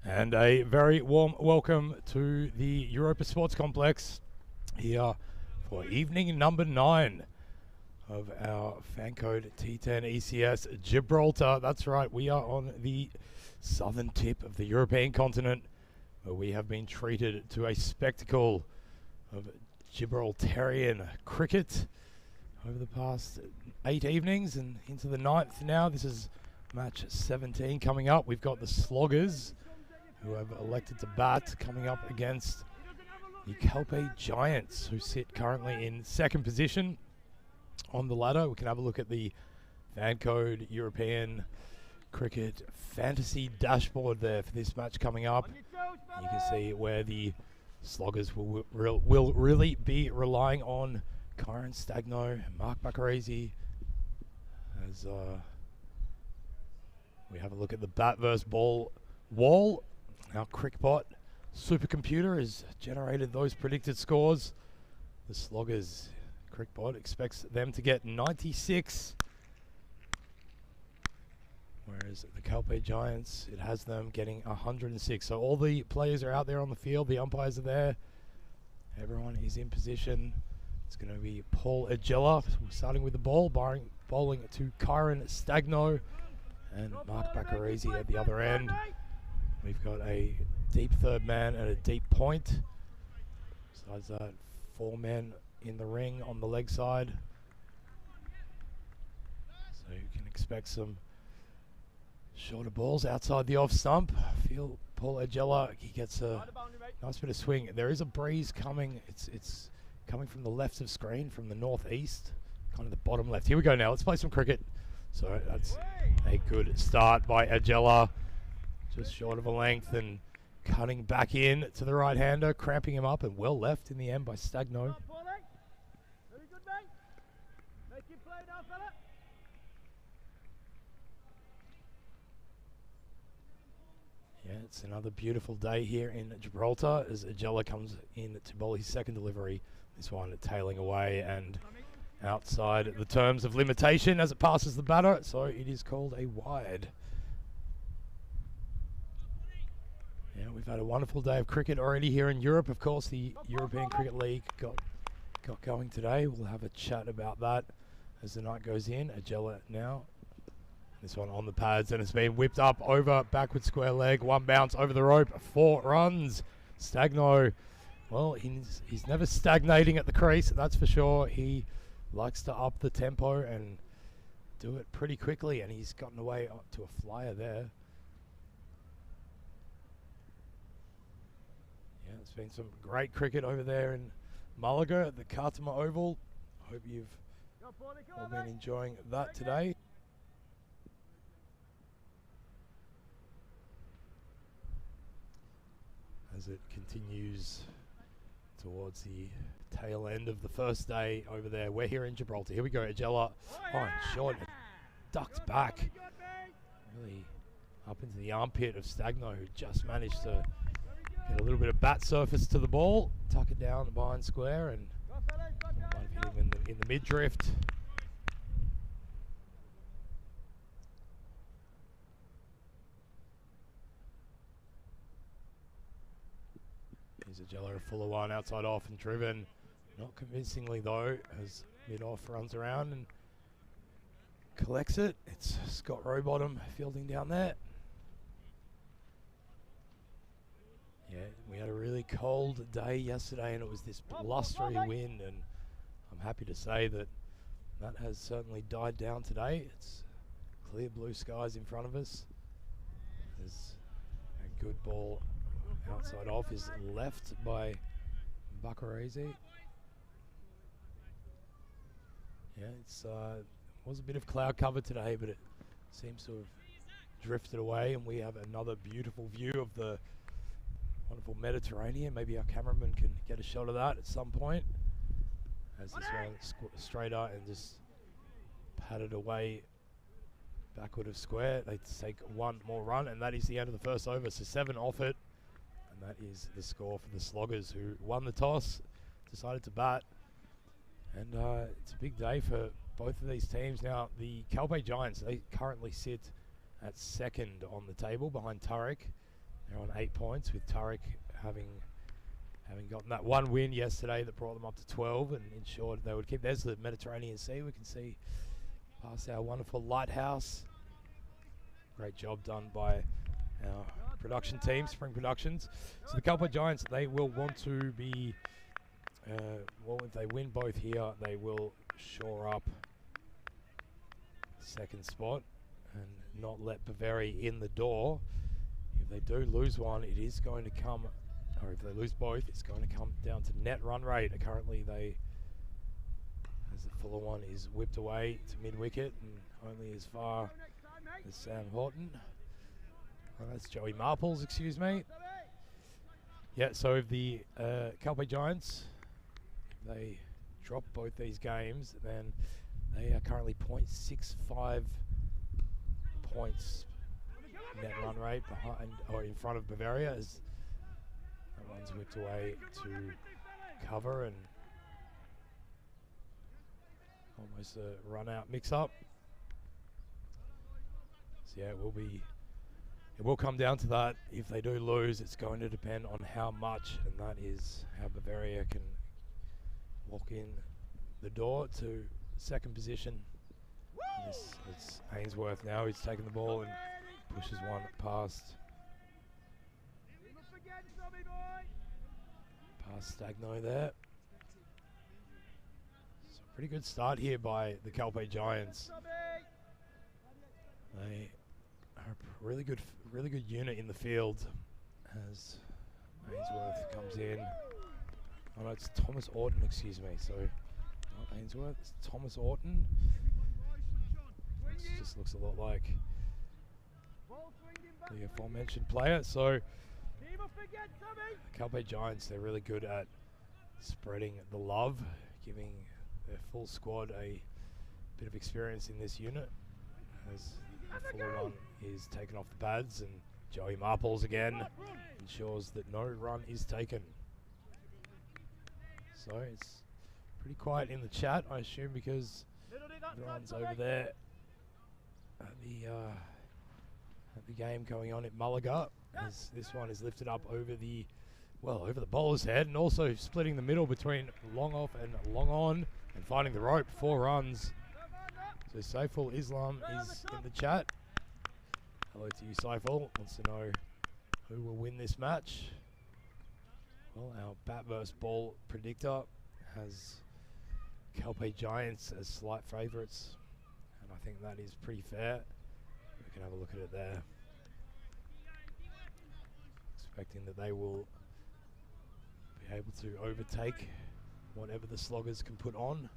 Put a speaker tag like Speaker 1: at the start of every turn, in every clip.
Speaker 1: And a very warm welcome to the Europa Sports Complex here for evening number 9 of our FanCode T10 ECS Gibraltar. That's right, we are on the southern tip of the European continent, where we have been treated to a spectacle of Gibraltarian cricket over the past 8 evenings and into the 9th now. This is match 17 coming up. We've got the Sloggers, who have elected to bat, coming up against the Calpe Giants, who sit currently in second position on the ladder. We can have a look at the FanCode European Cricket Fantasy dashboard there for this match coming up. You can see where the Sloggers will really be relying on Kyron Stagno, Mark Bacarese, as we have a look at the bat versus ball wall. Our Crickbot supercomputer has generated those predicted scores. The Sloggers Crickbot expects them to get 96, whereas the Calpe Giants, it has them getting 106. So all the players are out there on the field, the umpires are there, everyone is in position. It's going to be Paul Agella starting with the ball, bowling to Kyron Stagno and Mark Bacarese at the other end. We've got a deep third man and a deep point. Besides that, 4 men in the ring on the leg side. So you can expect some shorter balls outside the off stump. I feel Paul Agella, he gets a nice bit of swing. There is a breeze coming. It's coming from the left of screen, from the northeast, kind of the bottom left. Here we go now. Let's play some cricket. So that's a good start by Agella. Just short of a length and cutting back in to the right-hander, cramping him up, and well left in the end by Stagno. Yeah, it's another beautiful day here in Gibraltar as Agella comes in to bowl his second delivery. This one tailing away and outside the terms of limitation as it passes the batter, so it is called a wide. Yeah, we've had a wonderful day of cricket already here in Europe. Of course, the European Cricket League got going today. We'll have a chat about that as the night goes in. Agella now. This one on the pads, and it's been whipped up over backward square leg. One bounce over the rope, 4 runs. Stagno, well, he's never stagnating at the crease, that's for sure. He likes to up the tempo and do it pretty quickly, and he's gotten away to a flyer there. Yeah, it's been some great cricket over there in Malaga at the Khartoum Oval. Hope you've all been enjoying that today. As it continues towards the tail end of the first day over there. We're here in Gibraltar. Here we go, Agella. Fine, short, ducked back. Really up into the armpit of Stagno, who just managed to get a little bit of bat surface to the ball, tuck it down behind square, and might have hit him in the mid-drift. Here's Agella, a fuller one, outside off and driven. Not convincingly though, as mid-off runs around and collects it. It's Scott Rowbottom fielding down there. Yeah, we had a really cold day yesterday and it was this blustery wind, and I'm happy to say that has certainly died down today. It's clear blue skies in front of us. There's a good ball outside off is left by Bacarese. Yeah, it's was a bit of cloud cover today, but it seems to have drifted away, and we have another beautiful view of the wonderful Mediterranean. Maybe our cameraman can get a shot of that at some point as this one straighter and just patted away backward of square. They take one more run, and that is the end of the first over. So 7 off it, and that is the score for the Sloggers, who won the toss, decided to bat. And it's a big day for both of these teams. Now, the Calpe Giants, they currently sit at second on the table behind Turek. They're on 8 points with Turek having gotten that one win yesterday that brought them up to 12 and ensured they would keep. There's the Mediterranean Sea. We can see past our wonderful lighthouse. Great job done by our production team, Spring Productions. So the Gibraltar Giants, they will want to be, well, if they win both here, they will shore up second spot and not let Bavaria in the door. If they do lose one, it is going to come, or if they lose both, it's going to come down to net run rate. Currently, as the Fuller one is whipped away to mid-wicket and only as far as Sam Horton. Oh, that's Joey Marples, excuse me. Yeah, so if the Calpe Giants, if they drop both these games, then they are currently 0.65 points net run rate behind or in front of Bavaria, as that one's whipped away to cover and almost a run out mix up. So yeah, it will come down to that. If they do lose, it's going to depend on how much, and that is how Bavaria can walk in the door to second position. It's Ainsworth now. He's taking the ball and pushes one past Stagno there. So pretty good start here by the Calpe Giants. They are a really good unit in the field as Ainsworth comes in. Oh no, it's Thomas Orton, excuse me. So not Ainsworth, it's Thomas Orton. Just looks a lot like the aforementioned player. So the Calpe Giants, they're really good at spreading the love, giving their full squad a bit of experience in this unit. As the full one is taken off the pads, and Joey Marples again ensures that no run is taken. So it's pretty quiet in the chat, I assume, because everyone's over there at the game going on at Mulligar, as this one is lifted up over the bowler's head, and also splitting the middle between long off and long on, and finding the rope. 4 runs. So Saiful Islam is in the chat. Hello to you, Saiful. Wants to know who will win this match. Well, our bat versus ball predictor has Calpe Giants as slight favourites, and I think that is pretty fair. We can have a look at it there. Expecting that they will be able to overtake whatever the Sloggers can put on.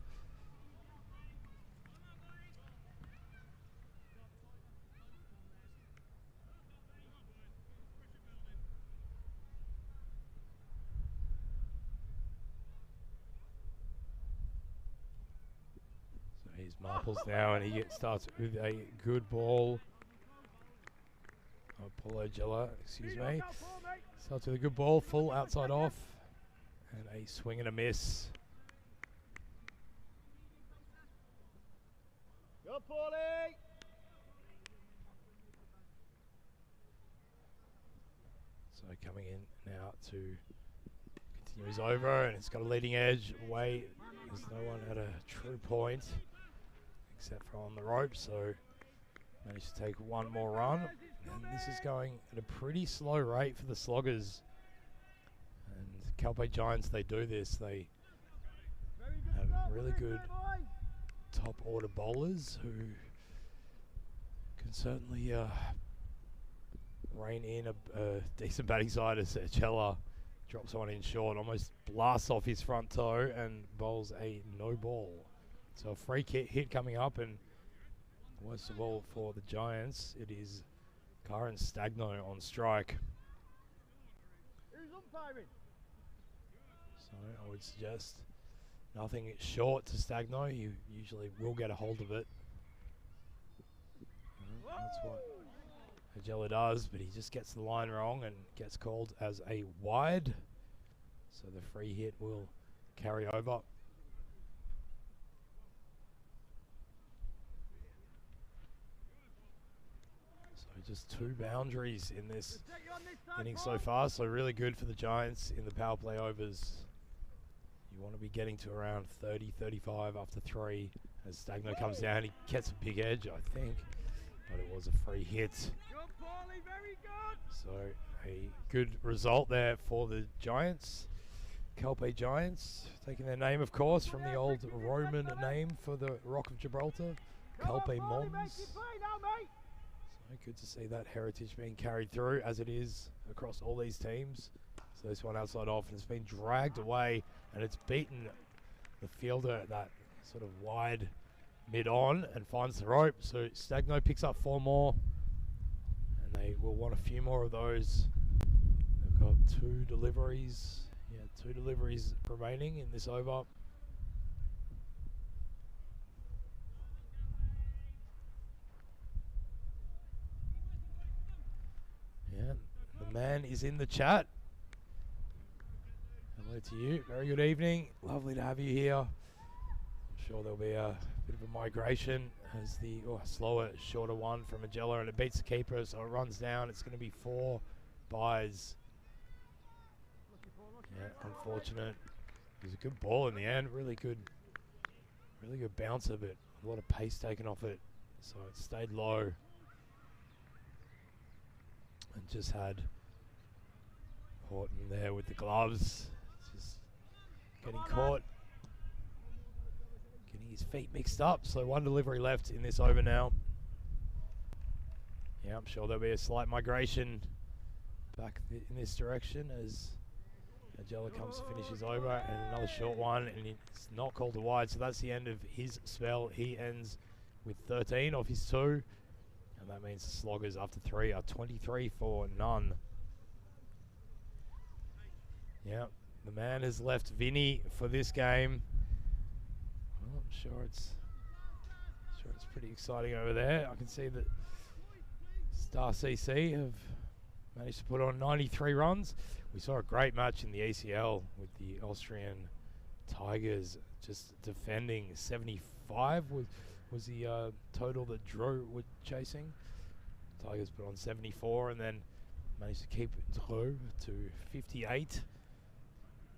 Speaker 1: Here's Marples now, and he starts with a good ball. Paulo Gela, excuse me. Starts with a good ball, full outside off, and a swing and a miss.
Speaker 2: Go, Paulie!
Speaker 1: So coming in now to continue his over, and it's got a leading edge away. There's no one at a true point except for on the rope, so managed to take one more run. And this is going at a pretty slow rate for the Sloggers. And Calpe Giants, they do this. They have really good top order bowlers who can certainly rein in a decent batting side, as Chella drops one in short, almost blasts off his front toe and bowls a no ball. So a free hit coming up, and worst of all for the Giants, it is Karen Stagno on strike.
Speaker 2: Who's umpiring?
Speaker 1: So I would suggest nothing short to Stagno. You usually will get a hold of it. That's what Agella does, but he just gets the line wrong and gets called as a wide. So the free hit will carry over. So just 2 boundaries in this
Speaker 2: Take you on this side,
Speaker 1: inning
Speaker 2: Paul.
Speaker 1: so far, so really good for the Giants in the power play overs. You want to be getting to around 30, 35 after 3. As Stagno comes down, he gets a big edge, I think, but it was a free hit.
Speaker 2: Good, Paulie, very good.
Speaker 1: So a good result there for the Giants. Calpe Giants, taking their name, of course, from the old Roman name for the Rock of Gibraltar, Calpe
Speaker 2: Come on, Paulie, make
Speaker 1: Mons.
Speaker 2: it play now, mate.
Speaker 1: So good to see that heritage being carried through, as it is across all these teams. So this one outside off, and it's been dragged away, and it's beaten the fielder at that sort of wide mid-on and finds the rope. So Stagno picks up 4 more, and they will want a few more of those. They've got 2 deliveries. Yeah, 2 deliveries remaining in this over. Yeah, the man is in the chat. Hello to you. Very good evening. Lovely to have you here. I'm sure there'll be a bit of a migration as the slower, shorter one from Magella, and it beats the keeper, so it runs down. It's going to be 4 buys. Yeah, unfortunate. It was a good ball in the end. Really good bounce of it. A lot of pace taken off it, so it stayed low. And just had Horton there with the gloves, just getting caught, getting his feet mixed up. So 1 delivery left in this over now. Yeah, I'm sure there'll be a slight migration back in this direction as Magella comes to finish his over, and another short one, and it's not called a wide, so that's the end of his spell. He ends with 13 off his 2, and that means the Sloggers after 3 are 23 for none. Yeah, the man has left Vinny for this game. Well, I'm sure it's pretty exciting over there. I can see that Star CC have managed to put on 93 runs. We saw a great match in the ACL with the Austrian Tigers just defending. 75 was the total that Drew was chasing. Tigers put on 74 and then managed to keep Drew to 58.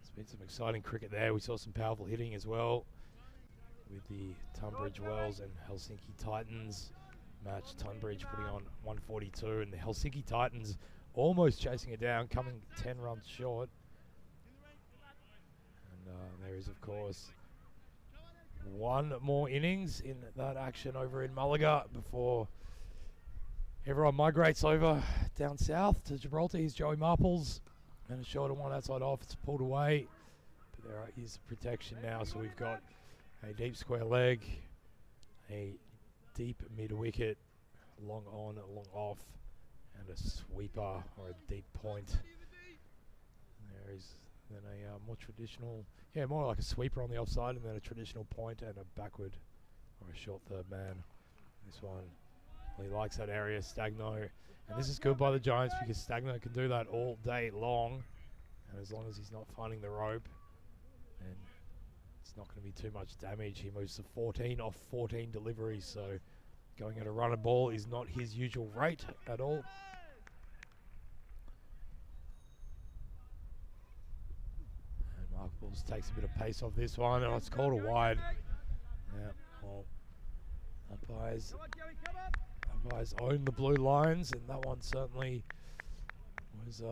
Speaker 1: It's been some exciting cricket there. We saw some powerful hitting as well with the Tunbridge Wells and Helsinki Titans match. Tunbridge putting on 142 and the Helsinki Titans almost chasing it down, coming 10 runs short. And there is, of course, 1 more innings in that action over in Malaga before everyone migrates over down south to Gibraltar. Here's Joey Marples, and a shorter one outside off. It's pulled away, but there is protection now. So we've got a deep square leg, a deep mid wicket, long on, long off, and a sweeper or a deep point. There is then a more traditional, more like a sweeper on the offside, and then a traditional point and a backward or a short third man. This one, well, he likes that area, Stagno, and this is good by the Giants because Stagno can do that all day long, and as long as he's not finding the rope, then it's not going to be too much damage. He moves to 14 off 14 deliveries, so going at a runner ball is not his usual rate at all. And Mark Bulls takes a bit of pace off this one, and it's called a wide. Yeah, well, umpires own the blue lines, and that one certainly was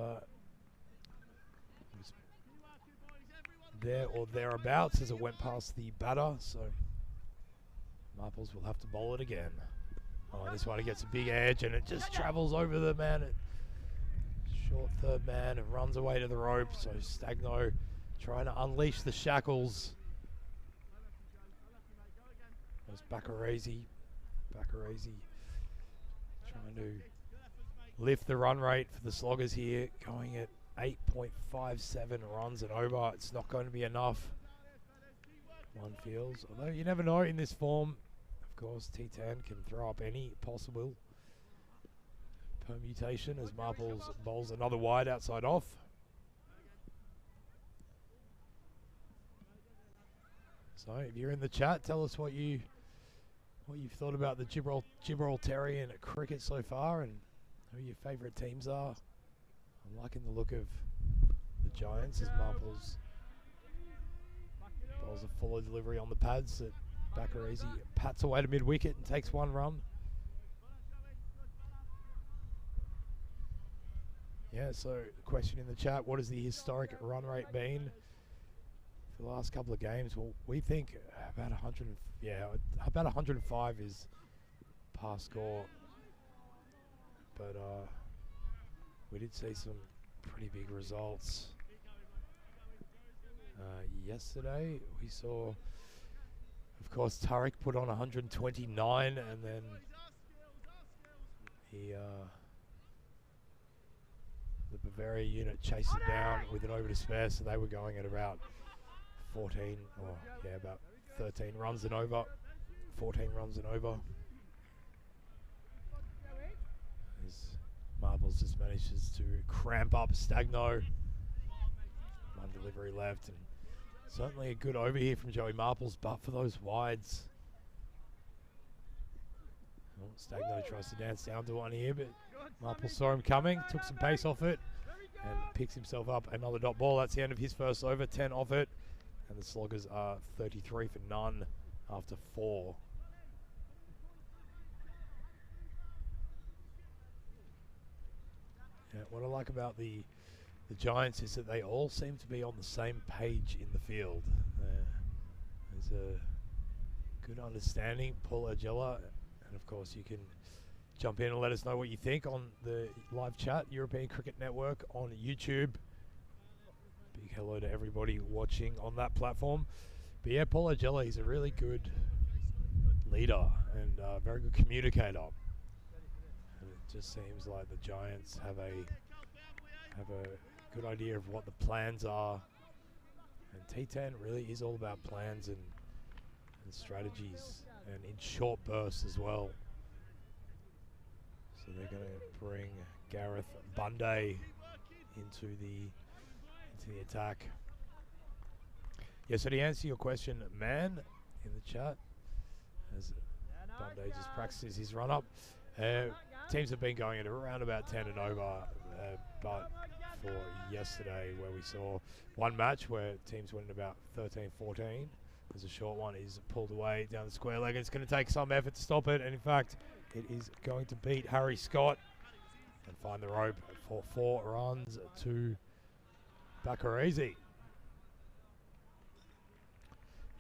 Speaker 1: there or thereabouts as it went past the batter, so Marples will have to bowl it again. Oh, this one, it gets a big edge and it just travels over the man. Short third man and runs away to the rope. So Stagno trying to unleash the shackles. There's Baccarese trying to lift the run rate for the Sloggers here, going at 8.57 runs and over. It's not going to be enough, one feels, although you never know in this form. Of course, T10 can throw up any possible permutation as Marples bowls another wide outside off. So if you're in the chat, tell us what you've thought about the Gibraltarian cricket so far, and who your favourite teams are. I'm liking the look of the Giants as Marples bowls a fuller delivery on the pads. That Bakarese pats away to mid-wicket and takes one run. Yeah, so question in the chat, what has the historic run rate been for the last couple of games? Well, we think about 105 is past score. But we did see some pretty big results. Yesterday we saw, of course, Tariq put on 129, and then the Bavaria unit chased it down with an over to spare, so they were going at about 14, or yeah, about 13 runs and over, 14 runs and over. As Marbles just manages to cramp up Stagno. One delivery left, and certainly a good over here from Joey Marples, but for those wides. Oh, Stagno tries to dance down to one here, but Marples saw him coming, took some pace off it, and picks himself up another dot ball. That's the end of his first over, 10 off it, and the Sloggers are 33 for none after 4. Yeah, what I like about the Giants is that they all seem to be on the same page in the field. There's a good understanding. Paul Agella, and of course you can jump in and let us know what you think on the live chat, European Cricket Network on YouTube. Big hello to everybody watching on that platform. But yeah, Paul Agella, he's a really good leader and a very good communicator. And it just seems like the Giants have a good idea of what the plans are, and T10 really is all about plans and strategies, and in short bursts as well. So they're going to bring Gareth Bunday into the attack. Yeah, so to answer your question, man, in the chat, as Bunday just practices his run up, teams have been going at around about 10 and over, but for yesterday, where we saw one match where teams went about 13-14, as a short one is pulled away down the square leg. It's going to take some effort to stop it, and in fact it is going to beat Harry Scott and find the rope for 4 runs to Bakarese.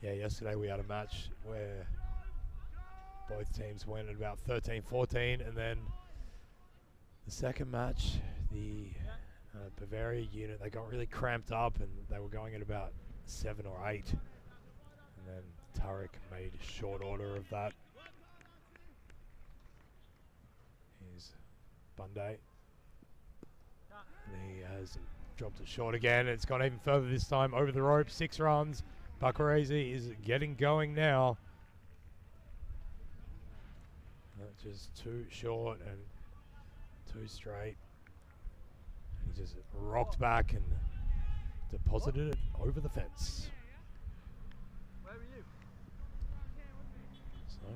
Speaker 1: Yeah, yesterday we had a match where both teams went at about 13-14, and then the second match, the Bavaria unit, they got really cramped up and they were going at about 7 or 8, and then Tariq made short order of that. Here's Bunday, and he has dropped it short again. It's gone even further this time, over the rope, 6 runs. Bakarese is getting going now. Just 2 short and 2 straight. He just rocked back and deposited it over the fence.
Speaker 2: Where were you?
Speaker 1: So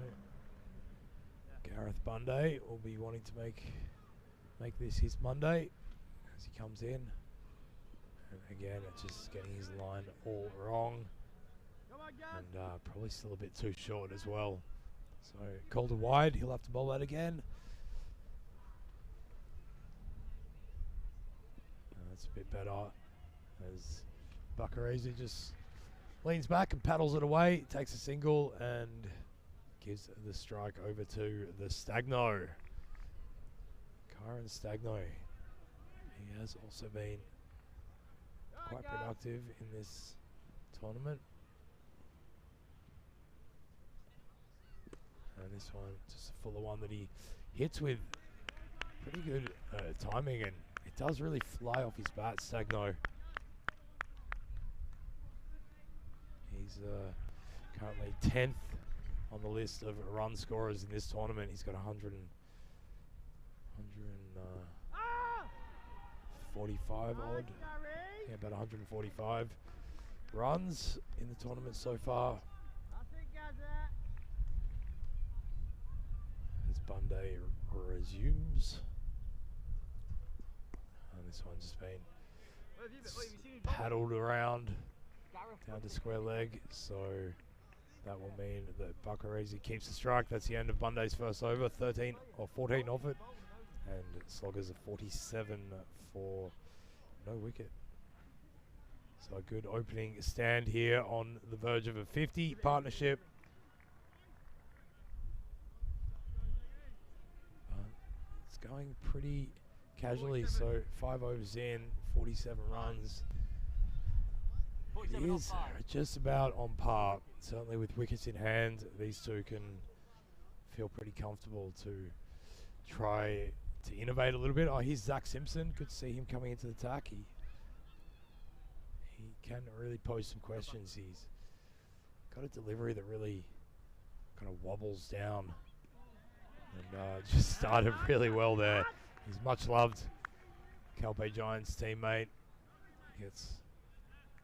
Speaker 1: Gareth Bunday will be wanting to make this his Monday as he comes in. And again, it's just getting his line all wrong. And probably still a bit too short as well. So called a wide, he'll have to bowl that again. That's a bit better as Bakarese just leans back and paddles it away, takes a single and gives the strike over to the Stagno. Kyron Stagno. He has also been quite productive in this tournament. And this one, just a fuller one that he hits with pretty good timing, and it does really fly off his bat, Stagno. He's currently 10th on the list of run scorers in this tournament. He's got 145 odd. Yeah, about 145 runs in the tournament so far. As Bunday resumes. this one's just been
Speaker 2: Where have you been? Wait, have you seen his
Speaker 1: paddled around
Speaker 2: Gareth
Speaker 1: down to
Speaker 2: Buckley?
Speaker 1: square leg, so that will mean that Buckarese keeps the strike. That's the end of Bunday's first over, 13 or 14 off it, and Sloggers a 47 for no wicket. So a good opening stand here on the verge of a 50 partnership. It's going pretty casually, so 5 overs in, 47 runs. It
Speaker 2: 47 on
Speaker 1: is
Speaker 2: five.
Speaker 1: just about on par. Certainly with wickets in hand, these two can feel pretty comfortable to try to innovate a little bit. Oh, here's Zach Simpson. Good to see him coming into the attack. He can really pose some questions. He's got a delivery that really kind of wobbles down, and just started really well there. He's much loved Calpe Giants teammate. Gets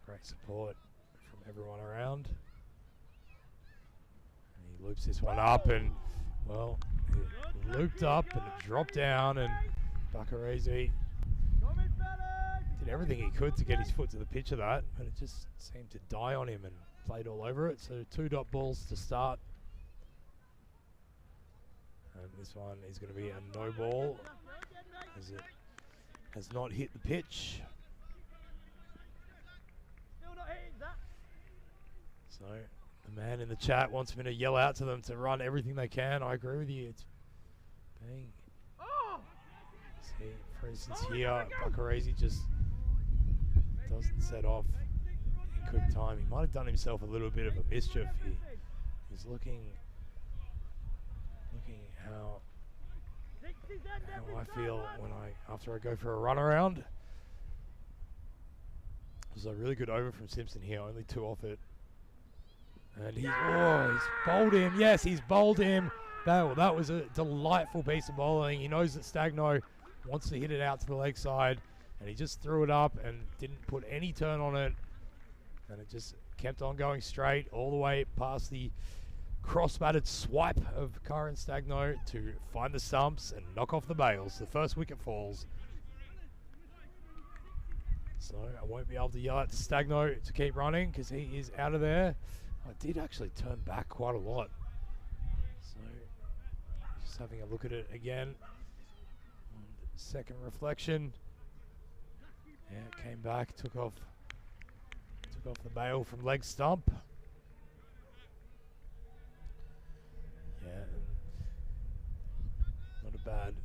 Speaker 1: great support from everyone around. And he loops this one up, and well, it looped up and it dropped down, and Buckarese did everything he could to get his foot to the pitch of that, but it just seemed to die on him and played all over it. So 2 dot balls to start. And this one is going to be a no ball, as it has not hit the pitch.
Speaker 2: Still not hitting that.
Speaker 1: So the man in the chat wants me to yell out to them to run everything they can. I agree with you. It's being,
Speaker 2: Oh!
Speaker 1: see, for instance here, Buckarese just doesn't set off in quick time. He might have done himself a little bit of a mischief. He's looking how I feel when after I go for a run around. It was a really good over from Simpson here, only 2 off it. And he's bowled him. Yes, he's bowled him. That was a delightful piece of bowling. He knows that Stagno wants to hit it out to the leg side, and he just threw it up and didn't put any turn on it. And it just kept on going straight all the way past the cross-batted swipe of Karen Stagno to find the stumps and knock off the bails. The first wicket falls. So I won't be able to yell out to Stagno to keep running because he is out of there. I did actually turn back quite a lot. So just having a look at it again. Second reflection. Yeah, it came back, took off the bail from leg stump. Yeah,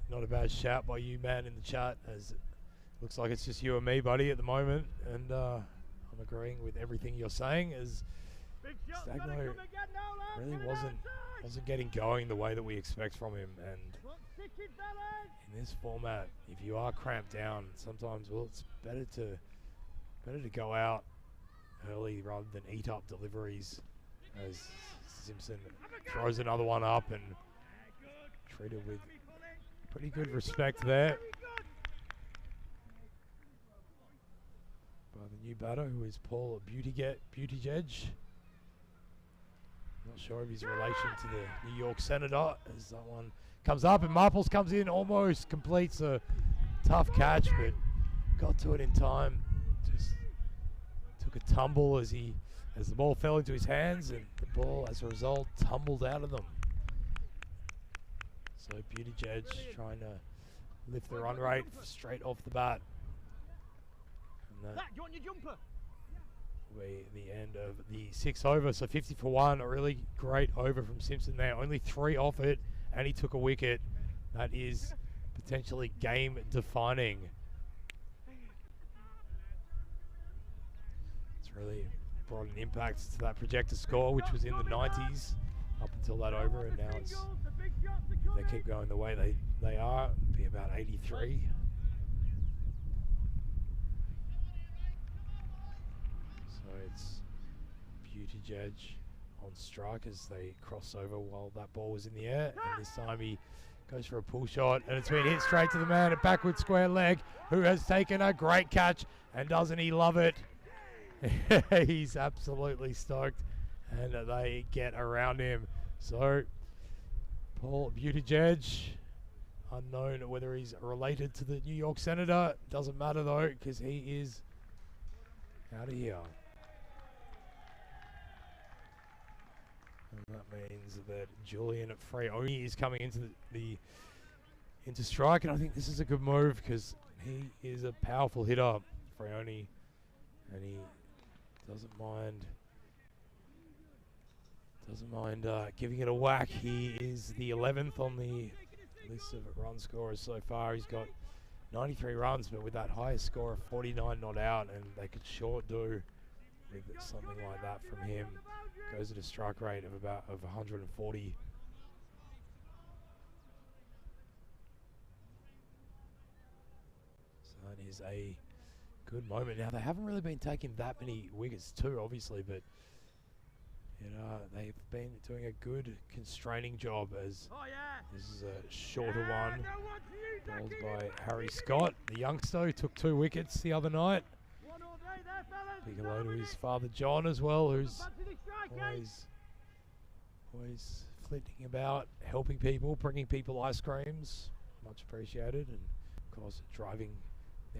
Speaker 1: not a bad shout by you, man, in the chat, as it looks like it's just you and me, buddy, at the moment, and I'm agreeing with everything you're saying, as Stagno really wasn't getting going the way that we expect from him. And in this format, if you are cramped down, sometimes, well, it's better to go out early rather than eat up deliveries, as Simpson throws another one up and treated with pretty good respect there by the new batter, who is Paul Buttigieg. Not sure of his relation to the New York Senator, as that one comes up and Marples comes in, almost completes a tough catch, but got to it in time. Just took a tumble as the ball fell into his hands, and the ball, as a result, tumbled out of them. So Buttigieg trying to lift the run rate straight off the bat. And that
Speaker 2: Do you want your jumper?
Speaker 1: will be the end of the 6th over. So 50 for 1, a really great over from Simpson there. Only 3 off it, and he took a wicket. That is potentially game defining. It's really brought an impact to that projected score, which was in the 90s up until that over, and now it's, if they keep going the way they are, it'll be about 83. So it's Buttigieg on strike as they cross over while that ball was in the air, and this time he goes for a pull shot, and it's been hit straight to the man at backward square leg, who has taken a great catch, and doesn't he love it? He's absolutely stoked, and they get around him. So Paul Buttigieg, unknown whether he's related to the New York Senator. Doesn't matter though, because he is out of here. And that means that Julian Freoni is coming into into strike, and I think this is a good move because he is a powerful hitter, Freoni, and he doesn't mind giving it a whack. He is the 11th on the list of run scorers so far. He's got 93 runs, but with that highest score of 49 not out, and they could sure do with something like that from him. Goes at a strike rate of about 140. So that is a good moment. Now, they haven't really been taking that many wickets too, obviously, but they've been doing a good constraining job, as this is a shorter one. Bowled by Harry Scott, the youngster who took 2 wickets the other night. Big hello to his father John as well, who's always flitting about, helping people, bringing people ice creams. Much appreciated, and of course driving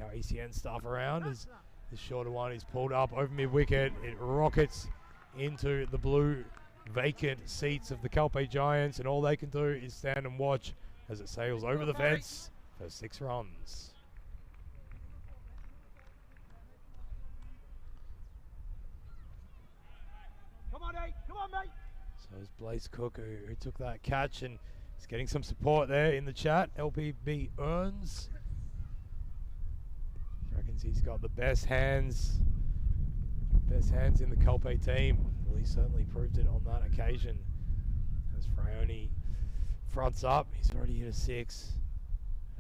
Speaker 1: our ECN staff around. As this shorter one is pulled up over mid-wicket, it rockets into the blue vacant seats of the Calpe Giants, and all they can do is stand and watch as it sails over the fence for 6 runs.
Speaker 2: Come on, mate. Come on, mate.
Speaker 1: So it's Blaze Cook who took that catch, and he's getting some support there in the chat. LPB earns. Reckons he's got the best hands in the Calpe team. Well, he certainly proved it on that occasion. As Freoni fronts up, he's already hit a 6,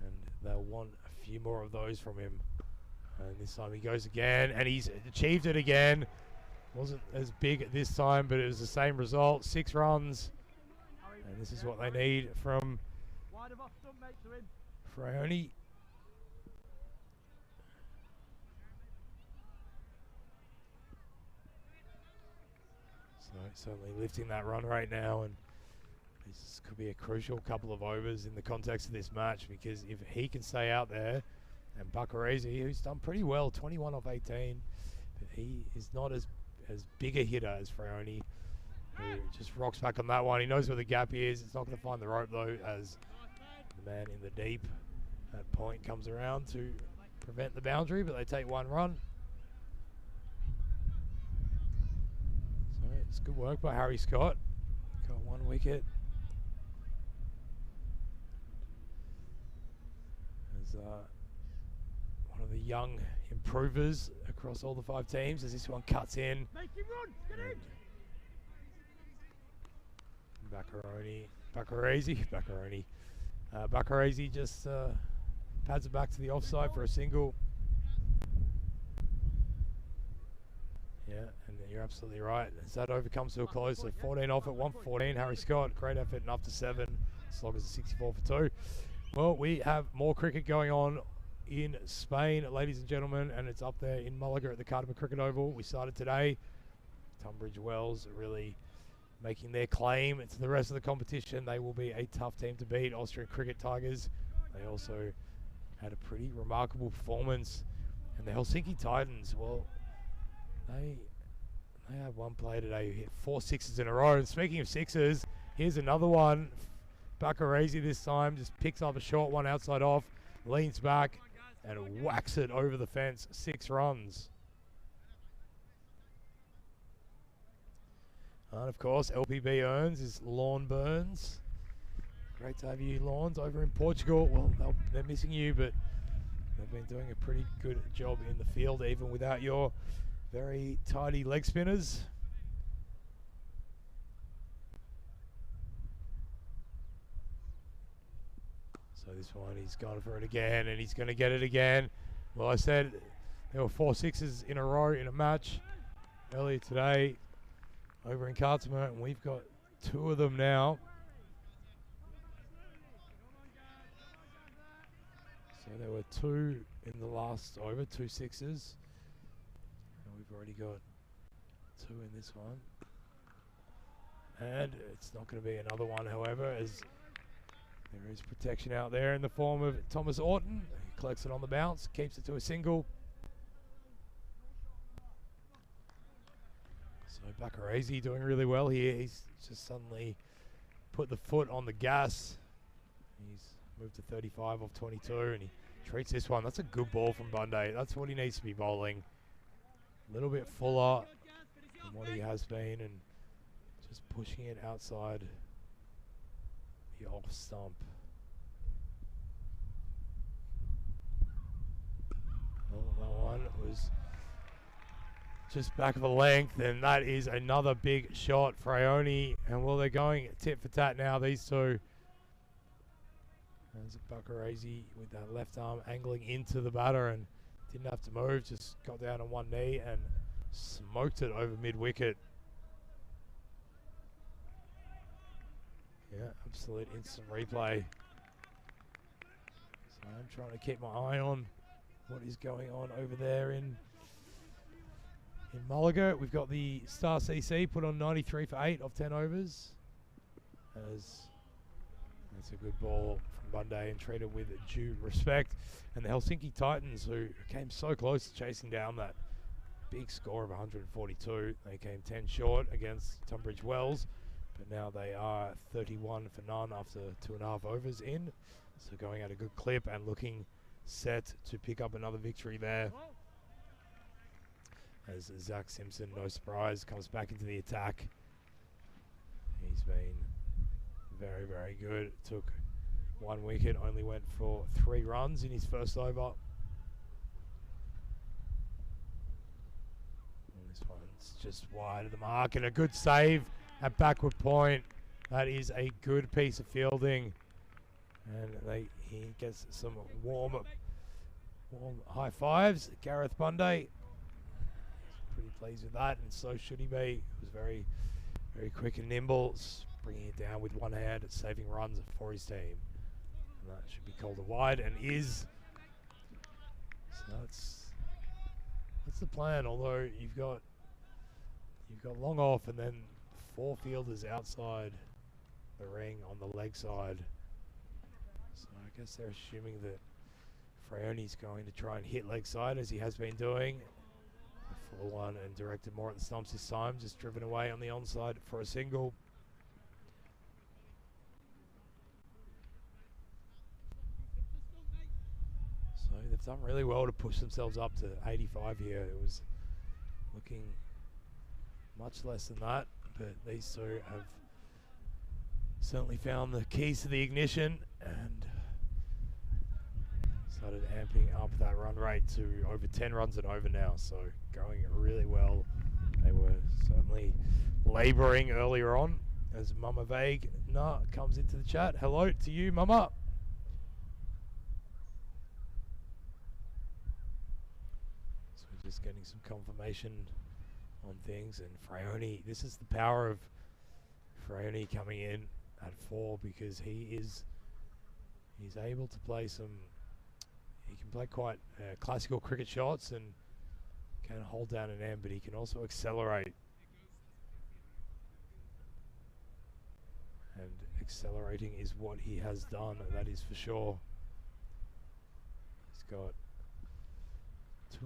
Speaker 1: and they'll want a few more of those from him. And this time he goes again, and he's achieved it again. Wasn't as big at this time, but it was the same result. 6 runs, and this is what they need from Freoni. So certainly lifting that run rate now, and this could be a crucial couple of overs in the context of this match, because if he can stay out there, and Buckarese, who's done pretty well, 21 off 18, but he is not as big a hitter as Freoni, who just rocks back on that one. He knows where the gap is. It's not going to find the rope though, as the man in the deep at point comes around to prevent the boundary, but they take 1 run. So it's good work by Harry Scott. Got 1 wicket. As one of the young improvers across all the 5 teams, as this one cuts in.
Speaker 2: Make him run. Get in.
Speaker 1: Buckarese just pads it back to the offside for a single. Yeah, and you're absolutely right. As that over comes to a close, so 14 off at 114. Harry Scott, great effort, and up to 7. Sloggers a 64 for 2. Well, we have more cricket going on in Spain, ladies and gentlemen, and it's up there in Malaga at the Cardamom Cricket Oval. We started today. Tunbridge Wells really making their claim to the rest of the competition. They will be a tough team to beat. Austrian Cricket Tigers, they also had a pretty remarkable performance. And the Helsinki Titans, well, they had one player today who hit 4 sixes in a row. And speaking of sixes, here's another one. Buckarese this time just picks up a short one outside off, leans back and whacks it over the fence. 6 runs. And of course, LPB earns is Lorne Burns. Great to have you, Lawns, over in Portugal. Well, they're missing you, but they've been doing a pretty good job in the field, even without your very tidy leg spinners. So this one, he's gone for it again, and he's going to get it again. Well, I said there were 4 sixes in a row in a match earlier today over in Cartama, and we've got 2 of them now. So there were 2 in the last over, 2 sixes. And we've already got 2 in this one. And it's not going to be another one, however, as There is protection out there in the form of Thomas Orton. He collects it on the bounce, keeps it to a single. So Baccarese doing really well here. He's just suddenly put the foot on the gas. He's moved to 35 off 22 and he treats this one. That's a good ball from Bunday. That's what he needs to be bowling. A little bit fuller than what he has been and just pushing it outside the off stump. Oh, that one was just back of a length, and that is another big shot. Fraioni, and well, they're going tit for tat now, these two. There's Baccarese with that left arm angling into the batter and didn't have to move, just got down on one knee and smoked it over mid-wicket. Yeah, absolute instant replay. So I'm trying to keep my eye on what is going on over there in Mulliga. We've got the Star CC put on 93 for 8 of 10 overs. That's a good ball from Bunday and treated with due respect. And the Helsinki Titans, who came so close to chasing down that big score of 142. They came 10 short against Tunbridge Wells, but now they are 31 for none after 2.5 overs in. So going at a good clip and looking set to pick up another victory there. As Zach Simpson, no surprise, comes back into the attack. He's been very, very good. Took 1 wicket, only went for 3 runs in his first over. And this one's just wide of the mark, and a good save at backward point. That is a good piece of fielding. And he gets some warm high fives. Gareth Bunday, pretty pleased with that, and so should he be. He was very, very quick and nimble, bringing it down with one hand, saving runs for his team. And that should be called a wide, and is. So that's the plan. Although you've got long off, and then 4 fielders outside the ring on the leg side. So I guess they're assuming that Fraioni's going to try and hit leg side, as he has been doing. A full one and directed more at the stumps this time, just driven away on the onside for a single. So they've done really well to push themselves up to 85 here. It was looking much less than that, but these two have certainly found the keys to the ignition and started amping up that run rate to over 10 runs and over now, so going really well. They were certainly labouring earlier on, as Mama Vague comes into the chat. Hello to you, Mama. So just getting some confirmation on things, and Fraioni, this is the power of Fraioni coming in at 4, because he's able to play he can play quite classical cricket shots and can hold down an end, but he can also accelerate. And accelerating is what he has done, that is for sure. He's got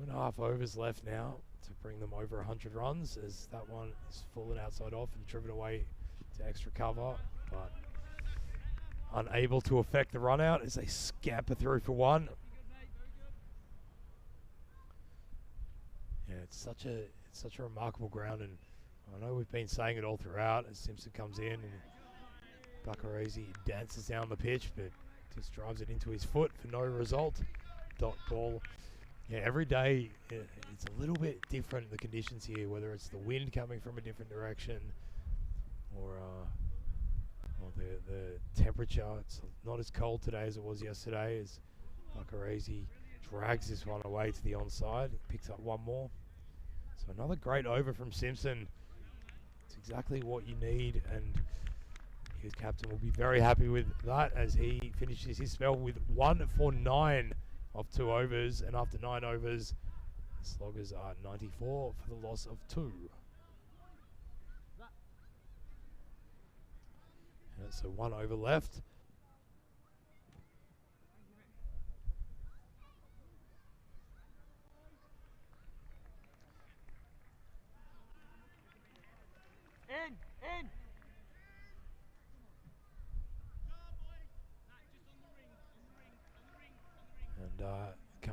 Speaker 1: 2.5 overs left now to bring them over 100 runs, as that one is fallen outside off and driven away to extra cover, but unable to affect the run out as they scamper through for 1. Yeah, it's such a remarkable ground, and I know we've been saying it all throughout as Simpson comes in and Baccarese dances down the pitch, but just drives it into his foot for no result. Dot ball. Yeah, every day it's a little bit different, the conditions here, whether it's the wind coming from a different direction or the temperature. It's not as cold today as it was yesterday, as Baccarese drags this one away to the onside, picks up 1 more. So another great over from Simpson. It's exactly what you need, and his captain will be very happy with that, as he finishes his spell with 1 for 9 of 2 overs, and after 9 overs, the sloggers are 94 for the loss of 2. And so 1 over left.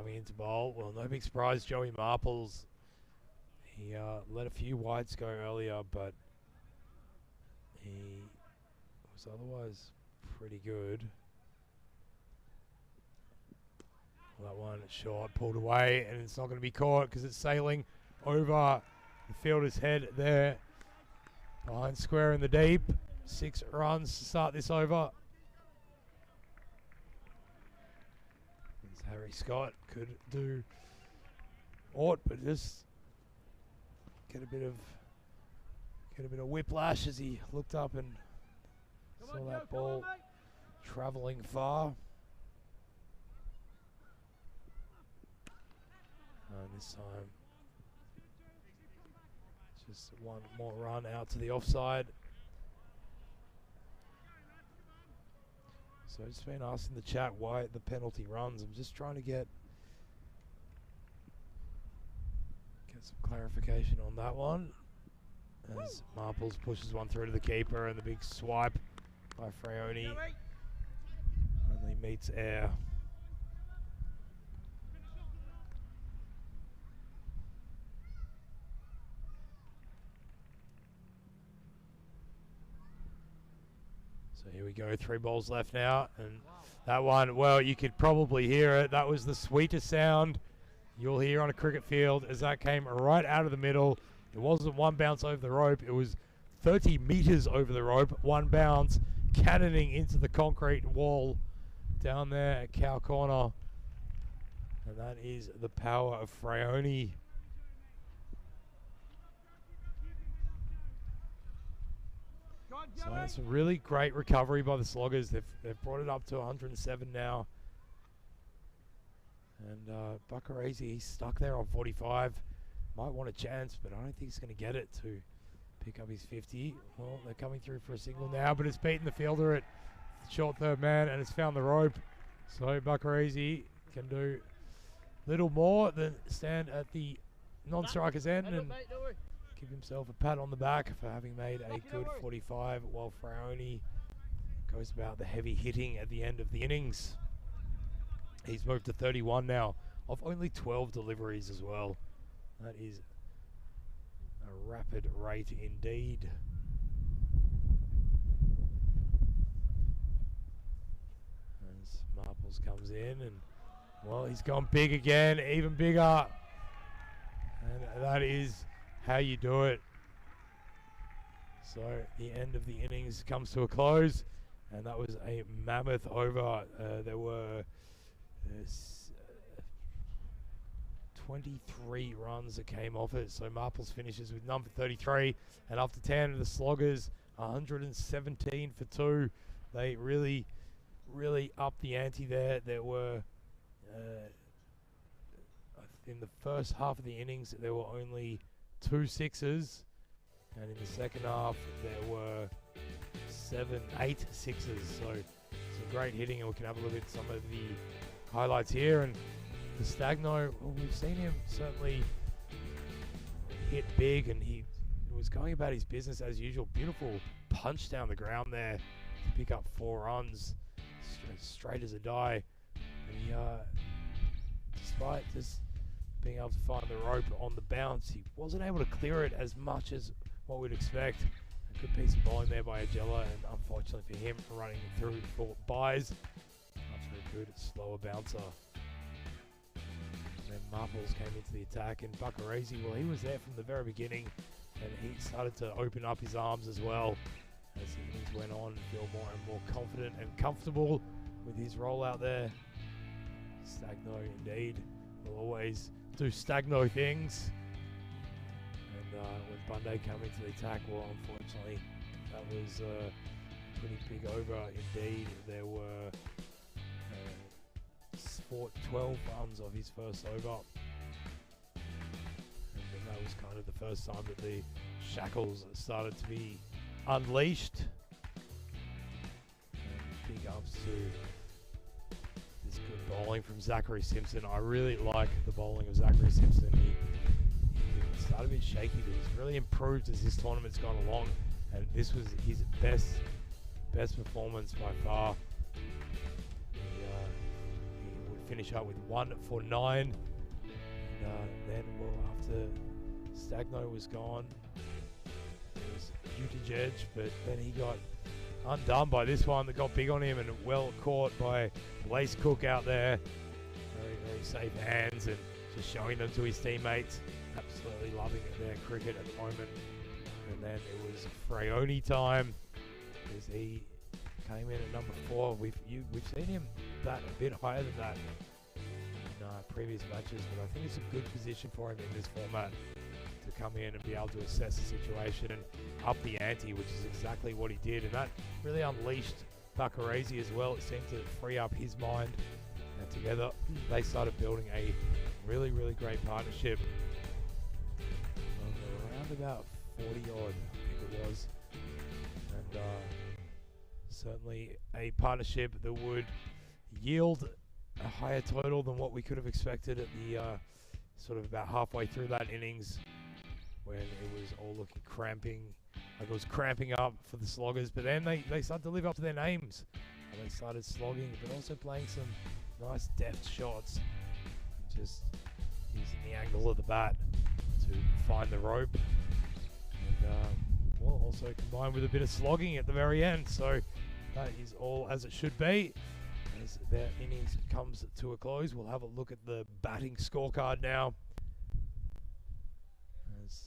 Speaker 1: coming into bowl. Well, no big surprise, Joey Marples. He let a few wides go earlier, but he was otherwise pretty good. That one short, pulled away, and it's not going to be caught because it's sailing over the fielder's head there. Behind square in the deep. 6 runs to start this over. As Harry Scott could do aught, but just get a bit of whiplash as he looked up and saw that ball travelling far. And this time, just one more run out to the offside. So it's been asked in the chat why the penalty runs. I'm just trying to get some clarification on that one. As Marples pushes one through to the keeper, and the big swipe by Freoni only meets air. So here we go, 3 balls left now, and that one, well, you could probably hear it. That was the sweetest sound you'll hear on a cricket field, as that came right out of the middle. It wasn't one bounce over the rope, it was 30 meters over the rope, one bounce, cannoning into the concrete wall down there at Cow Corner. And that is the power of Freoni. So it's a really great recovery by the Sloggers. They've brought it up to 107 now. And Buckarese, he's stuck there on 45. Might want a chance, but I don't think he's going to get it to pick up his 50. Well, they're coming through for a single now, but it's beaten the fielder at short third man, and it's found the rope. So Buckarese can do little more than stand at the non-striker's end and give himself a pat on the back for having made a good 45, while Freoni goes about the heavy hitting at the end of the innings. He's moved to 31 now, off only 12 deliveries as well. That is a rapid rate indeed. As Marples comes in, and well, he's gone big again, even bigger. And that is how you do it. So the end of the innings comes to a close, and that was a mammoth over. There were 23 runs that came off it. So Marples finishes with number 33, and after 10, the Sloggers 117 for 2. They really upped the ante there. There were in the first half of the innings there were only 2 sixes, and in the second half there were 8 sixes. So some great hitting, and we can have a look at some of the highlights here. And the Stagno, well, we've seen him certainly hit big, and he was going about his business as usual. Beautiful punch down the ground there to pick up 4 runs, straight as a die. And he, despite just being able to find the rope on the bounce, he wasn't able to clear it as much as what we'd expect. A good piece of bowling there by Agella, and unfortunately for him, running through for buys after a good slower bouncer. And then Marples came into the attack, and Buckarese, well, he was there from the very beginning, and he started to open up his arms as well as the innings went on, feel more and more confident and comfortable with his role out there. Stagno indeed will always do Stagno things. And with Bunday coming to the attack, well, unfortunately, that was a pretty big over indeed. There were 12 runs of his first over. And then that was kind of the first time that the shackles started to be unleashed. And big ups to this good bowling from Zachary Simpson. I really like the bowling of Zachary Simpson. He started a bit shaky, but he's really improved as this tournament's gone along, and this was his best performance by far. He would finish up with 1 for 9. And then, well, after Stagno was gone, it was Buttigieg, but then he got undone by this one that got big on him and well caught by Blaze Cook out there. Very, very safe hands and just showing them to his teammates. Absolutely loving their cricket at the moment. And then it was Freoni time as he came in at number 4. We've seen him bat a bit higher than that in previous matches, but I think it's a good position for him in this format to come in and be able to assess the situation and up the ante, which is exactly what he did. And that really unleashed Bakarese as well. It seemed to free up his mind, and together they started building a really, really great partnership. Around about 40 odd, I think it was. And certainly a partnership that would yield a higher total than what we could have expected at the sort of about halfway through that innings, when it was all looking cramping, like it was cramping up for the sloggers. But then they started to live up to their names, and they started slogging, but also playing some nice deft shots, just using the angle of the bat to find the rope, and well, also combined with a bit of slogging at the very end. So that is all as it should be. As their innings comes to a close, we'll have a look at the batting scorecard now, as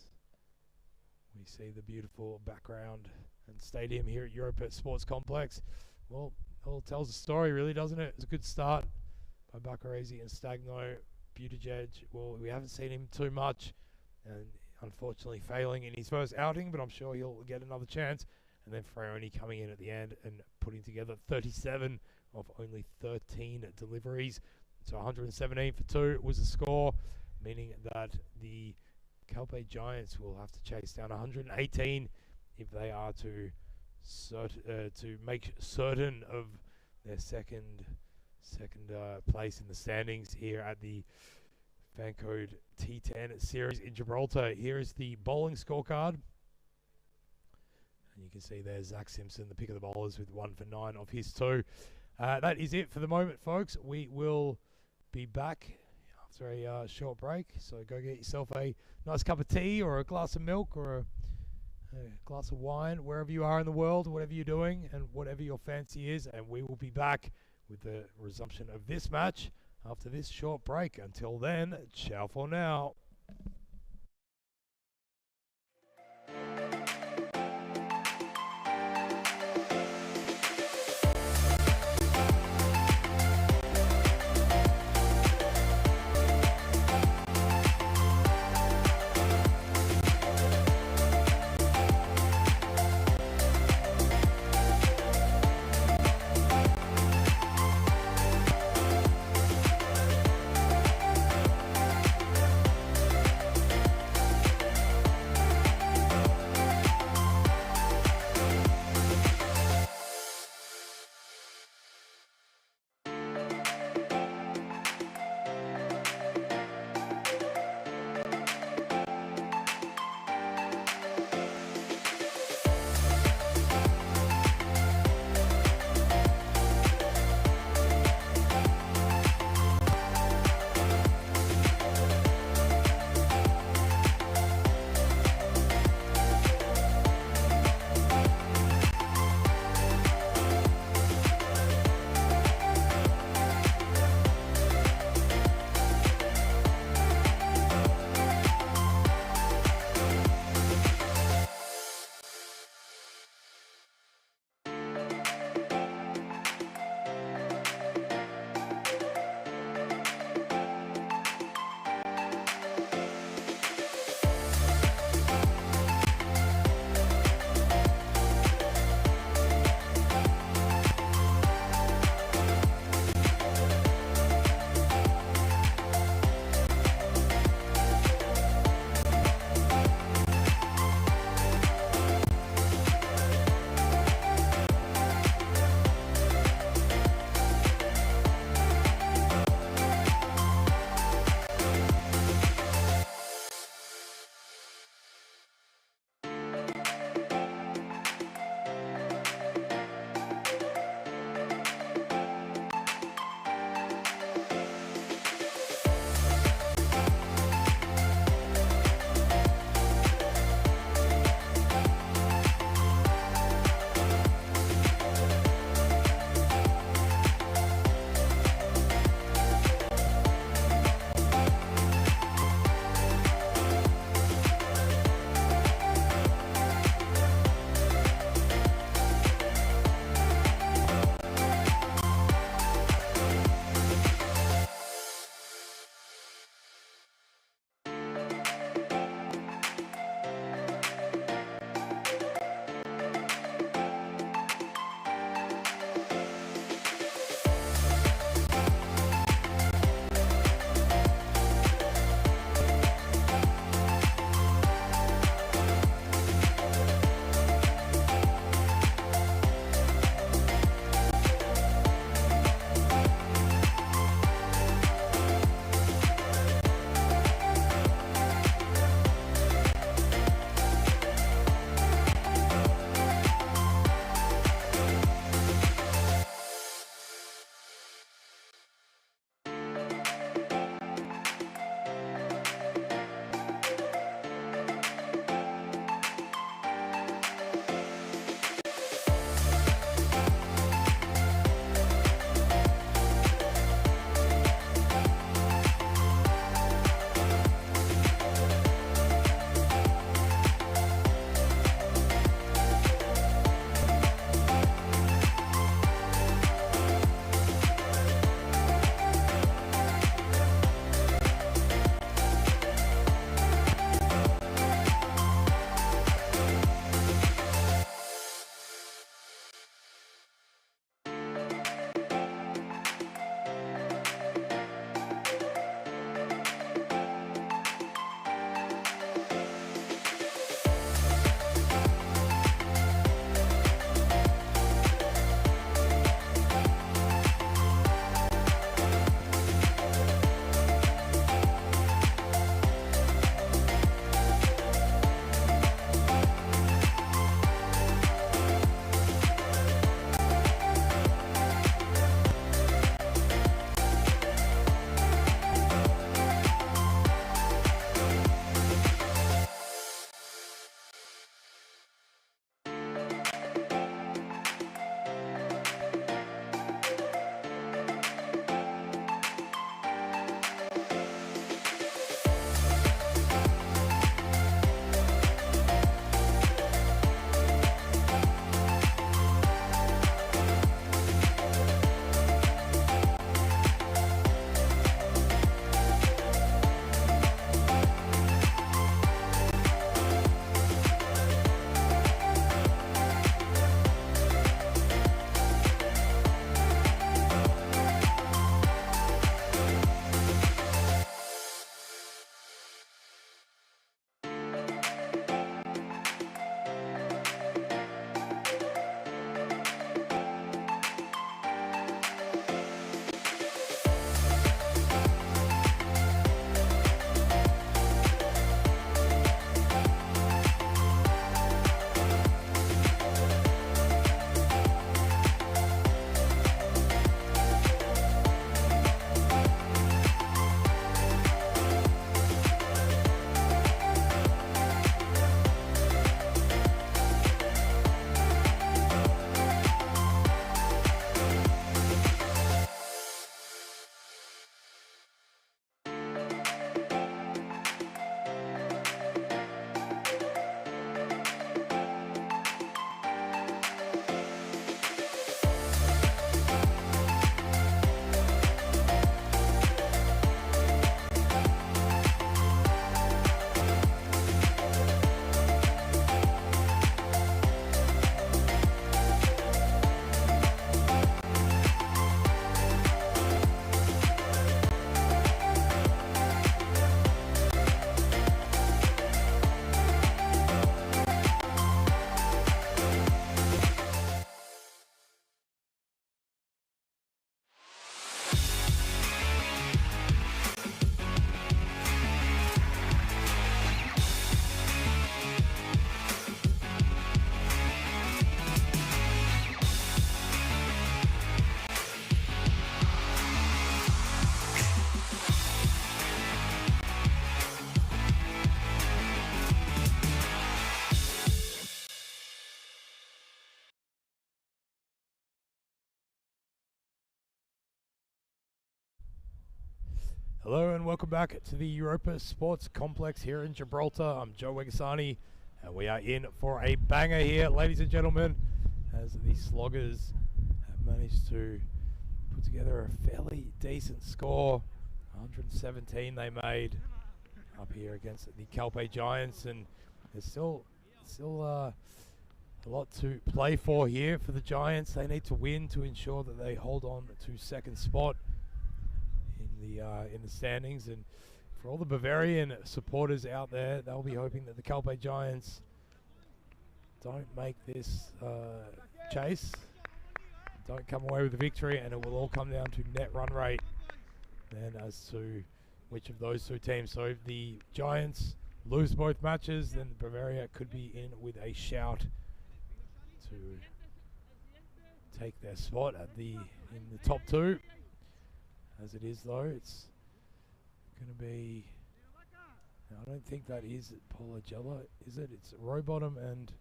Speaker 1: we see the beautiful background and stadium here at Europa Sports Complex. Well, it all tells a story, really, doesn't it? It's a good start by Bakarese and Stagno. Buttigieg, well, we haven't seen him too much, and unfortunately failing in his first outing, but I'm sure he'll get another chance. And then Freoni coming in at the end and putting together 37 of only 13 deliveries. So 117 for 2 was the score, meaning that the Calpe Giants will have to chase down 118 if they are to make certain of their second place in the standings here at the FanCode T10 series in Gibraltar. Here is the bowling scorecard. And you can see there's Zach Simpson, the pick of the bowlers, with 1 for 9 of his 2. That is it for the moment, folks. We will be back after a short break. So go get yourself a nice cup of tea or a glass of milk or a glass of wine, wherever you are in the world, whatever you're doing and whatever your fancy is. And we will be back with the resumption of this match after this short break. Until then, ciao for now. Hello and welcome back to the Europa Sports Complex here in Gibraltar. I'm Joe Wegasani and we are in for a banger here, ladies and gentlemen, as the Sloggers have managed to put together a fairly decent score. 117 they made up here against the Calpe Giants, and there's still a lot to play for here for the Giants. They need to win to ensure that they hold on to second spot in the standings, and for all the Bavarian supporters out there, they'll be hoping that the Calpe Giants don't make this chase, don't come away with the victory, and it will all come down to net run rate then as to which of those two teams. So if the Giants lose both matches, then Bavaria could be in with a shout to take their spot in the top two. As it is though, it's going to be, I don't think that is Polagella, is it? It's Rowbottom and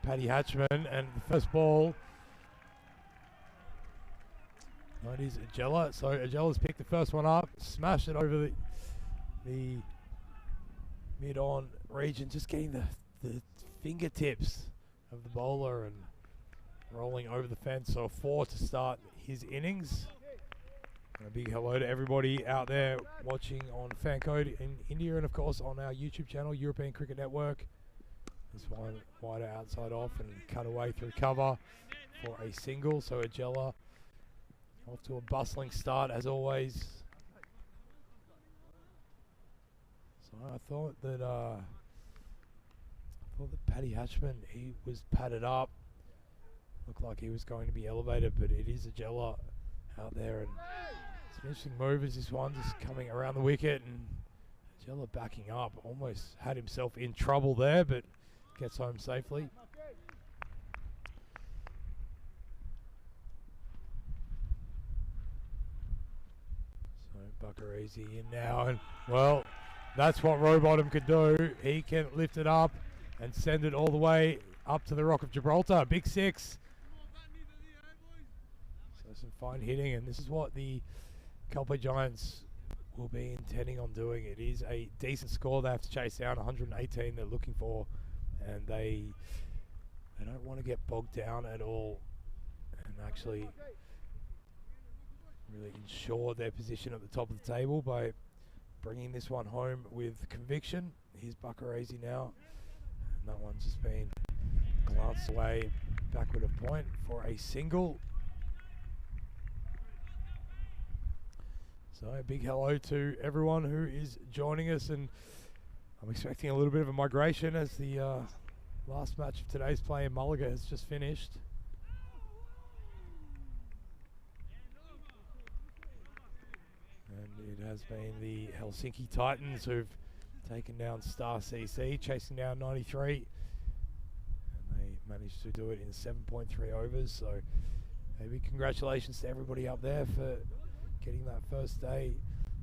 Speaker 1: Paddy Hatchman, and the first ball, no, it is Agella. So Agella's picked the first one up, smashed it over the mid-on region, just getting the fingertips of the bowler and rolling over the fence. So 4 to start his innings. And a big hello to everybody out there watching on FanCode in India, and of course on our YouTube channel, European Cricket Network. This one wider outside off and cut away through cover for a single. So Agella off to a bustling start as always. So I thought that Paddy Hatchman, he was padded up. Looked like he was going to be elevated, but it is Agella out there, and it's an interesting move as this one just coming around the wicket, and Agella backing up, almost had himself in trouble there, but gets home safely. So Bucker easy in now, and well, that's what Rowbottom could do. He can lift it up and send it all the way up to the Rock of Gibraltar. Big 6. Some fine hitting, and this is what the Calpe Giants will be intending on doing. It is a decent score they have to chase down. 118 they're looking for, and they don't want to get bogged down at all and actually really ensure their position at the top of the table by bringing this one home with conviction. Here's Buckarese now, and that one's just been glanced away backward of point for a single. So a big hello to everyone who is joining us, and I'm expecting a little bit of a migration as the last match of today's play in Malaga has just finished. And it has been the Helsinki Titans who've taken down Star CC, chasing down 93. And they managed to do it in 7.3 overs, so maybe congratulations to everybody up there for getting that first day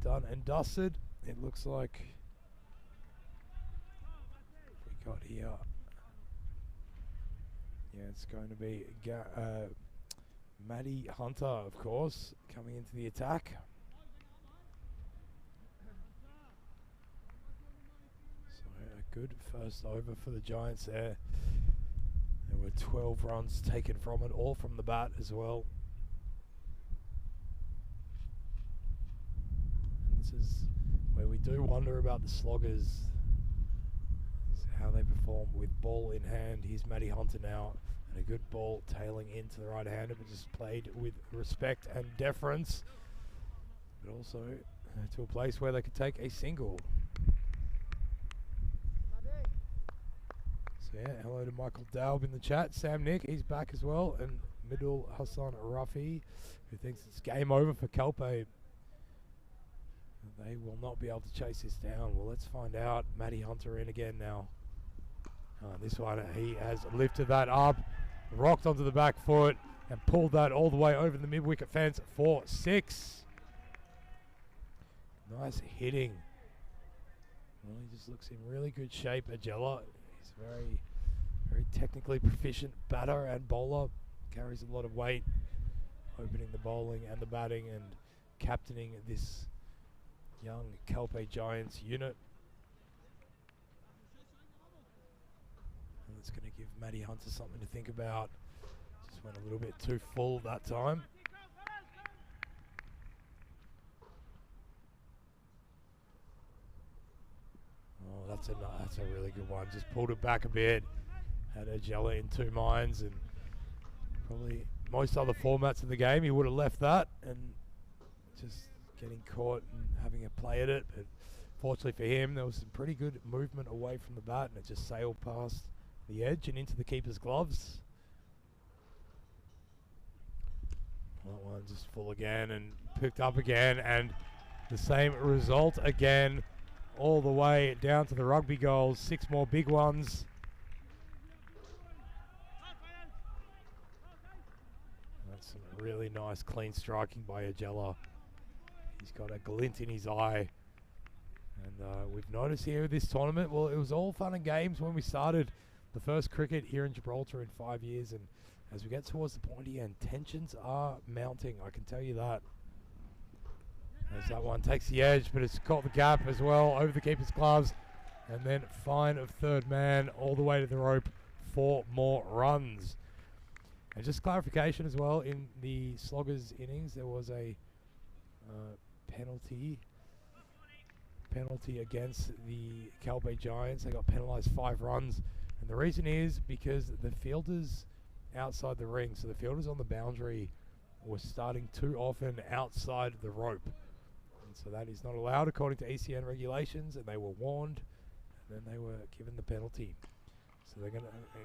Speaker 1: done and dusted. It looks like we got here. Yeah, it's going to be Matty Hunter, of course, coming into the attack. So a good first over for the Giants there. There were 12 runs taken from it, all from the bat as well. This is where we do wonder about the Sloggers, is how they perform with ball in hand. Here's Matty Hunter now, and a good ball tailing into the right hander, but just played with respect and deference, but also to a place where they could take a single. So yeah, hello to Michael Daub in the chat. Sam Nick, he's back as well, and Middle Hassan Rafi, who thinks it's game over for Calpe. They will not be able to chase this down. Well, let's find out. Matty Hunter in again now. This one, he has lifted that up, rocked onto the back foot, and pulled that all the way over the mid-wicket fence for 6. Nice hitting. Well, he just looks in really good shape. Agella, he's very, very technically proficient batter and bowler. Carries a lot of weight. opening the bowling and the batting and captaining this young Calpe Giants unit. And it's going to give Matty Hunter something to think about. Just went a little bit too full that time. Oh, that's a really good one. Just pulled it back a bit. Had Agella in two minds, and probably most other formats in the game he would have left that and just getting caught and having a play at it. But fortunately for him, there was some pretty good movement away from the bat, and it just sailed past the edge and into the keeper's gloves. That one just full again and picked up again, and the same result again, all the way down to the rugby goals. 6 more big ones. That's some really nice clean striking by Agella. He's got a glint in his eye. And we've noticed here this tournament, well, it was all fun and games when we started the first cricket here in Gibraltar in 5 years. And as we get towards the pointy end, tensions are mounting, I can tell you that. As that one takes the edge, but it's caught the gap as well over the keeper's gloves. And then fine of third man all the way to the rope. 4 more runs. And just clarification as well, in the Sloggers innings, there was a penalty against the Calpe Giants. They got penalised 5 runs. And the reason is because the fielders outside the ring, so the fielders on the boundary were starting too often outside the rope. And so that is not allowed according to ECN regulations, and they were warned, and then they were given the penalty. So they're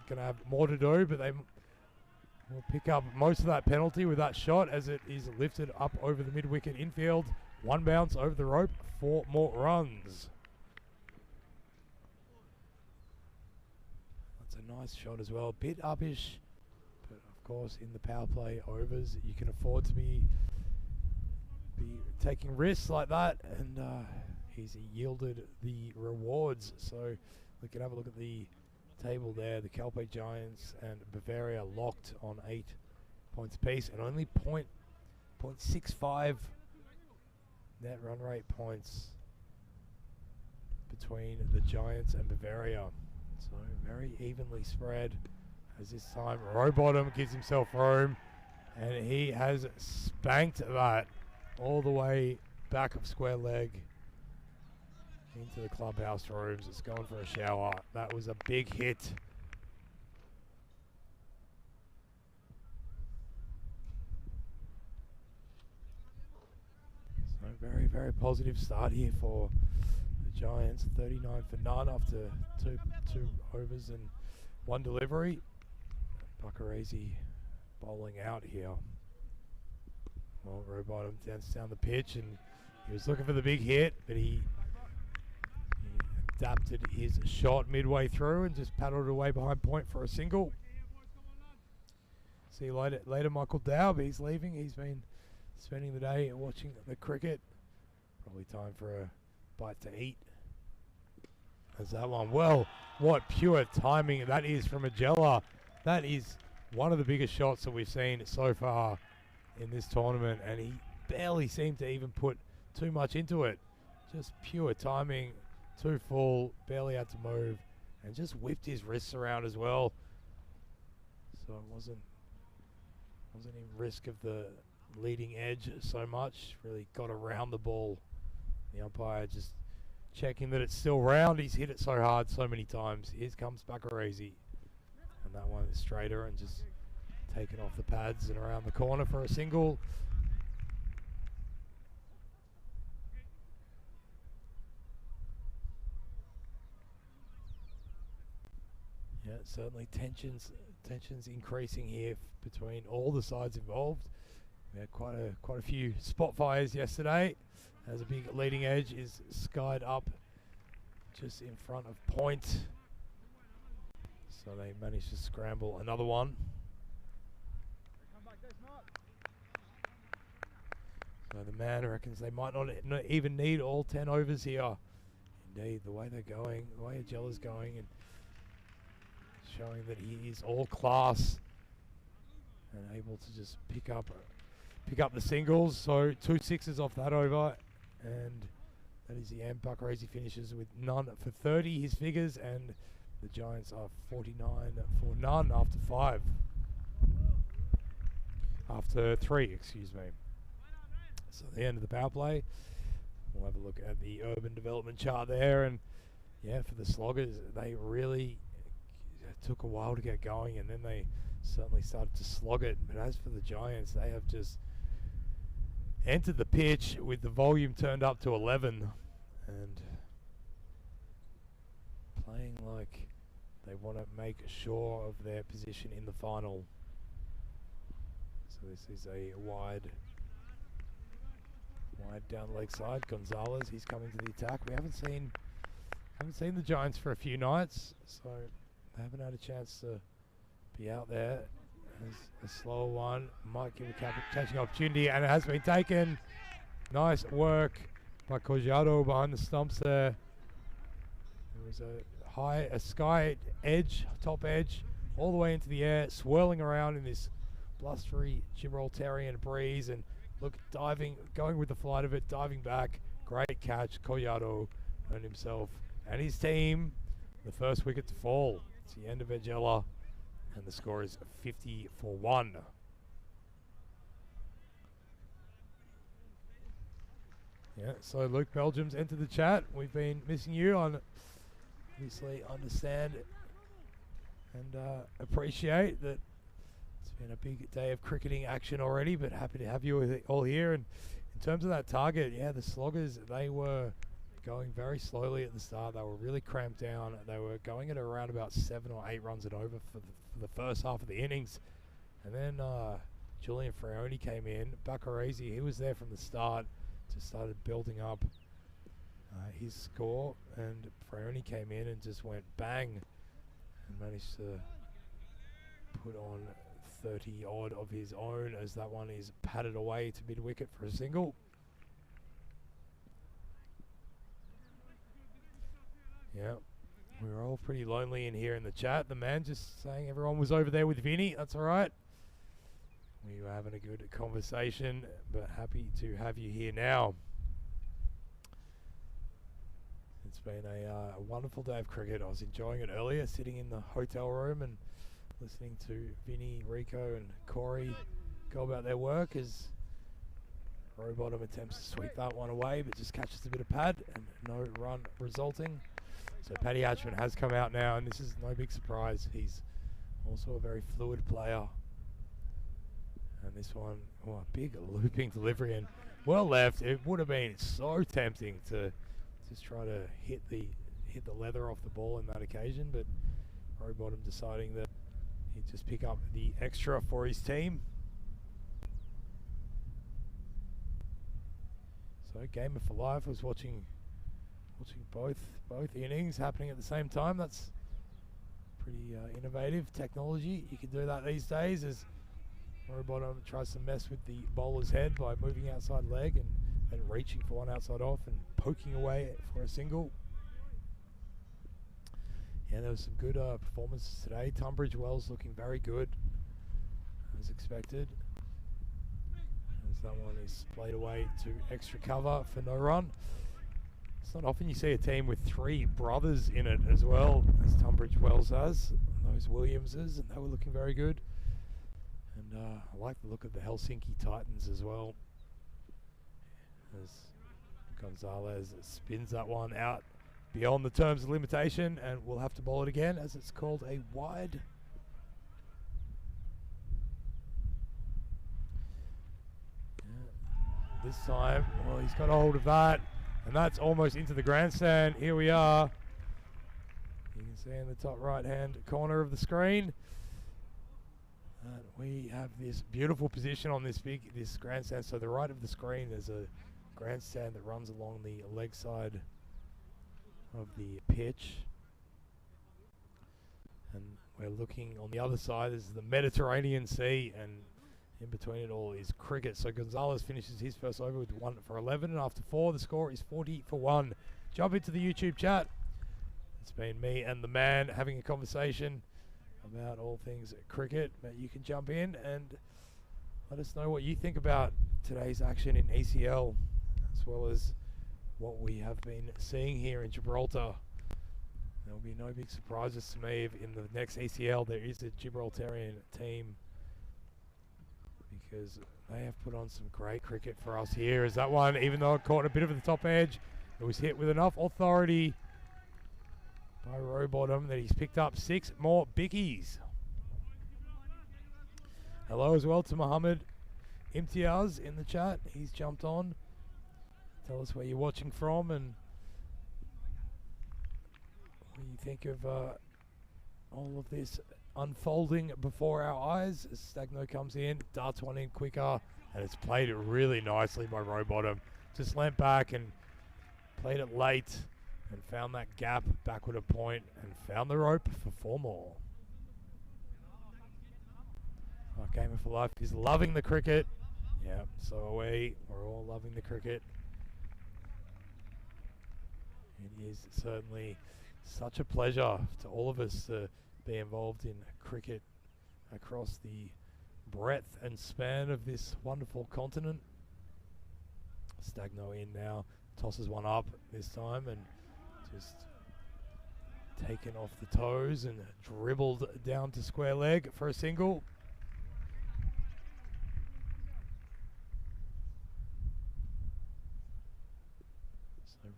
Speaker 1: gonna have more to do, but they will pick up most of that penalty with that shot as it is lifted up over the mid-wicket infield. 1 bounce over the rope, 4 more runs. That's a nice shot as well. Bit uppish, but of course in the power play overs you can afford to be taking risks like that, and he's yielded the rewards. So we can have a look at the table there. The Calpe Giants and Bavaria locked on 8 points apiece, and only 0.65 net run rate points between the Giants and Bavaria. So very evenly spread, as this time Rowbottom gives himself room, and he has spanked that all the way back of square leg into the clubhouse rooms. It's going for a shower. That was a big hit. So very, very positive start here for the Giants. 39 for none after two overs and 1 delivery. Buccarese bowling out here. Well, Rowbottom down the pitch, and he was looking for the big hit, but he adapted his shot midway through and just paddled away behind point for a single. See you later, Michael Daub. He's leaving. He's been spending the day watching the cricket. Probably time for a bite to eat. There's that one. Well, what pure timing that is from Agella. That is one of the biggest shots that we've seen so far in this tournament, and he barely seemed to even put too much into it. Just pure timing, too full, barely had to move, and just whipped his wrists around as well. So it wasn't in risk of the leading edge so much. Really got around the ball. The umpire just checking that it's still round. He's hit it so hard so many times. Here comes Buccarese, and that one is straighter and just taken off the pads and around the corner for a single. Yeah, certainly tensions increasing here between all the sides involved. We had quite a few spot fires yesterday, as a big leading edge is skied up just in front of point. So they managed to scramble another one. So the man reckons they might not even need all 10 overs here. Indeed, the way they're going, the way Agella's going, and showing that he is all class and able to just pick up pick up the singles. So 2 sixes off that over, and that is the end. Buckarese finishes with none for 30, his figures, and the Giants are 49 for none after 5. After 3, excuse me. So the end of the power play. We'll have a look at the urban development chart there, and yeah, for the Sloggers, they really took a while to get going, and then they certainly started to slog it. But as for the Giants, they have just entered the pitch with the volume turned up to 11 and playing like they want to make sure of their position in the final. So this is a wide down leg side. Gonzalez, he's coming to the attack. We haven't seen the Giants for a few nights, so they haven't had a chance to be out there. There's a slower one, might give a catching opportunity, and it has been taken. Nice work by Collado behind the stumps there. There was a sky edge, top edge, all the way into the air, swirling around in this blustery Gibraltarian breeze, and look, diving, going with the flight of it, diving back. Great catch. Collado earned himself and his team the first wicket to fall. It's the end of Edgella, and the score is 50 for 1. Yeah, so Luke Belgium's entered the chat. We've been missing you on, obviously understand and appreciate that it's been a big day of cricketing action already, but happy to have you all here. And in terms of that target, yeah, the Sloggers, they were going very slowly at the start. They were really cramped down. They were going at around about 7 or 8 runs and over for the first half of the innings. And then Julian Freone came in. Buckarese, he was there from the start, just started building up his score. And Freone came in and just went bang and managed to put on 30 odd of his own, as that one is patted away to mid wicket for a single. Yeah, we were all pretty lonely in here in the chat. The man just saying everyone was over there with Vinny. That's all right. We were having a good conversation, but happy to have you here now. It's been a wonderful day of cricket. I was enjoying it earlier, sitting in the hotel room and listening to Vinny, Rico and Corey go about their work as Rowbottom attempts to sweep that one away, but just catches a bit of pad and no run resulting. So Paddy Hatchman has come out now, and this is no big surprise. He's also a very fluid player. And this one, oh, a big looping delivery and well left. It would have been so tempting to just try to hit the leather off the ball in that occasion, but Rowbottom deciding that he'd just pick up the extra for his team. So Gamer for Life was watching both innings happening at the same time. That's pretty innovative technology. You can do that these days, as Rowbottom tries to mess with the bowler's head by moving outside leg and reaching for one outside off and poking away for a single. Yeah, there was some good performances today. Tunbridge Wells looking very good, as expected, as that one is played away to extra cover for no run. It's not often you see a team with 3 brothers in it as well, as Tunbridge Wells has, those Williamses, and they were looking very good. And I like the look of the Helsinki Titans as well, as Gonzalez spins that one out beyond the terms of limitation, and we'll have to bowl it again as it's called a wide. Yeah. This time, well, he's got a hold of that, and that's almost into the grandstand. Here we are. You can see in the top right hand corner of the screen that we have this beautiful position on this grandstand. So the right of the screen, there's a grandstand that runs along the leg side of the pitch, and we're looking on the other side. This is the Mediterranean Sea, and in between it all is cricket. So Gonzalez finishes his first over with 1 for 11, and after 4 the score is 40 for 1. Jump into the YouTube chat. It's been me and the man having a conversation about all things cricket, but you can jump in and let us know what you think about today's action in ACL, as well as what we have been seeing here in Gibraltar. There'll be no big surprises to me if in the next ACL there is a Gibraltarian team, because they have put on some great cricket for us here. As that one, even though it caught a bit of the top edge, it was hit with enough authority by Rowbottom that he's picked up 6 more bickies. Hello as well to Mohammed Imtiaz in the chat. He's jumped on. Tell us where you're watching from and what you think of all of this unfolding before our eyes. As Stagno comes in, darts one in quicker, and it's played it really nicely by Rowbottom. Just leant back and played it late and found that gap backward a point and found the rope for 4 more. Gamer for Life is loving the cricket. Yeah, so are we. We're all loving the cricket. It is certainly such a pleasure to all of us to be involved in cricket across the breadth and span of this wonderful continent. Stagno in now, tosses one up this time and just taken off the toes and dribbled down to square leg for a single.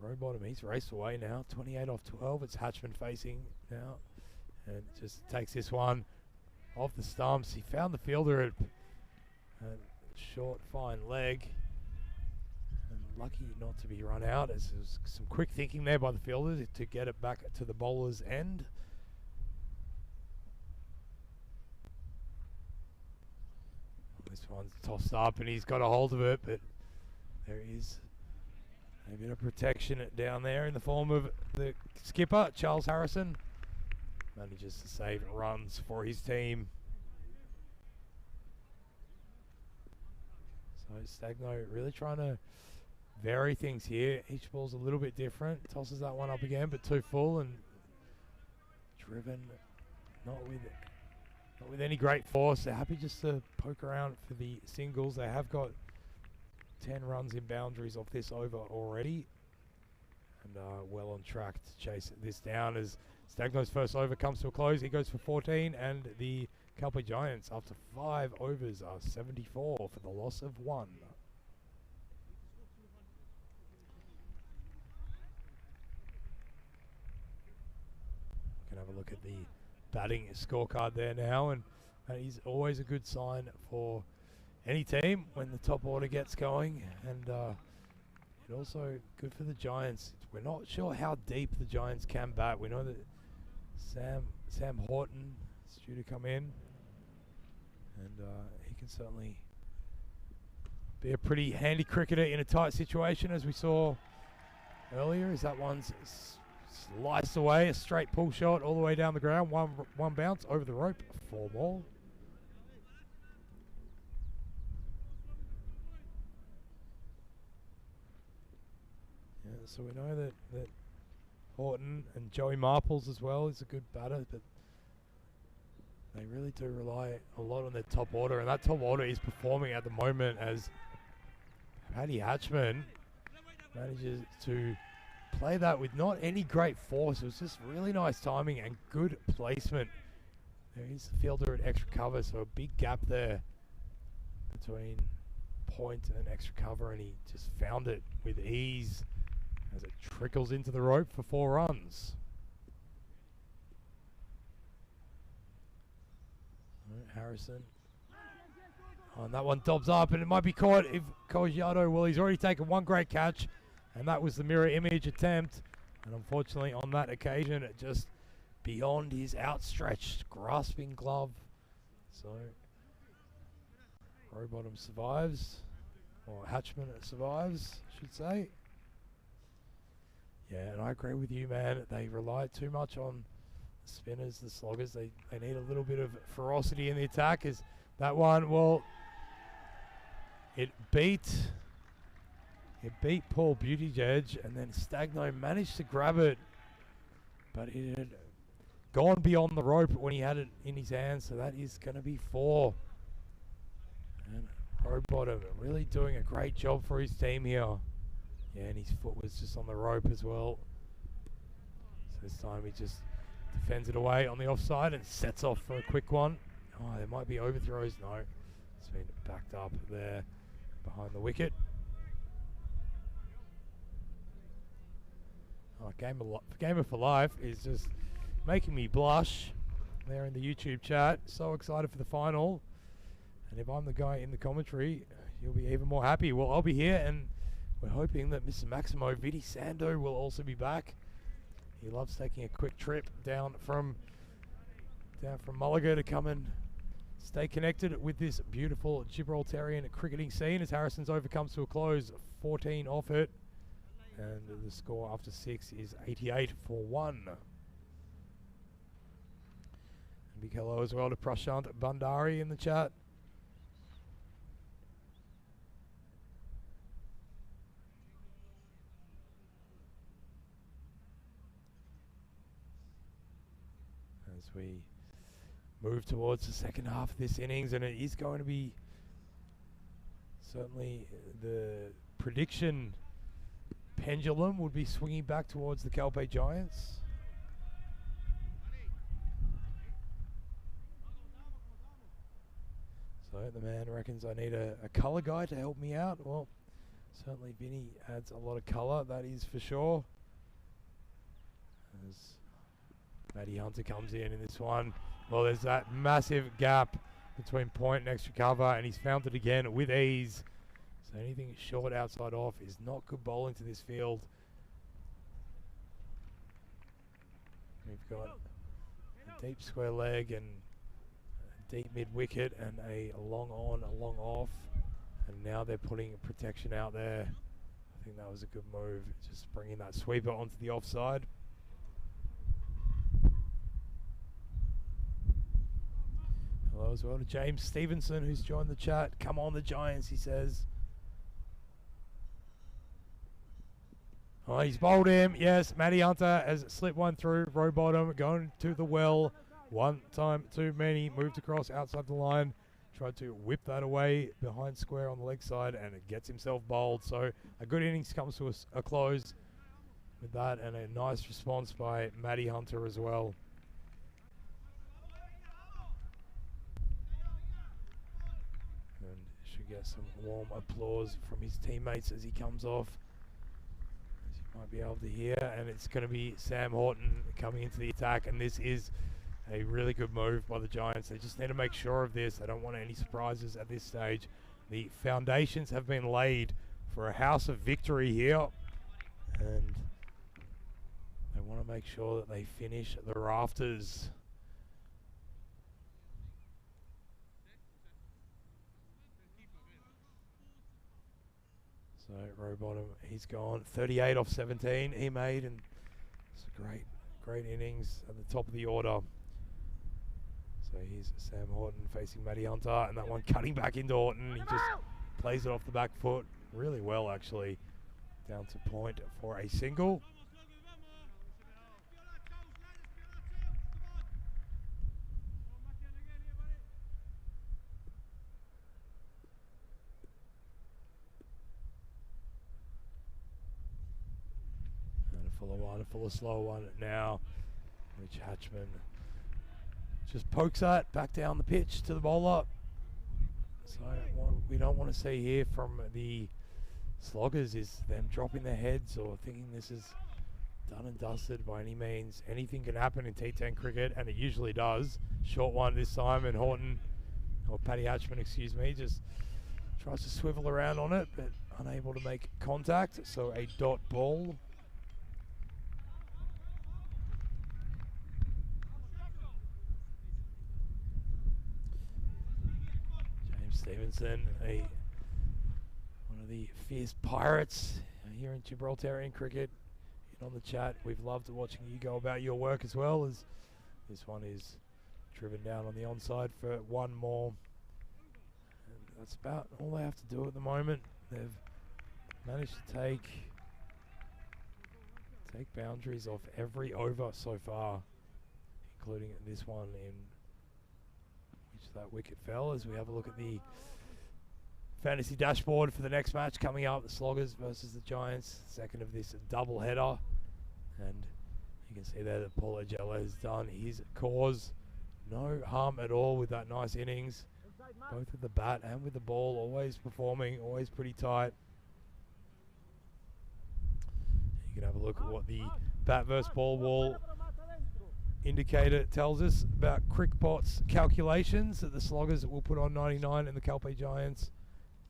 Speaker 1: Rowbottom, he's raced away now, 28 off 12. It's Hatchman facing now, and just takes this one off the stumps. He found the fielder at short, fine leg, and lucky not to be run out, as there was some quick thinking there by the fielder to get it back to the bowler's end. This one's tossed up, and he's got a hold of it, but there is a bit of protection down there in the form of the skipper, Charles Harrison. Manages to save runs for his team. So Stagno really trying to vary things here. Each ball's a little bit different. Tosses that one up again, but too full and driven, not with any great force. They're happy just to poke around for the singles. They have got 10 runs in boundaries off this over already, and well on track to chase this down as Stagno's first over comes to a close. He goes for 14, and the Calpe Giants, after 5 overs, are 74 for the loss of 1. We can have a look at the batting scorecard there now, and that is always a good sign for any team when the top order gets going, and it also good for the Giants. We're not sure how deep the Giants can bat. We know that Sam Horton is due to come in, and he can certainly be a pretty handy cricketer in a tight situation, as we saw earlier, as that one's sliced away, a straight pull shot all the way down the ground, one bounce over the rope, 4 more. So we know that Horton and Joey Marples as well is a good batter, but they really do rely a lot on their top order, and that top order is performing at the moment as Paddy Hatchman manages to play that with not any great force. It was just really nice timing and good placement. There is the fielder at extra cover, so a big gap there between point and extra cover, and he just found it with ease as it trickles into the rope for 4 runs. Harrison. Oh, and that one dobs up, and it might be caught if Cogiato, well, he's already taken 1 great catch, and that was the mirror image attempt. And unfortunately on that occasion, it just beyond his outstretched grasping glove. So Rowbottom survives, or Hatchman survives, I should say. Yeah, and I agree with you, man. They rely too much on the spinners, the sloggers. They need a little bit of ferocity in the attack. Is that one? Well, it beat Paul Buttigieg, and then Stagno managed to grab it, but it had gone beyond the rope when he had it in his hands. So that is going to be 4. And Rowbottom really doing a great job for his team here. Yeah, and his foot was just on the rope as well. So this time he just defends it away on the offside and sets off for a quick one. Oh, there might be overthrows. No, it's been backed up there behind the wicket. Oh, Gamer for Life is just making me blush there in the YouTube chat. So excited for the final. And if I'm the guy in the commentary, you'll be even more happy. Well, I'll be here, and we're hoping that Mr. Maximo Vidi Sando will also be back. He loves taking a quick trip down from Mulliga to come and stay connected with this beautiful Gibraltarian cricketing scene as Harrison's over comes to a close, 14 off it. And the score after 6 is 88 for 1. And big hello as well to Prashant Bandari in the chat. As we move towards the second half of this innings, and it is going to be certainly the prediction pendulum would be swinging back towards the Calpe Giants. So the man reckons I need a colour guy to help me out. Well, certainly Vinny adds a lot of colour, that is for sure. As Matty Hunter comes in this one. Well, there's that massive gap between point and extra cover, and he's found it again with ease. So anything short outside off is not good bowling to this field. We've got a deep square leg and a deep mid wicket and a long on, a long off. And now they're putting protection out there. I think that was a good move, just bringing that sweeper onto the offside. Hello as well to James Stevenson, who's joined the chat. Come on the Giants, he says. Oh, he's bowled him. Yes, Matty Hunter has slipped one through. Rowbottom going to the well. One time too many. Moved across outside the line. Tried to whip that away behind square on the leg side, and it gets himself bowled. So a good innings comes to a close with that, and a nice response by Matty Hunter as well. And should get some warm applause from his teammates as he comes off. Might be able to hear, and it's going to be Sam Horton coming into the attack, and this is a really good move by the Giants. They just need to make sure of this. They don't want any surprises at this stage. The foundations have been laid for a house of victory here, and they want to make sure that they finish the rafters. So Rowbottom, he's gone 38 off 17 he made, and it's a great innings at the top of the order. So here's Sam Horton facing Matty Hunter, and that one cutting back into Horton. He just plays it off the back foot really well, actually. Down to point for a single. A full slow one now, which Hatchman just pokes at back down the pitch to the bowler. So what we don't want to see here from the sloggers is them dropping their heads or thinking this is done and dusted by any means. Anything can happen in T10 cricket, and it usually does. Short one this time, and Horton, or Paddy Hatchman, excuse me, just tries to swivel around on it, but unable to make contact. So a dot ball. Stevenson, one of the fierce pirates here in Gibraltarian cricket, in on the chat. We've loved watching you go about your work as well, as this one is driven down on the onside for one more. And that's about all they have to do at the moment. They've managed to take boundaries off every over so far, including this one in that wicket fell. As we have a look at the fantasy dashboard for the next match coming up, the Sloggers versus the Giants, second of this double header. And you can see there that Paul Agella has done his cause. No harm at all with that nice innings, both with the bat and with the ball, always performing, always pretty tight. You can have a look at what the bat versus ball wall indicator tells us about Crickpot's calculations, that the Sloggers will put on 99 and the Calpe Giants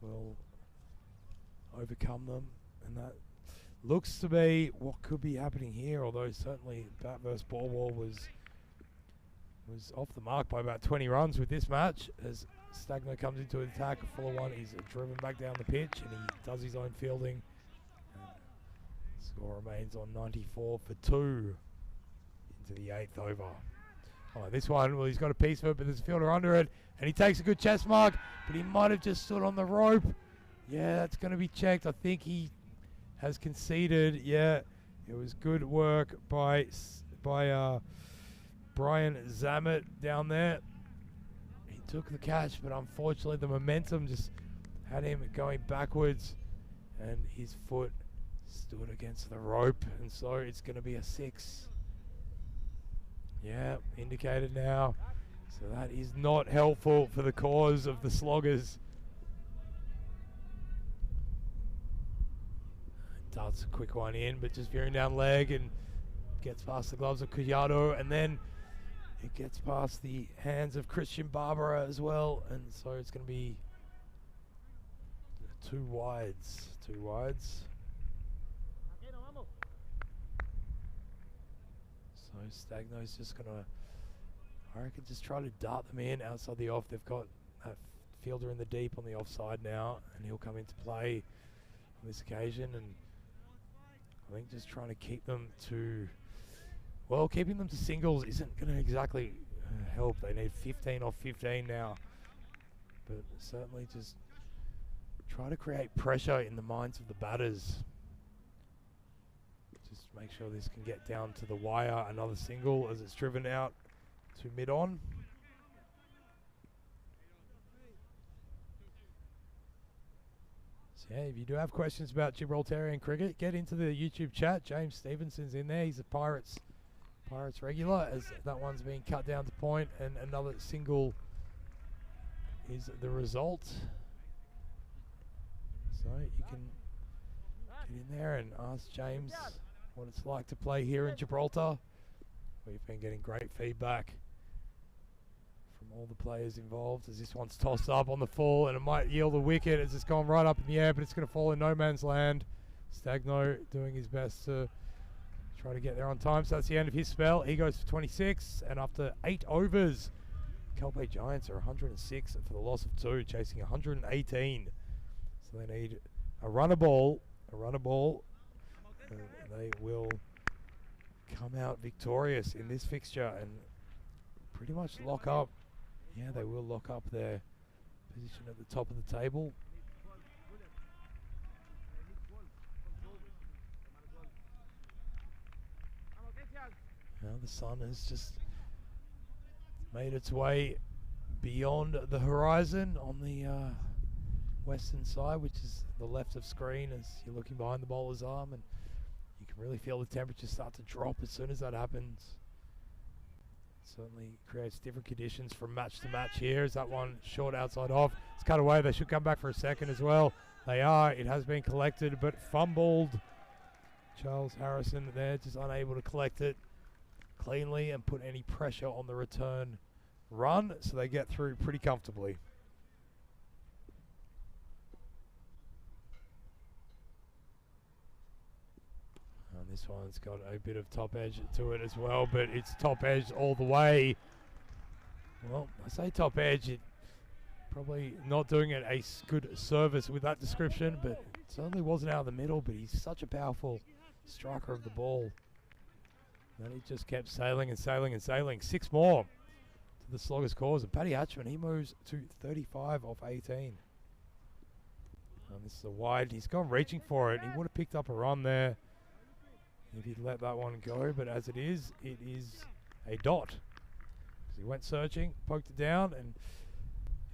Speaker 1: will overcome them, and that looks to be what could be happening here, although certainly bat versus ball wall was off the mark by about 20 runs with this match. As Stagno comes into an attack, a fuller one, he's driven back down the pitch and he does his own fielding. Score remains on 94 for 2 into the 8th over. Oh, this one, well, he's got a piece of it, but there's a fielder under it, and he takes a good chest mark, but he might have just stood on the rope. Yeah, that's going to be checked. I think he has conceded. Yeah, it was good work by Brian Zammit down there. He took the catch, but unfortunately the momentum just had him going backwards, and his foot stood against the rope, and so it's going to be a 6. Yeah, indicated now. So that is not helpful for the cause of the Sloggers. Darts a quick one in, but just veering down leg and gets past the gloves of Collado, and then it gets past the hands of Christian Barbara as well, and so it's going to be 2 wides. 2 wides. So Stagno's just going to, I reckon, just try to dart them in outside the off. They've got that fielder in the deep on the offside now, and he'll come into play on this occasion. And I think just trying to keep them to, well, keeping them to singles isn't going to exactly help. They need 15 off 15 now. But certainly just try to create pressure in the minds of the batters. Just make sure this can get down to the wire. Another single as it's driven out to mid-on. So yeah, if you do have questions about Gibraltarian cricket, get into the YouTube chat. James Stevenson's in there. He's a Pirates regular, as that one's being cut down to point, and another single is the result. So you can get in there and ask James what it's like to play here in Gibraltar. We've been getting great feedback from all the players involved, as this one's tossed up on the full, and it might yield a wicket as it's gone right up in the air, but it's going to fall in no man's land. Stagno doing his best to try to get there on time. So that's the end of his spell. He goes for 26, and after 8 overs, Calpe Giants are 106 for the loss of 2, chasing 118. So they need a runner ball, and they will come out victorious in this fixture and pretty much lock up. Yeah, they will lock up their position at the top of the table. Now the sun has just made its way beyond the horizon on the western side, which is the left of screen, as you're looking behind the bowler's arm, and you can really feel the temperature start to drop as soon as that happens. Certainly creates different conditions from match to match here. Is that one short outside off? It's cut away. They should come back for a second as well. They are. It has been collected, but fumbled. Charles Harrison there, just unable to collect it cleanly and put any pressure on the return run, so they get through pretty comfortably. And this one's got a bit of top edge to it as well, but it's top edge all the way. Well, I say top edge, it probably not doing it a good service with that description, but it certainly wasn't out of the middle, but he's such a powerful striker of the ball. And he just kept sailing and sailing and sailing. 6 more to the Sloggers' cause. And Paddy Hatchman, he moves to 35 off 18. And this is a wide. He's gone reaching for it. He would have picked up a run there if he'd let that one go. But as it is a dot. He went searching, poked it down, and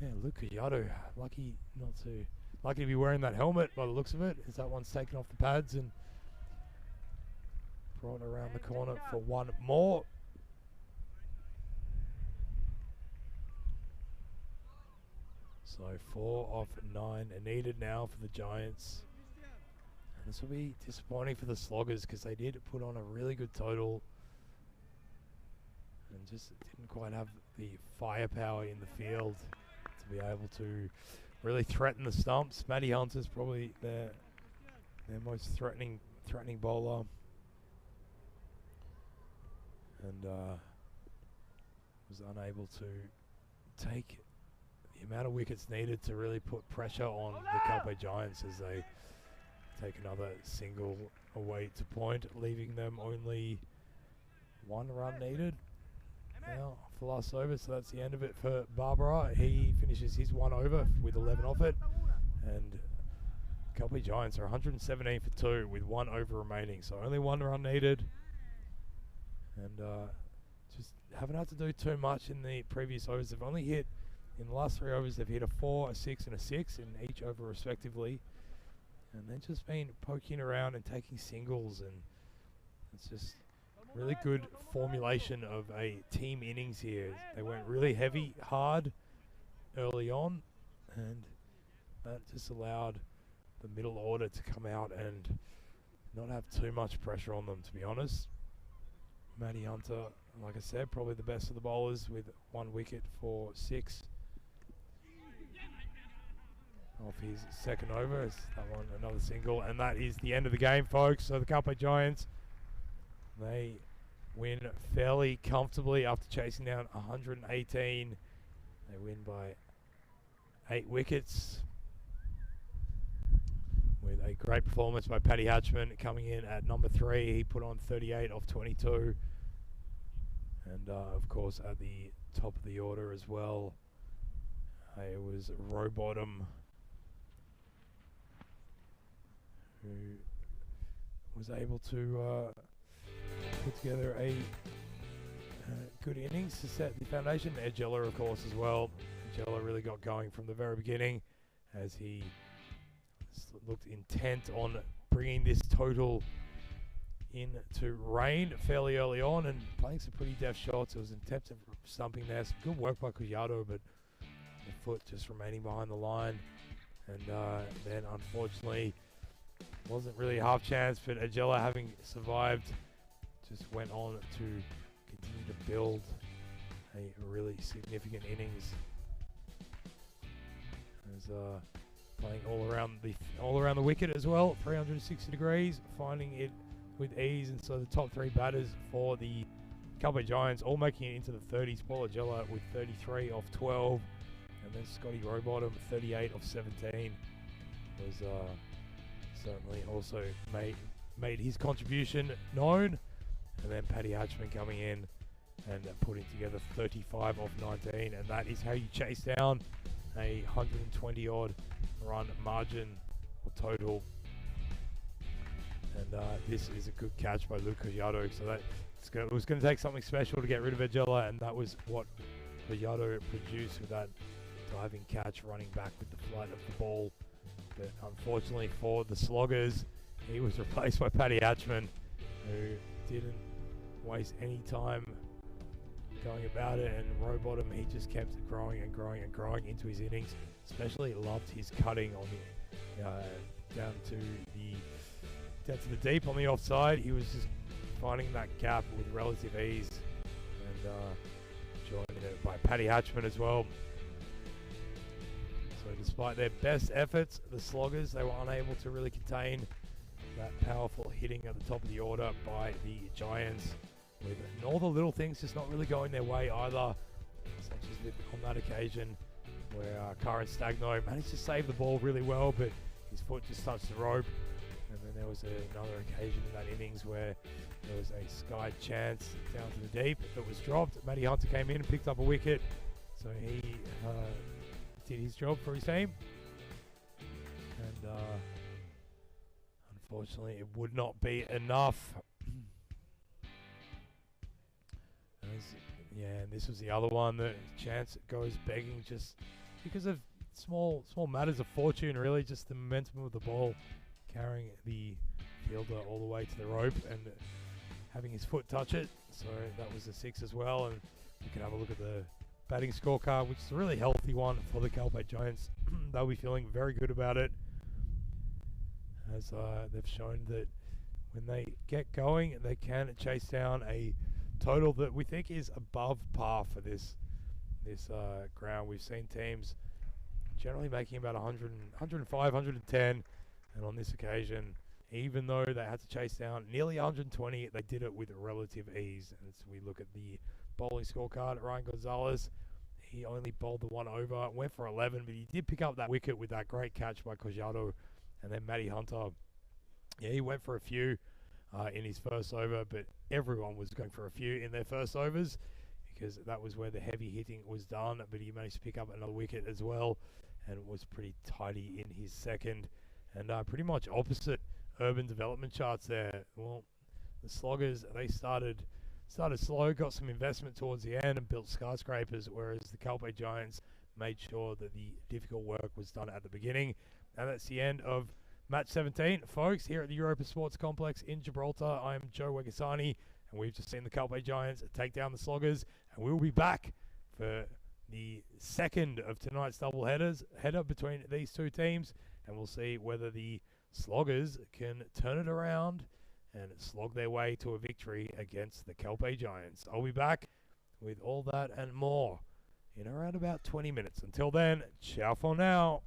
Speaker 1: yeah, Luke Collado, lucky not to lucky to be wearing that helmet by the looks of it, as that one's taken off the pads and brought around the corner for one more. So 4 off 9 are needed now for the Giants. And this will be disappointing for the Sloggers because they did put on a really good total and just didn't quite have the firepower in the field to be able to really threaten the stumps. Matty Hunter's probably their most threatening bowler. And was unable to take the amount of wickets needed to really put pressure on the Calpe Giants as they take another single away to point, leaving them only 1 run needed now for last over. So that's the end of it for Barbara. He finishes his 1 over with 11 off it, and Calpe Giants are 117 for 2 with 1 over remaining, so only 1 run needed. And just haven't had to do too much in the previous overs. They've only hit, in the last 3 overs, they've hit a 4, a 6 and a 6 in each over respectively. And they've just been poking around and taking singles, and it's just really good formulation of a team innings here. They went really heavy, hard early on, and that just allowed the middle order to come out and not have too much pressure on them, to be honest. Matty Hunter, like I said, probably the best of the bowlers with 1 wicket for 6 off his second over. It's that one, another single, and that is the end of the game, folks. So the Calpe Giants, they win fairly comfortably after chasing down 118. They win by 8 wickets with a great performance by Paddy Hatchman coming in at number 3. He put on 38 off 22. And of course at the top of the order as well, it was Rowbottom who was able to put together a good innings to set the foundation. Edgella, of course, as well. Edgella really got going from the very beginning as he looked intent on bringing this total into rain fairly early on and playing some pretty deft shots. It was an attempt at stumping there. Some good work by Cuyado, but the foot just remaining behind the line. And then, unfortunately, wasn't really a half chance, but Edgella, having survived, just went on to continue to build a really significant innings. As playing all around the wicket as well, 360 degrees, finding it with ease. And so the top 3 batters for the Calpe Giants all making it into the 30s. Paul Edgella with 33 off 12, and then Scotty Rowbottom 38 off 17 was certainly also made his contribution known. And then Paddy Hatchman coming in and putting together 35 off 19, and that is how you chase down a 120 odd run margin or total. And this is a good catch by Luke Cuyado, so that it was going to take something special to get rid of Edgella, and that was what Cuyado produced with that diving catch, running back with the flight of the ball. But unfortunately for the Sloggers, he was replaced by Paddy Hatchman, who didn't waste any time going about it, and Rowbottom, he just kept growing and growing and growing into his innings. Especially loved his cutting on the down to the deep on the offside. He was just finding that gap with relative ease, and joined it by Paddy Hatchman as well. So despite their best efforts, the Sloggers, they were unable to really contain that powerful hitting at the top of the order by the Giants, with all the little things just not really going their way either, such as on that occasion where Karen Stagno managed to save the ball really well, but his foot just touched the rope. And then there was another occasion in that innings where there was a skied chance down to the deep that was dropped. Matty Hunter came in and picked up a wicket, so he did his job for his team. And unfortunately, it would not be enough. And this was the other one. The chance goes begging just because of small matters of fortune, really, just the momentum of the ball carrying the fielder all the way to the rope and having his foot touch it. So that was a 6 as well. And you can have a look at the batting scorecard, which is a really healthy one for the Calpe Giants. They'll be feeling very good about it, as they've shown that when they get going, they can chase down a total that we think is above par for this ground. We've seen teams generally making about 100, 105, 110, and on this occasion, even though they had to chase down nearly 120, they did it with relative ease. And as we look at the bowling scorecard, Ryan Gonzalez, he only bowled the 1 over, went for 11, but he did pick up that wicket with that great catch by Collado. And then Matty Hunter, yeah, he went for a few in his first over, but everyone was going for a few in their first overs because that was where the heavy hitting was done. But he managed to pick up another wicket as well and was pretty tidy in his second. And pretty much opposite urban development charts there. Well, the Sloggers, they started slow, got some investment towards the end and built skyscrapers, whereas the Calpe Giants made sure that the difficult work was done at the beginning. And that's the end of match 17, folks, here at the Europa Sports Complex in Gibraltar. I'm Joe Wegasani, and we've just seen the Calpe Giants take down the Sloggers, and we'll be back for the second of tonight's header between these two teams, and we'll see whether the Sloggers can turn it around and slog their way to a victory against the Calpe Giants. I'll be back with all that and more in around about 20 minutes. Until then, ciao for now.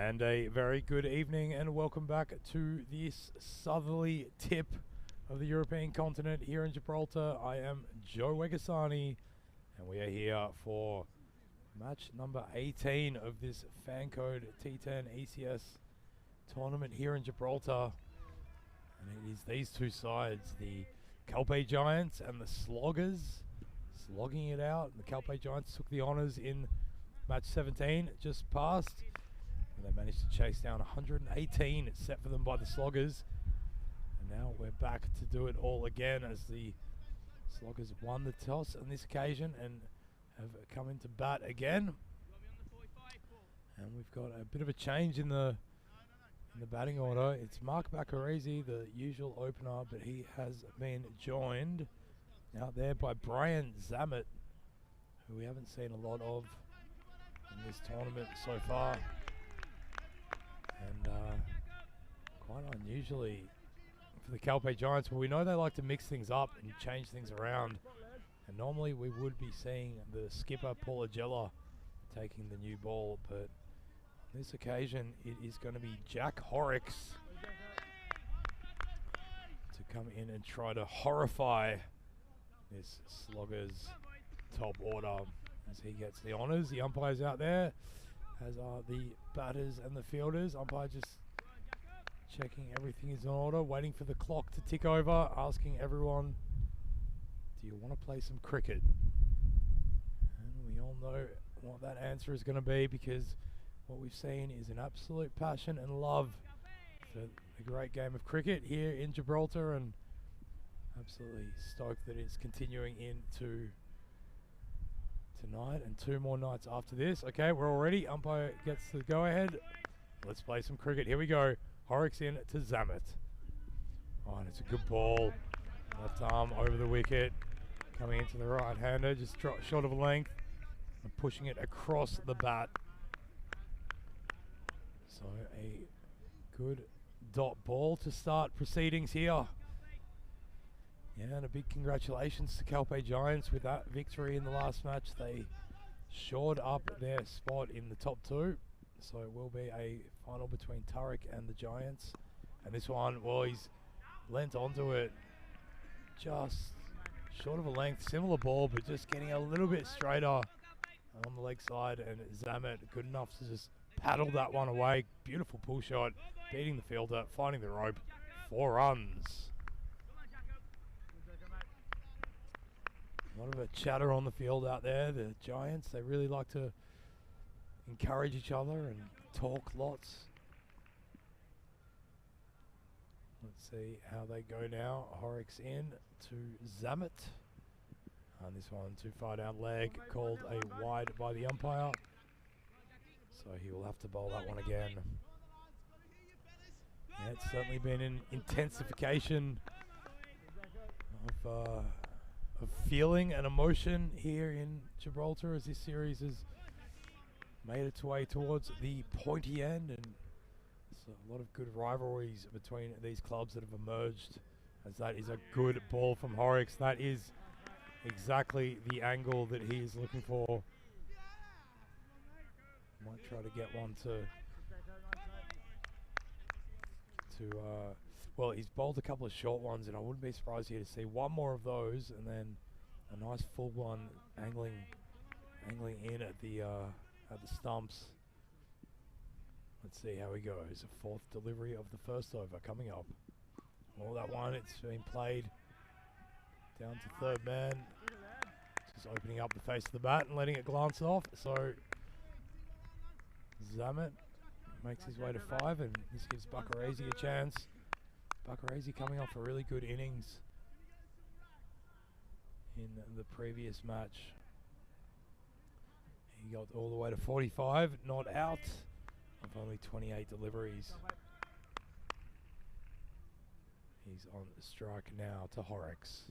Speaker 1: And a very good evening and welcome back to this southerly tip of the European continent here in Gibraltar. I am Joe Wegasani and we are here for match number 18 of this FanCode T10 ECS tournament here in Gibraltar. And it is these two sides, the Calpe Giants and the Sloggers, slogging it out. The Calpe Giants took the honours in match 17, just passed. And they managed to chase down 118 set for them by the Sloggers. And now we're back to do it all again as the Sloggers won the toss on this occasion and have come into bat again. And we've got a bit of a change in the batting order. It's Mark Baccarese, the usual opener, but he has been joined out there by Brian Zammit, who we haven't seen a lot of in this tournament so far. And quite unusually for the Calpe Giants, but we know they like to mix things up and change things around. And normally we would be seeing the skipper, Paul Agella, taking the new ball, but on this occasion it is going to be Jack Horrocks to come in and try to horrify this Sloggers top order as he gets the honours. The umpires out there, as are the batters and the fielders. Umpire just checking everything is in order, waiting for the clock to tick over, asking everyone, do you want to play some cricket? And we all know what that answer is going to be, because what we've seen is an absolute passion and love for the great game of cricket here in Gibraltar, and absolutely stoked that it's continuing into tonight and 2 more nights after this. Okay, we're all ready. Umpire gets the go ahead. Let's play some cricket. Here we go. Horrocks in to Zammit. Oh, and it's a good ball. Left arm over the wicket. Coming into the right hander, just short of a length. And pushing it across the bat. So a good dot ball to start proceedings here. Yeah, and a big congratulations to Calpe Giants with that victory in the last match. They shored up their spot in the top 2. So it will be a final between Turek and the Giants. And this one, well, he's lent onto it just short of a length. Similar ball, but just getting a little bit straighter on the leg side. And Zammit good enough to just paddle that one away. Beautiful pull shot, beating the fielder, finding the rope. 4 runs. A lot of a chatter on the field out there. The Giants, they really like to encourage each other and talk lots. Let's see how they go now. Horrocks in to Zammit. And this one too far down leg, called a wide by the umpire. So he will have to bowl that one again. Yeah, it's certainly been an intensification of feeling and emotion here in Gibraltar as this series has made its way towards the pointy end, and a lot of good rivalries between these clubs that have emerged. As that is a good ball from Horrocks. That is exactly the angle that he is looking for. Might try to get one well, he's bowled a couple of short ones, and I wouldn't be surprised here to see one more of those, and then a nice full one angling in at the stumps. Let's see how he goes. A 4th delivery of the first over coming up. Well, that one, it's been played down to 3rd man. Just opening up the face of the bat and letting it glance off. So Zammit makes his way to 5, and this gives Baccarese a chance. Baccarese coming off a really good innings in the previous match. He got all the way to 45, not out of only 28 deliveries. He's on strike now to Horrocks.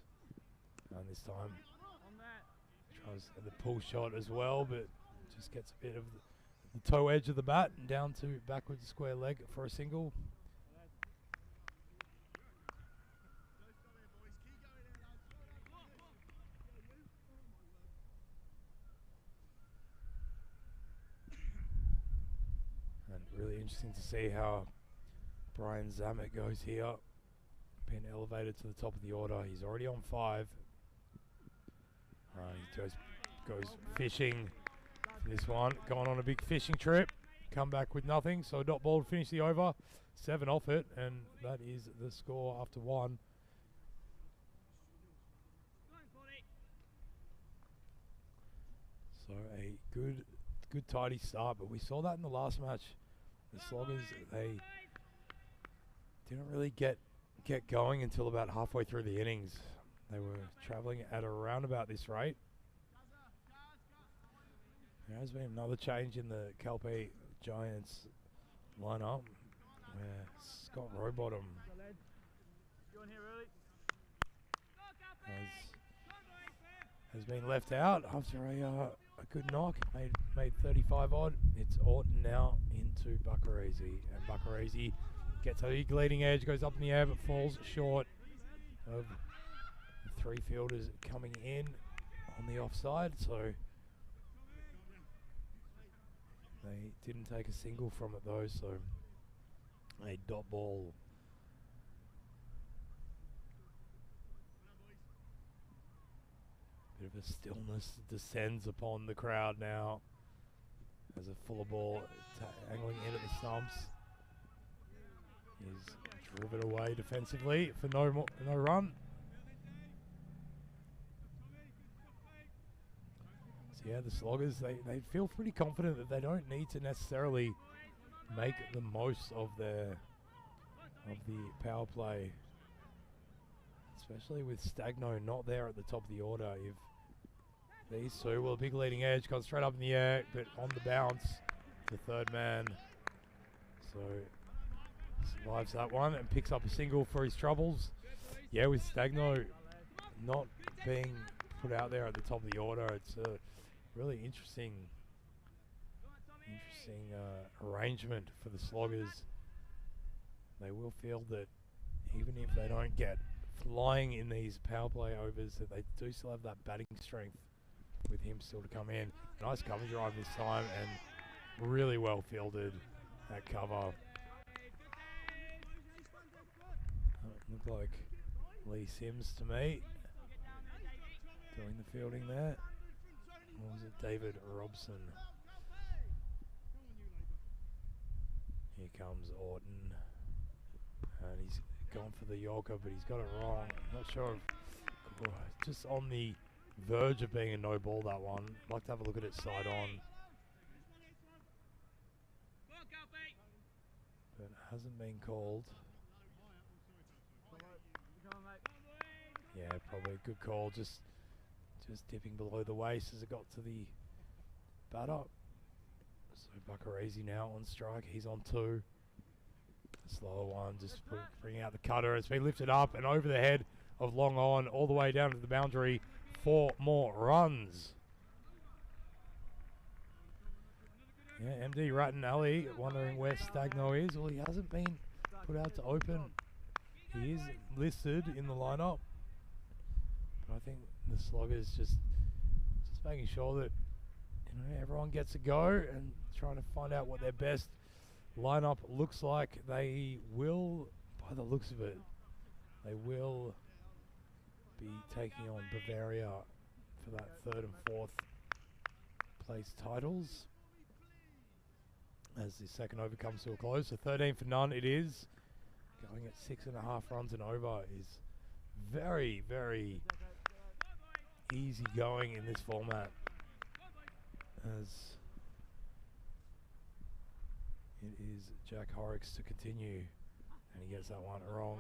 Speaker 1: And this time tries the pull shot as well, but just gets a bit of the toe edge of the bat and down to backwards square leg for a single. really interesting to see how Brian Zamet goes here. Been elevated to the top of the order. He's already on 5. He goes fishing for this one. Going on a big fishing trip. Come back with nothing. So dot ball to finish the over. 7 off it. And that is the score after 1. So a good tidy start. But we saw that in the last match. The Sloggers, they didn't really get going until about halfway through the innings. They were travelling at around about this rate. There has been another change in the Calpe Giants lineup where Scott Rowbottom has been left out after a good knock. Made 35 odd. It's Orton now into Buckarese, and Buckarese gets a big leading edge, goes up in the air but falls short of the 3 fielders coming in on the offside, so they didn't take a single from it though, so a dot ball. Bit of a stillness descends upon the crowd now as a fuller ball angling in at the stumps is driven away defensively for no run. So yeah, the Sloggers, they feel pretty confident that they don't need to necessarily make the most of the power play, especially with Stagno not there at the top of the order. If these two, well, a big leading edge goes straight up in the air, but on the bounce, the third man. So survives that one and picks up a single for his troubles. Yeah, with Stagno not being put out there at the top of the order, it's a really interesting arrangement for the Sloggers. They will feel that even if they don't get flying in these power play overs, that they do still have that batting strength with him still to come in. Nice cover drive this time and really well fielded that cover. Looked like Lee Sims to me doing the fielding there. Or was it David Robson? Here comes Orton. And he's gone for the Yorker, but he's got it wrong. Not sure if, just on the verge of being a no ball, that one. I'd like to have a look at it side on. But it hasn't been called. Yeah, probably a good call. Just dipping below the waist as it got to the batter. So Buckarese now on strike. He's on 2. The slower one, just bringing out the cutter. It's been lifted up and over the head of Long On, all the way down to the boundary. 4 more runs. Yeah, MD Ratton Alley wondering where Stagno is. Well, he hasn't been put out to open. He is listed in the lineup. But I think the Sloggers just making sure that everyone gets a go and trying to find out what their best lineup looks like. They will, by the looks of it, they will be taking on Bavaria for that 3rd and 4th place titles as the second over comes to a close. So 13 for none it is. Going at 6.5 runs and over is very, very easy going in this format, as it is Jack Horrocks to continue, and he gets that one wrong.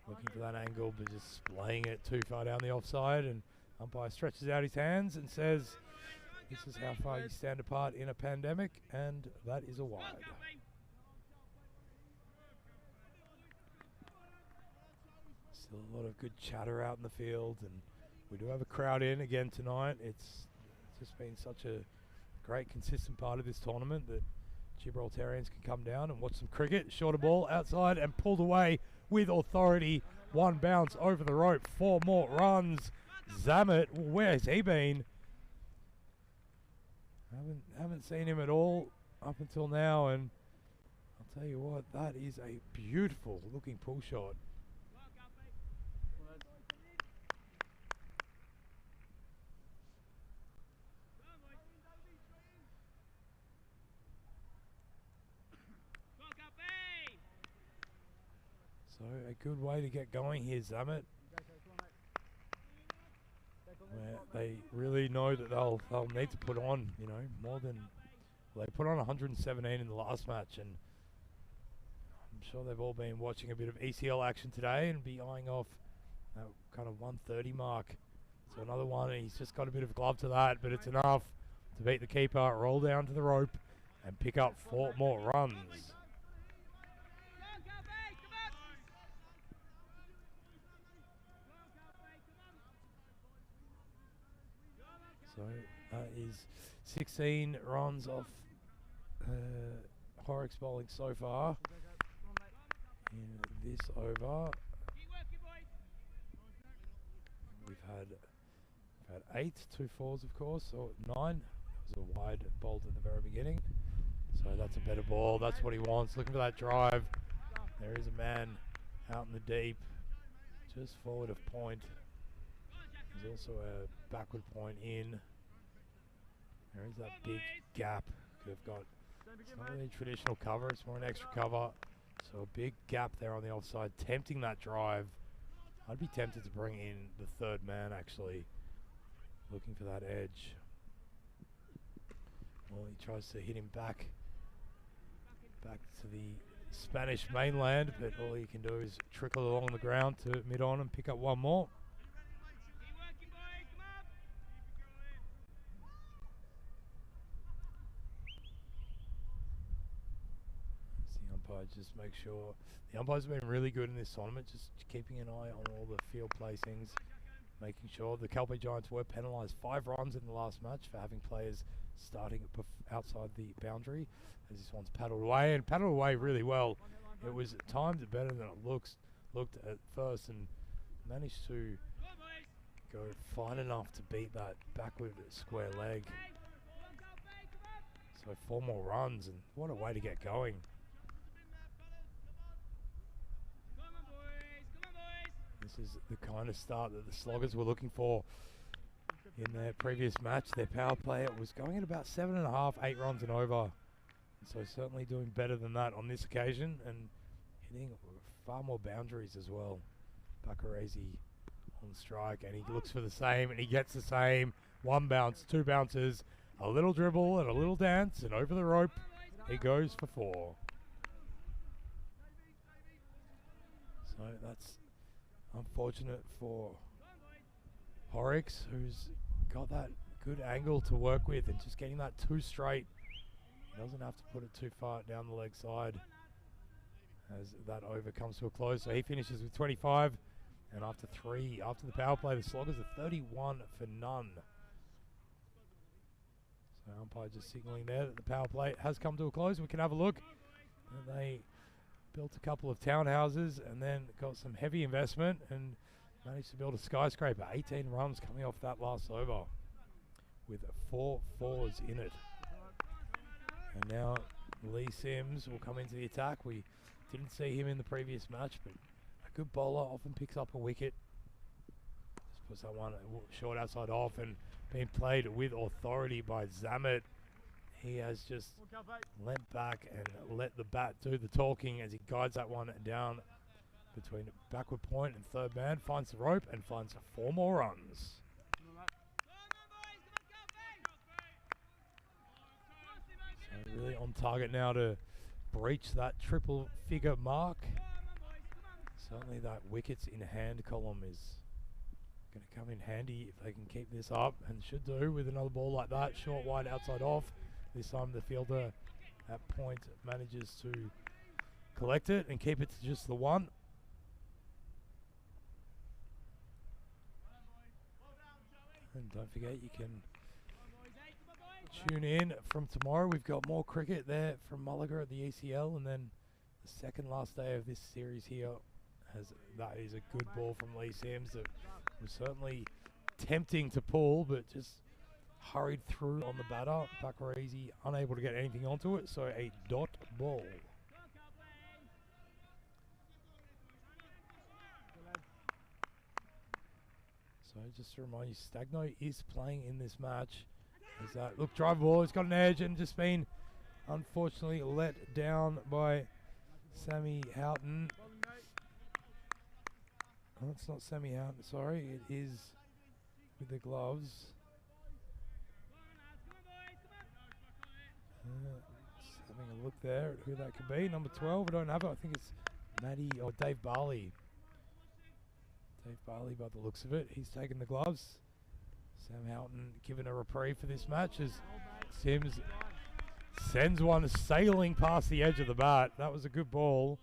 Speaker 1: Looking for that angle, but just splaying it too far down the offside, and umpire stretches out his hands and says, "This is how far you stand apart in a pandemic," and that is a wide. Still a lot of good chatter out in the field, and we do have a crowd in again tonight. It's just been such a great, consistent part of this tournament that Gibraltarians can come down and watch some cricket. Shorter ball outside and pulled away with authority. One bounce over the rope. 4 more runs. Zamet, where has he been? Haven't seen him at all up until now, and Tell you what, that is a beautiful looking pull shot. So a good way to get going here, Zamet. Where they really know that they'll need to put on, you know, more than, well, they put on 117 in the last match, and I'm sure they've all been watching a bit of ECL action today and be eyeing off that kind of 130 mark. So another one, and he's just got a bit of glove to that, but it's enough to beat the keeper, roll down to the rope, and pick up 4 more runs. So that is 16 runs off Horrocks bowling so far in this over. We've had 8, 2 fours of course, or 9. That was a wide bowled at the very beginning. So that's a better ball, that's what he wants, looking for that drive. There is a man out in the deep, just forward of point. There's also a backward point in. There is that big gap. They've got, it's not really traditional cover, it's more an extra cover. So a big gap there on the offside, tempting that drive. I'd be tempted to bring in the third man actually, looking for that edge. Well, he tries to hit him back to the Spanish mainland, but all he can do is trickle along the ground to mid-on and pick up one more. Just make sure the umpires have been really good in this tournament, just keeping an eye on all the field placings, making sure the Kelpie Giants were penalised 5 runs in the last match for having players starting outside the boundary, as this one's paddled away and paddled away really well. It was timed better than it looked at first, and managed to go fine enough to beat that backward square leg. So 4 more runs, and what a way to get going. This is the kind of start that the Sloggers were looking for in their previous match. Their power play was going at about 7.5, 8 runs and over. And so certainly doing better than that on this occasion and hitting far more boundaries as well. Bakarese on strike, and he looks for the same, and he gets the same. 1 bounce, 2 bounces, a little dribble and a little dance, and over the rope he goes for 4. So that's unfortunate for Horrocks, who's got that good angle to work with, and just getting that 2 straight. He doesn't have to put it too far down the leg side as that over comes to a close. So he finishes with 25, and after the power play, the Sloggers are 31 for none. So umpire just signalling there that the power play has come to a close. We can have a look. And they built a couple of townhouses and then got some heavy investment and managed to build a skyscraper. 18 runs coming off that last over with 4 fours in it. And now Lee Sims will come into the attack. We didn't see him in the previous match, but a good bowler often picks up a wicket. Just puts that one short outside off, and being played with authority by Zamet. He has just leant back and let the bat do the talking as he guides that one down between backward point and third man, finds the rope and finds 4 more runs. So really on target now to breach that triple figure mark. Certainly that wickets in hand column is going to come in handy if they can keep this up, and should do with another ball like that, short, wide, outside off. This time the fielder at point manages to collect it and keep it to just the 1. And don't forget, you can tune in from tomorrow. We've got more cricket there from Mulligar at the ECL, and then the second last day of this series here that is a good ball from Lee Sims that was certainly tempting to pull, but just hurried through on the batter. Bakarese unable to get anything onto it, so a dot ball. So just to remind you, Stagno is playing in this match. As that look, drive ball, it's got an edge and just been unfortunately let down by Sammy Houghton. Oh, it's not Sammy Houghton, sorry, it is with the gloves. Just having a look there at who that could be. Number 12, I don't have it. I think it's Matty or Dave Barley. Dave Barley by the looks of it. He's taken the gloves. Sam Houghton given a reprieve for this match as Sims sends one sailing past the edge of the bat. That was a good ball.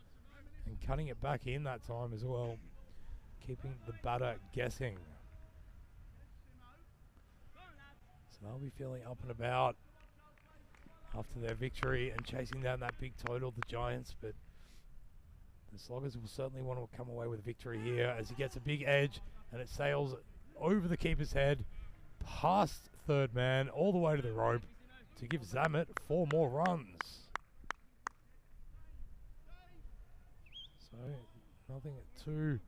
Speaker 1: And cutting it back in that time as well. Keeping the batter guessing. So they'll be feeling up and about after their victory and chasing down that big total, the Giants, but the Sloggers will certainly want to come away with a victory here as he gets a big edge and it sails over the keeper's head, past third man, all the way to the rope to give Zamet 4 more runs. So nothing too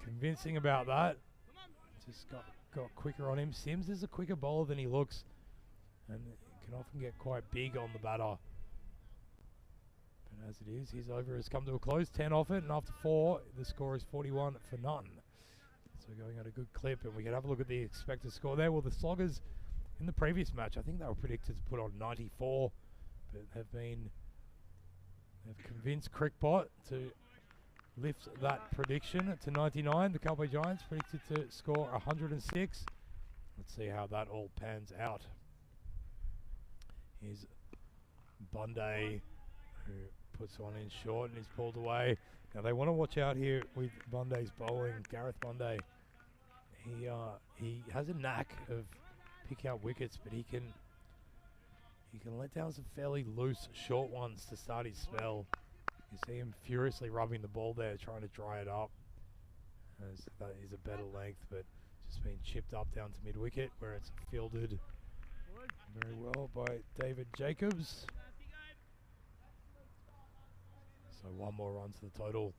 Speaker 1: convincing about that. Just got quicker on him. Sims is a quicker bowler than he looks and can often get quite big on the batter. But as it is, his over has come to a close. 10 off it, and after 4, the score is 41 for none. So going at a good clip, and we can have a look at the expected score there. Well, the Sloggers in the previous match, I think they were predicted to put on 94, but they've convinced Crickbot to lift that prediction to 99. The Cowboy Giants predicted to score 106. Let's see how that all pans out. Here's Bunday, who puts one in short and is pulled away. Now they want to watch out here with Bunday's bowling. Gareth Bunday, he has a knack of picking up wickets, but he can let down some fairly loose short ones to start his spell. You see him furiously rubbing the ball there, trying to dry it up. As that is a better length, but just being chipped up down to mid wicket where it's fielded very well by David Jacobs. So 1 more run to the total.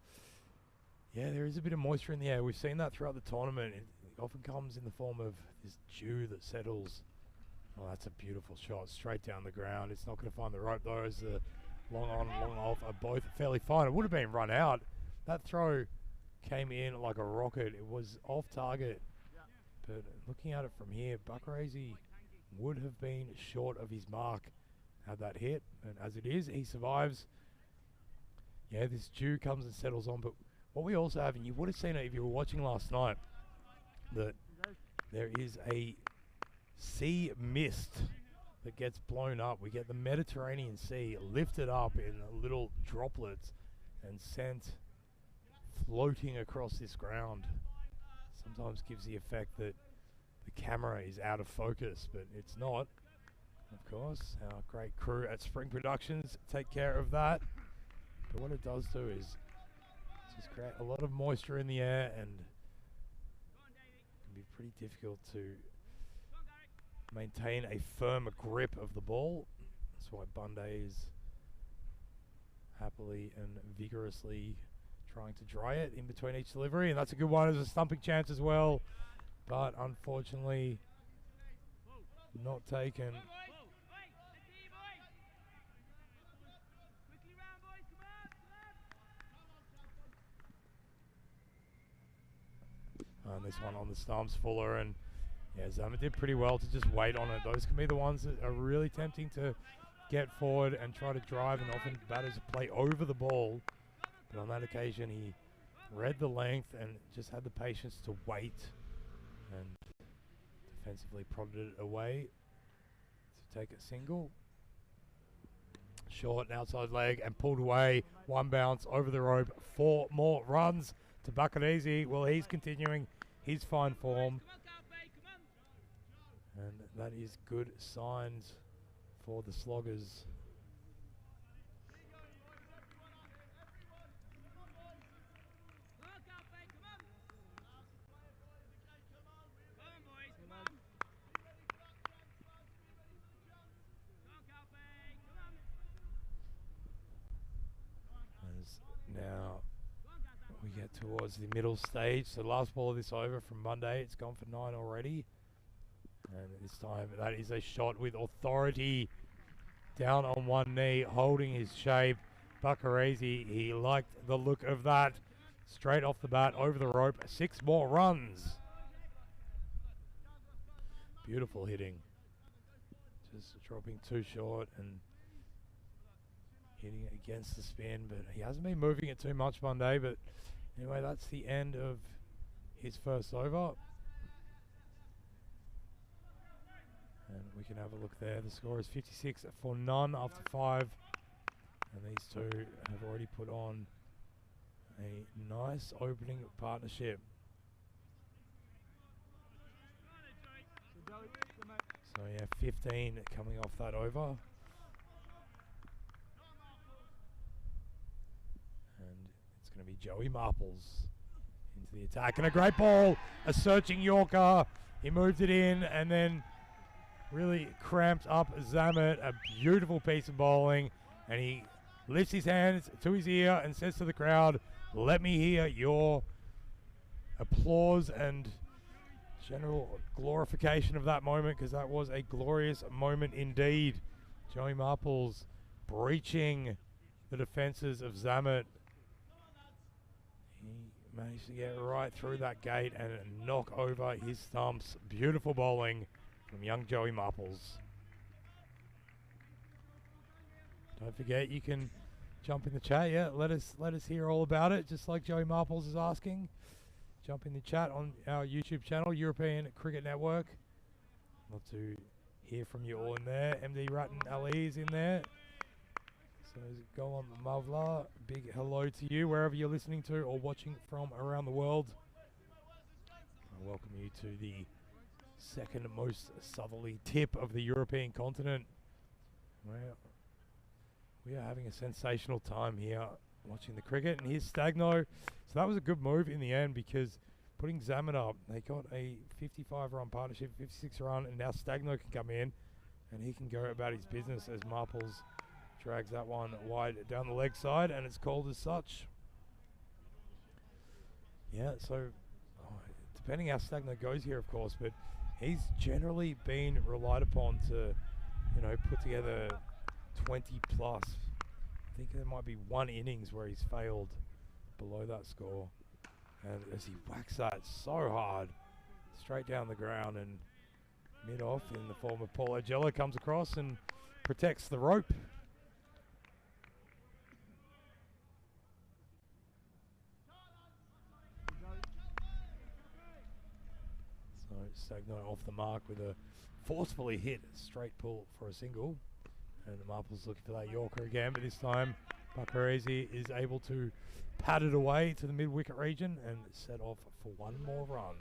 Speaker 1: Yeah, there is a bit of moisture in the air. We've seen that throughout the tournament. It often comes in the form of this dew that settles. Oh, that's a beautiful shot straight down the ground. It's not going to find the rope though, as the long on and long off are both fairly fine. It would have been run out. That throw came in like a rocket. It was off target. But looking at it from here, Buckrazy would have been short of his mark had that hit. And as it is, he survives. Yeah, this dew comes and settles on. But what we also have, and you would have seen it if you were watching last night, that there is a sea mist that gets blown up. We get the Mediterranean Sea lifted up in little droplets and sent floating across this ground. Sometimes gives the effect that the camera is out of focus, but it's not. Of course, our great crew at Spring Productions take care of that. But what it does do is just create a lot of moisture in the air, and it can be pretty difficult to maintain a firm grip of the ball. That's why Bunday is happily and vigorously trying to dry it in between each delivery, and that's a good one as a stumping chance as well, but unfortunately not taken. And this one on the stumps, Fuller, and yeah, Zamet did pretty well to just wait on it. Those can be the ones that are really tempting to get forward and try to drive, and often batters play over the ball. But on that occasion, he read the length and just had the patience to wait and defensively prodded it away to take a single. Short and outside leg and pulled away. 1 bounce over the rope. 4 more runs to buck it easy. Well, he's continuing his fine form. And that is good signs for the Sloggers. As now we get towards the middle stage. So last ball of this over from Monday. It's gone for 9 already. And this time that is a shot with authority. Down on one knee, holding his shape. Buccarese, he liked the look of that. Straight off the bat, over the rope. 6 more runs. Beautiful hitting. Just dropping too short and hitting it against the spin, but he hasn't been moving it too much Monday. But anyway, that's the end of his first over. And we can have a look there. The score is 56 for none after 5. And these two have already put on a nice opening partnership. So yeah, 15 coming off that over. And it's going to be Joey Marples into the attack. And a great ball, a searching Yorker. He moved it in and then really cramped up Zamet. A beautiful piece of bowling. And he lifts his hands to his ear and says to the crowd, "Let me hear your applause and general glorification of that moment," because that was a glorious moment indeed. Joey Marples breaching the defenses of Zamet. He managed to get right through that gate and knock over his stumps. Beautiful bowling from young Joey Marples. Don't forget, you can jump in the chat. Yeah, let us hear all about it, just like Joey Marples is asking. Jump in the chat on our YouTube channel, European Cricket Network. Love to hear from you all in there. MD Rattan Ali is in there. So go on, Mavla. Big hello to you, wherever you're listening to or watching from around the world. I welcome you to the second most southerly tip of the European continent. Well, we are having a sensational time here watching the cricket. And here's Stagno. So that was a good move in the end, because putting Zamet up, they got a 55-run partnership, 56-run, and now Stagno can come in and he can go about his business as Marples drags that one wide down the leg side, and it's called as such. Yeah, so depending how Stagno goes here, of course, but he's generally been relied upon to, you know, put together 20 plus. I think there might be one innings where he's failed below that score. And as he whacks that so hard, straight down the ground and mid-off in the form of Paul Ogella, comes across and protects the rope. So Stagno off the mark with a forcefully hit straight pull for a single. And Marples looking for that Yorker again, but this time Buccarese is able to pat it away to the mid-wicket region and set off for one more run.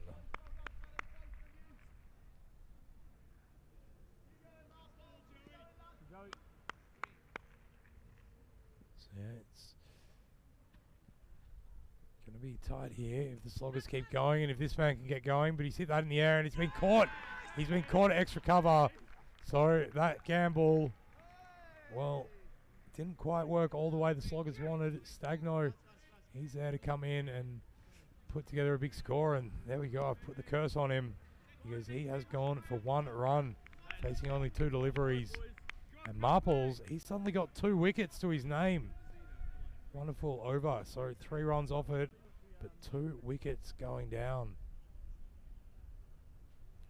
Speaker 1: So yeah, it's going to be tight here if the sloggers keep going and if this man can get going, but he's hit that in the air and it's been caught. He's been caught at extra cover. So that gamble, well, didn't quite work all the way the sloggers wanted. Stagno, he's there to come in and put together a big score, and there we go. I've put the curse on him because he has gone for one run, facing only 2 deliveries. And Marples, he's suddenly got 2 wickets to his name. Wonderful over. So 3 runs off it, but 2 wickets going down.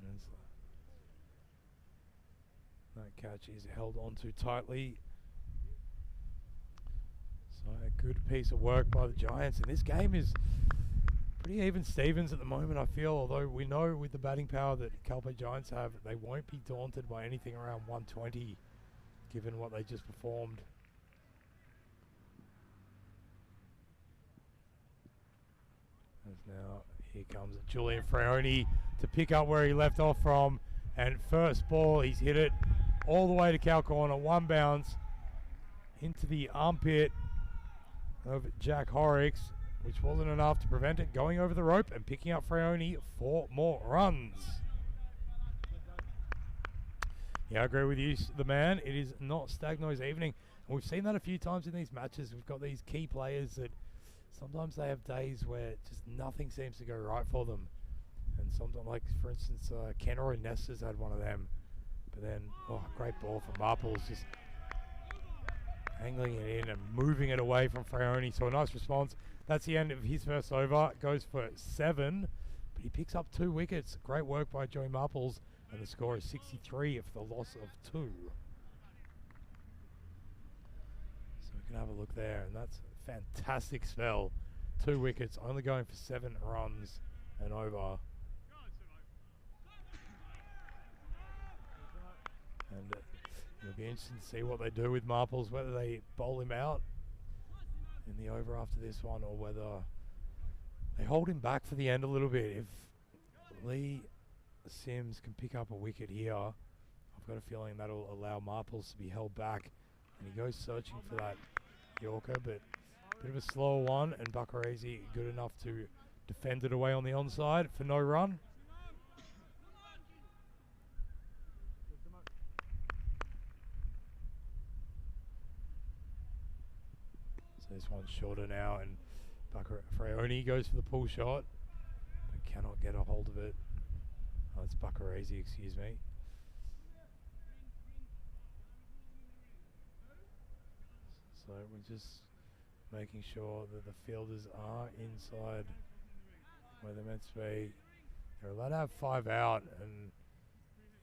Speaker 1: And that catch is held on too tightly. So a good piece of work by the Giants. And this game is pretty even Stevens at the moment, I feel. Although we know with the batting power that Calpe Giants have, they won't be daunted by anything around 120, given what they just performed. As now here comes Julian Freoni to pick up where he left off from. And first ball, he's hit it all the way to cow corner. One bounce into the armpit of Jack Horrocks, which wasn't enough to prevent it going over the rope and picking up Freoni 4 more runs. Yeah, I agree with you, the man. It is not Stagno's evening. And we've seen that a few times in these matches. We've got these key players that sometimes they have days where just nothing seems to go right for them. And sometimes, like for instance, Kenroy Nesters had one of them. But then, great ball from Marples, just angling it in and moving it away from Freoni. So a nice response. That's the end of his first over. Goes for 7, but he picks up 2 wickets. Great work by Joey Marples, and the score is 63 for the loss of 2. So we can have a look there, and that's a fantastic spell. 2 wickets, only going for 7 runs and over. And it'll be interesting to see what they do with Marples, whether they bowl him out in the over after this one or whether they hold him back for the end a little bit. If Lee Sims can pick up a wicket here, I've got a feeling that'll allow Marples to be held back. And he goes searching for that Yorker, but a bit of a slower one, and Buckarese good enough to defend it away on the onside for no run. So this one's shorter now, and Freoni goes for the pull shot, but cannot get a hold of it. Oh, it's Buckarese, excuse me. So we're just making sure that the fielders are inside where they're meant to be. They're allowed to have 5 out, and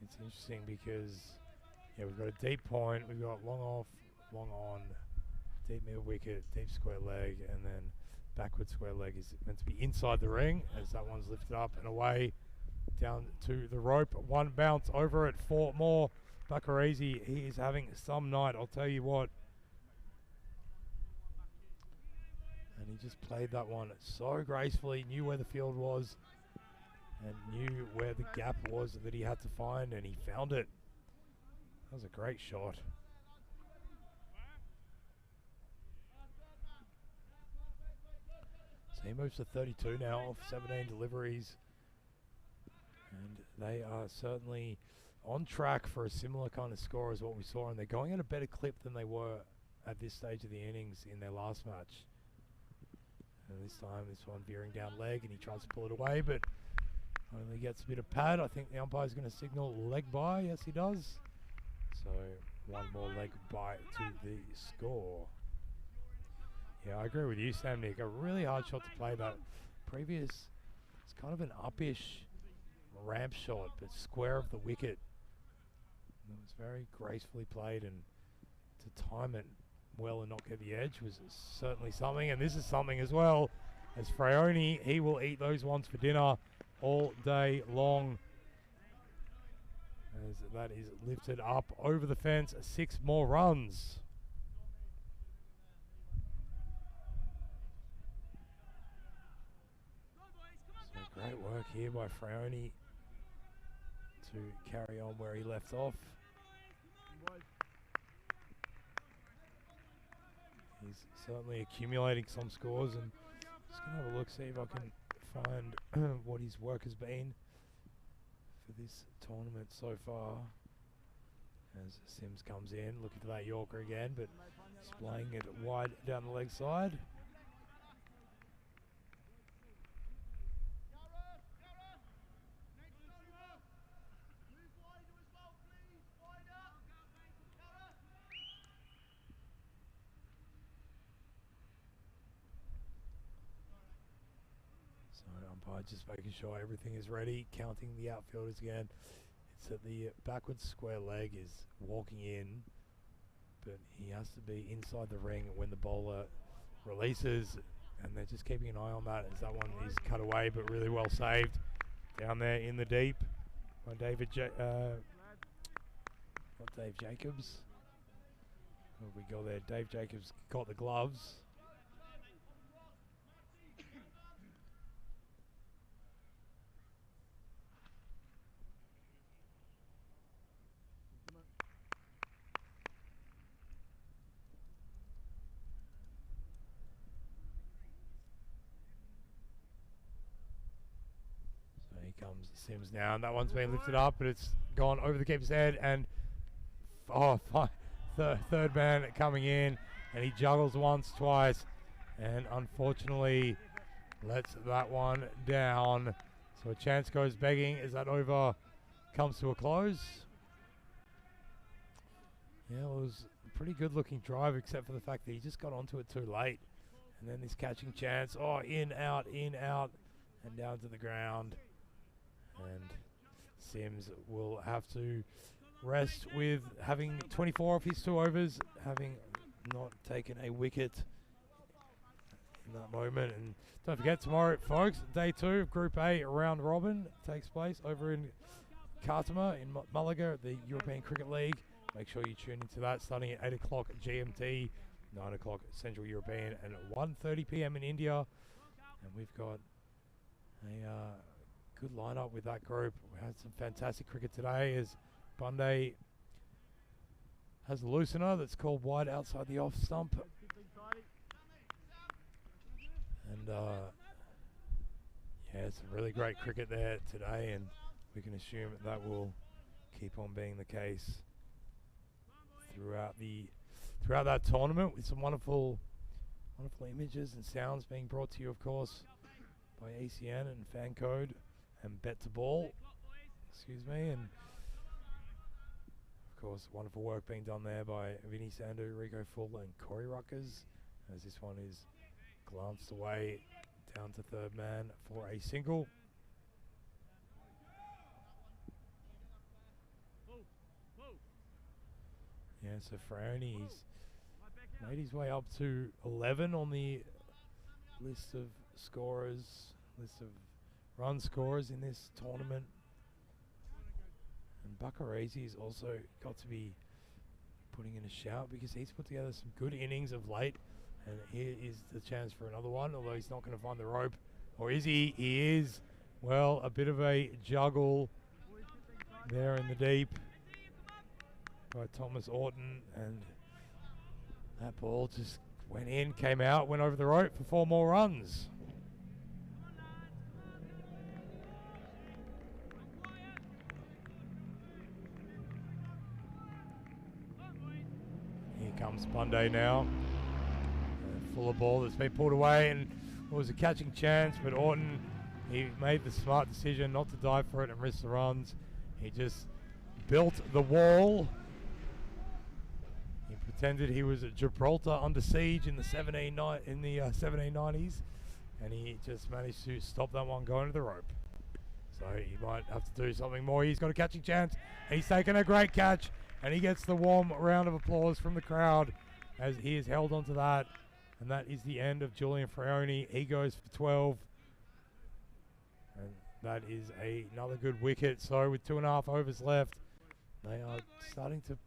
Speaker 1: it's interesting because we've got a deep point, we've got long off, long on, deep mid wicket, deep square leg, and then backward square leg is meant to be inside the ring as that one's lifted up and away down to the rope. 1 bounce over it, 4 more. Buckarese, he is having some night, I'll tell you what. And he just played that one so gracefully, knew where the field was and knew where the gap was that he had to find, and he found it. That was a great shot. So he moves to 32 now off 17 deliveries. And they are certainly on track for a similar kind of score as what we saw, and they're going at a better clip than they were at this stage of the innings in their last match. And this time, this one veering down leg, and he tries to pull it away, but only gets a bit of pad. I think the umpire's going to signal leg by. Yes, he does. So 1 more leg by to the score. Yeah, I agree with you, Sam Nick. A really hard shot to play. That previous, it's kind of an uppish ramp shot, but square of the wicket. And it was very gracefully played, and to time it well and not get the edge was certainly something, and this is something as well. As Freoni, he will eat those ones for dinner all day long, as that is lifted up over the fence. 6 more runs. So great work here by Freoni to carry on where he left off. He's certainly accumulating some scores, and just going to have a look, see if I can find what his work has been for this tournament so far. As Sims comes in, looking for that Yorker again, but displaying it wide down the leg side. Umpire just making sure everything is ready, counting the outfielders again. It's that the backwards square leg is walking in, but he has to be inside the ring when the bowler releases, and they're just keeping an eye on that as that one is cut away, but really well saved down there in the deep by David not Dave Jacobs. Where we go there? Dave Jacobs got the gloves. Comes Sims now, and that one's been lifted up, but it's gone over the keeper's head, and third man coming in, and he juggles once, twice, and unfortunately lets that one down. So a chance goes begging as that over comes to a close. Yeah, it was a pretty good looking drive except for the fact that he just got onto it too late. And then this catching chance, oh, in, out, and down to the ground. And Sims will have to rest with having 24 off his 2 overs, having not taken a wicket in that moment. And don't forget, tomorrow, folks, day 2 of Group A round robin takes place over in Khartoum in Malaga at the European Cricket League. Make sure you tune into that starting at 8 o'clock GMT, 9 o'clock Central European, and at 1:30 p.m. in India. And we've got a good lineup with that group. We had some fantastic cricket today as Bunday has a loosener that's called wide outside the off stump. And yeah, some really great cricket there today, and we can assume that will keep on being the case throughout that tournament, with some wonderful images and sounds being brought to you, of course, by ACN and FanCode and Bet to Ball. Excuse me, and of course, wonderful work being done there by Vinny Sandu, Rico Full, and Corey Ruckers, as this one is glanced away down to third man for a single. Yeah, so Fraione, he's made his way up to 11 on the list of run scorers in this tournament. And Bakarazi's also got to be putting in a shout because he's put together some good innings of late. And here is the chance for another one, although he's not going to find the rope. Or is he? He is. Well, a bit of a juggle there in the deep by Thomas Orton, and that ball just went in, came out, went over the rope for 4 more runs. Here comes Bunday now. Full of ball that's been pulled away, and it was a catching chance, but Orton, he made the smart decision not to dive for it and risk the runs. He just built the wall. He pretended he was at Gibraltar under siege in the 1790s, and he just managed to stop that one going to the rope. So he might have to do something more. He's got a catching chance. He's taken a great catch, and he gets the warm round of applause from the crowd as he is held onto that. And that is the end of Julian Fraione. He goes for 12. And that is another good wicket. So with 2.5 overs left, they are starting to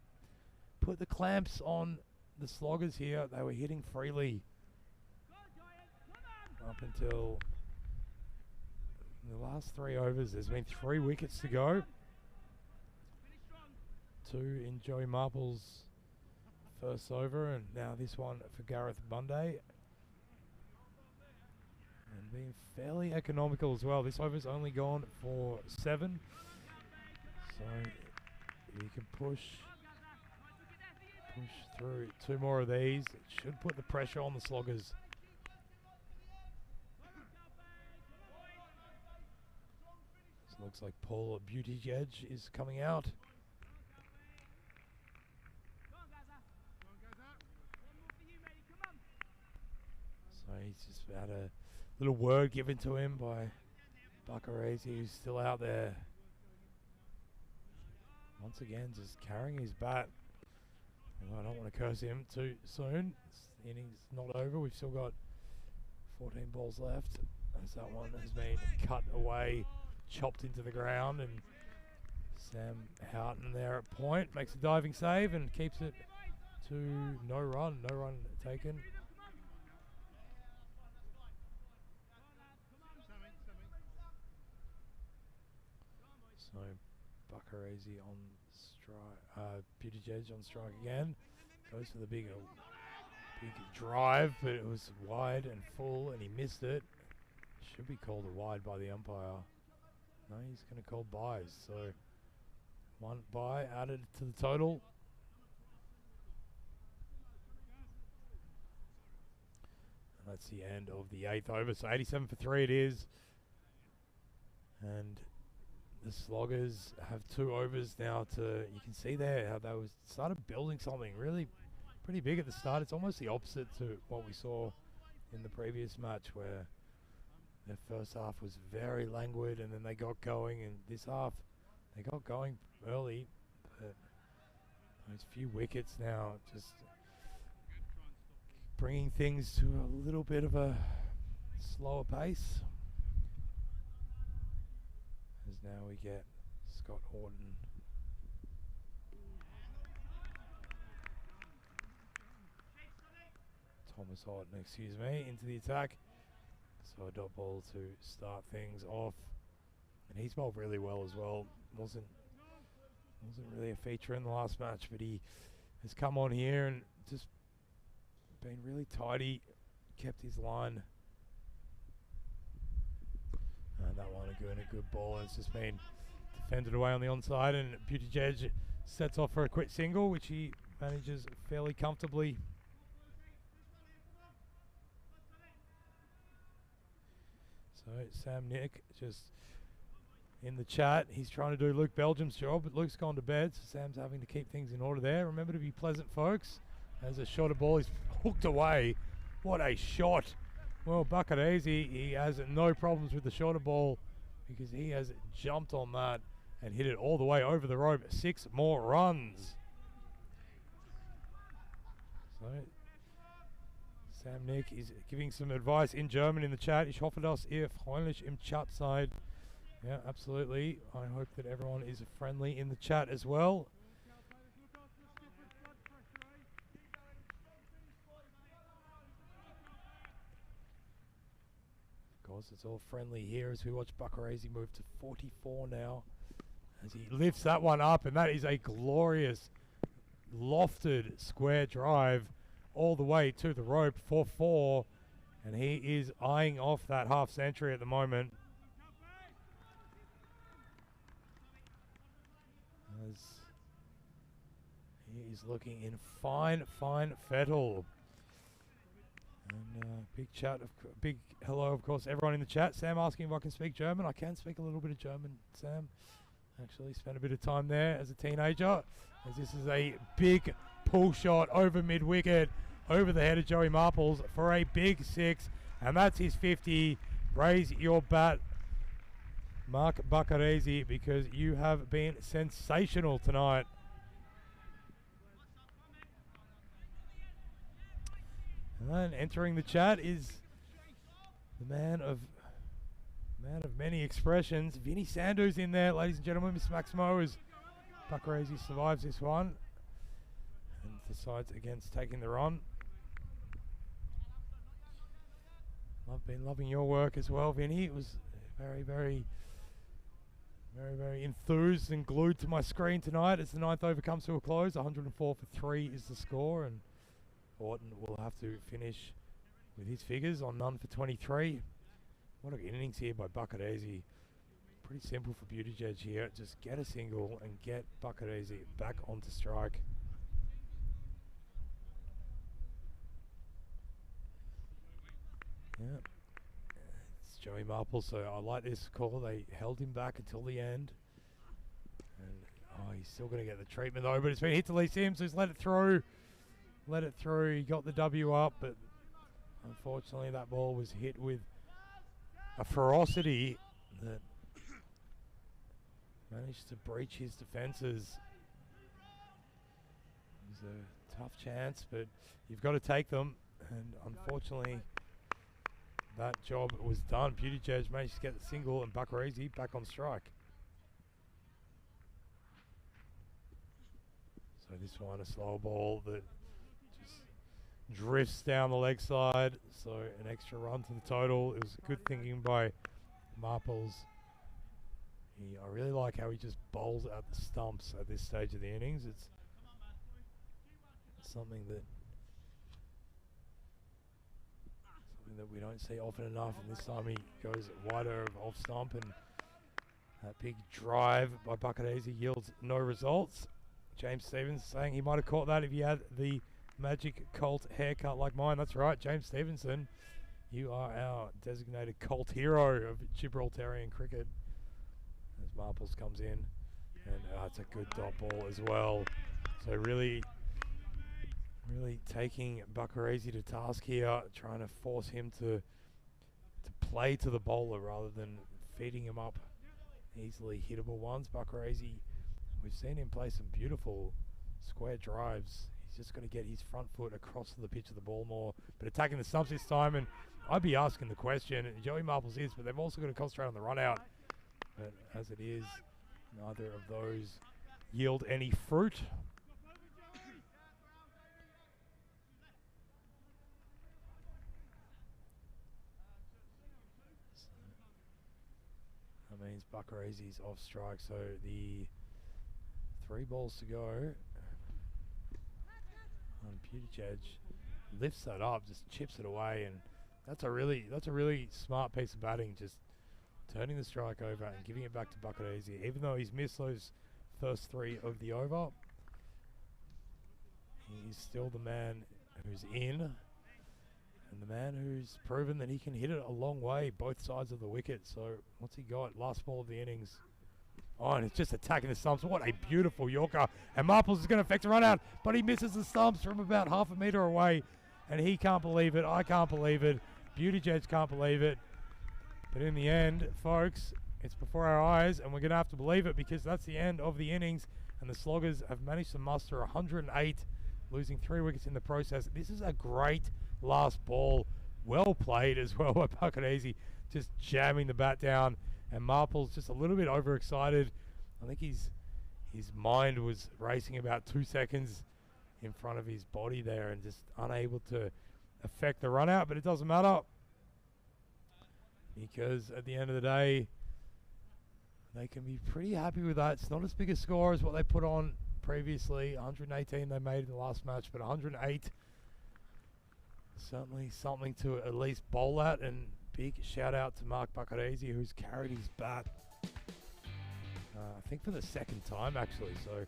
Speaker 1: put the clamps on the sloggers here. They were hitting freely up until the last 3 overs. There's been 3 wickets to go. 2 in Joey Marple's first over, and now this one for Gareth Bunday. And being fairly economical as well. This over's only gone for 7. So you can push through 2 more of these. It should put the pressure on the sloggers. So it looks like Paul Buttigieg is coming out. So he's just had a little word given to him by Bakarazi, who's still out there. Once again, just carrying his bat. I don't want to curse him too soon. This inning's not over. We've still got 14 balls left, as that one has been cut away, chopped into the ground, and Sam Houghton there at point makes a diving save and keeps it to no run taken. So Bakarazi on strike, Buttigieg on strike again. Goes for the big drive, but it was wide and full, and he missed it. Should be called a wide by the umpire. No, he's going to call byes. So 1 bye added to the total. That's the end of the 8th over. So 87 for 3 it is. And the Sloggers have 2 overs now to, you can see there how they started building something really pretty big at the start. It's almost the opposite to what we saw in the previous match, where their first half was very languid and then they got going, and this half they got going early, but those few wickets now just bringing things to a little bit of a slower pace. As now we get Scott Horton. Thomas Horton, excuse me, into the attack. So a dot ball to start things off. And he's bowled really well as well. Wasn't really a feature in the last match, but he has come on here and just been really tidy, kept his line. And that one a good ball. It's just been defended away on the onside, and Buttigieg sets off for a quick single, which he manages fairly comfortably. So Sam Nick just in the chat. He's trying to do Luke Belgium's job, but Luke's gone to bed, so Sam's having to keep things in order there. Remember to be pleasant, folks. As a shorter ball is hooked away. What a shot. Well, Buckarese, he has no problems with the shorter ball because he has jumped on that and hit it all the way over the rope. 6 more runs. So Sam Nick is giving some advice in German in the chat. Ich hoffe, dass ihr freundlich im Chat seid. Yeah, absolutely. I hope that everyone is friendly in the chat as well. Of course, it's all friendly here as we watch Buckarese move to 44 now. As he lifts that one up, and that is a glorious lofted square drive all the way to the rope for 4. And he is eyeing off that half century at the moment. As he is looking in fine fettle. And big hello, of course, everyone in the chat. Sam asking if I can speak German. I can speak a little bit of German, Sam. Actually spent a bit of time there as a teenager. As this is a big pull shot over mid-wicket, over the head of Joey Marples for a big 6. And that's his 50. Raise your bat, Mark Buckarese, because you have been sensational tonight. And then entering the chat is the man of many expressions. Vinny Sandu's in there, ladies and gentlemen. Miss Maximo, as Buckarese survives this one and decides against taking the run. I've been loving your work as well, Vinny. It was very enthused and glued to my screen tonight as the 9th over comes to a close. 104 for 3 is the score, and Orton will have to finish with his figures on none for 23. What an innings here by Buckarese. Pretty simple for Buttigieg here. Just get a single and get Buckarese back onto strike. Yeah. It's Joey Marple, so I like this call. They held him back until the end. And he's still going to get the treatment though, but it's been hit to Lee Sims, who's let it through. Let it through. He got the W up, but unfortunately that ball was hit with a ferocity that managed to breach his defenses. It was a tough chance, but you've got to take them, and unfortunately that job was done. Buttigieg managed to get the single, and Buckarese back on strike. So this one, a slow ball that drifts down the leg side, so an extra run to the total. It was good thinking by Marples. I really like how he just bowls at the stumps at this stage of the innings. It's something that we don't see often enough, and this time he goes wider off stump, and that big drive by Buckarese yields no results. James Stevens saying he might have caught that if he had the Magic Colt haircut like mine. That's right, James Stevenson You are our designated cult hero of Gibraltarian cricket. As Marples comes in, and it's a good dot ball as well. So really taking Bakarazi to task here, trying to force him to play to the bowler rather than feeding him up easily hittable ones. Bakarazi, we've seen him play some beautiful square drives. He's just got to get his front foot across the pitch of the ball more, but attacking the stumps this time. And I'd be asking the question, and Joey Marples is, but they've also got to concentrate on the run out. But as it is, neither of those yield any fruit. That means Bakarazi's off strike, so the 3 balls to go on Buttigieg lifts that up, just chips it away, and that's a really smart piece of batting, just turning the strike over and giving it back to Bakarazi. Even though he's missed those first 3 of the over, he's still the man who's in, and the man who's proven that he can hit it a long way, both sides of the wicket. So what's he got? Last ball of the innings. Oh, and it's just attacking the stumps. What a beautiful Yorker. And Marples is going to affect a run out, but he misses the stumps from about half a metre away. And he can't believe it. I can't believe it. Buttigieg can't believe it. But in the end, folks, it's before our eyes, and we're going to have to believe it because that's the end of the innings. And the Sloggers have managed to muster 108, losing 3 wickets in the process. This is a great last ball. Well played as well by Bakarazi, just jamming the bat down. And Marples just a little bit overexcited. I think his mind was racing about 2 seconds in front of his body there and just unable to affect the run out. But it doesn't matter because at the end of the day, they can be pretty happy with that. It's not as big a score as what they put on previously. 118 they made in the last match, but 108, certainly something to at least bowl at. And big shout out to Mark Bakarazi, who's carried his bat, I think for the 2nd time actually. So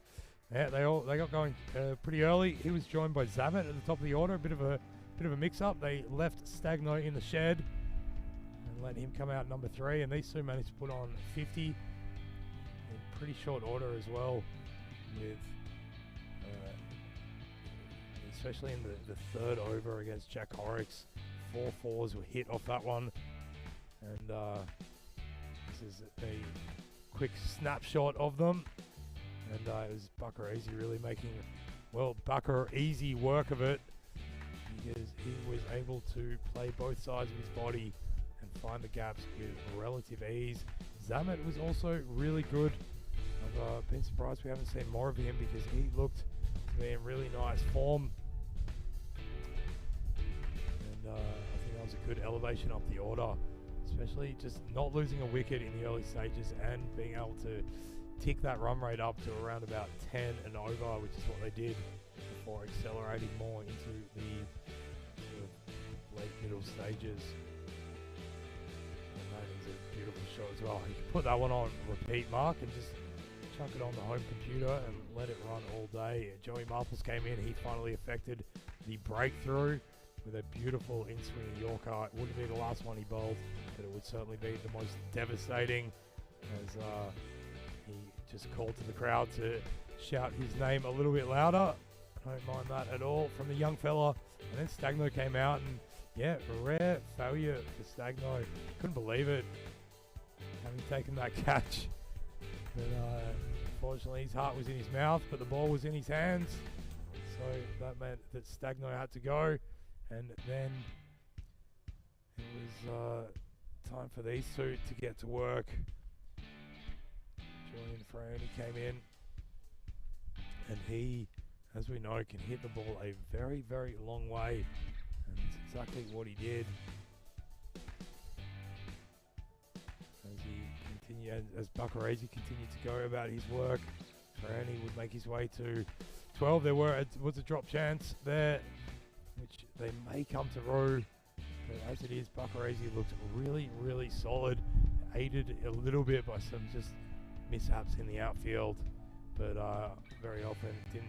Speaker 1: yeah, they got going pretty early. He was joined by Zamet at the top of the order. A bit of a mix-up. They left Stagno in the shed and let him come out number 3, and these two managed to put on 50 in pretty short order as well, with especially in the 3rd over against Jack Horrocks. 4 fours were hit off that one, and this is a quick snapshot of them. And it was Bakarazi really making, well, Bakarazi work of it, because he was able to play both sides of his body and find the gaps with relative ease. Zamet was also really good. I've been surprised we haven't seen more of him because he looked to be in really nice form. And I think that was a good elevation up the order, especially just not losing a wicket in the early stages and being able to tick that run rate up to around about 10 and over, which is what they did before accelerating more into the sort of late middle stages. And that is a beautiful shot as well. You can put that one on repeat, Mark, and just chuck it on the home computer and let it run all day. Joey Marples came in. He finally effected the breakthrough with a beautiful in-swing Yorker. It wouldn't be the last one he bowled, but it would certainly be the most devastating, as he just called to the crowd to shout his name a little bit louder. I don't mind that at all from the young fella. And then Stagno came out, and yeah, a rare failure for Stagno. Couldn't believe it, having taken that catch. But unfortunately his heart was in his mouth, but the ball was in his hands. So that meant that Stagno had to go. And then it was time for these two to get to work. Julian Fraioni came in, and he, as we know, can hit the ball a very, very long way, and it's exactly what he did. As Bakarazi continued to go about his work, Fraioni would make his way to 12. There was a drop chance there, which they may come to rue, but as it is, Bakarazi looked really, really solid, aided a little bit by some just mishaps in the outfield, but very often didn't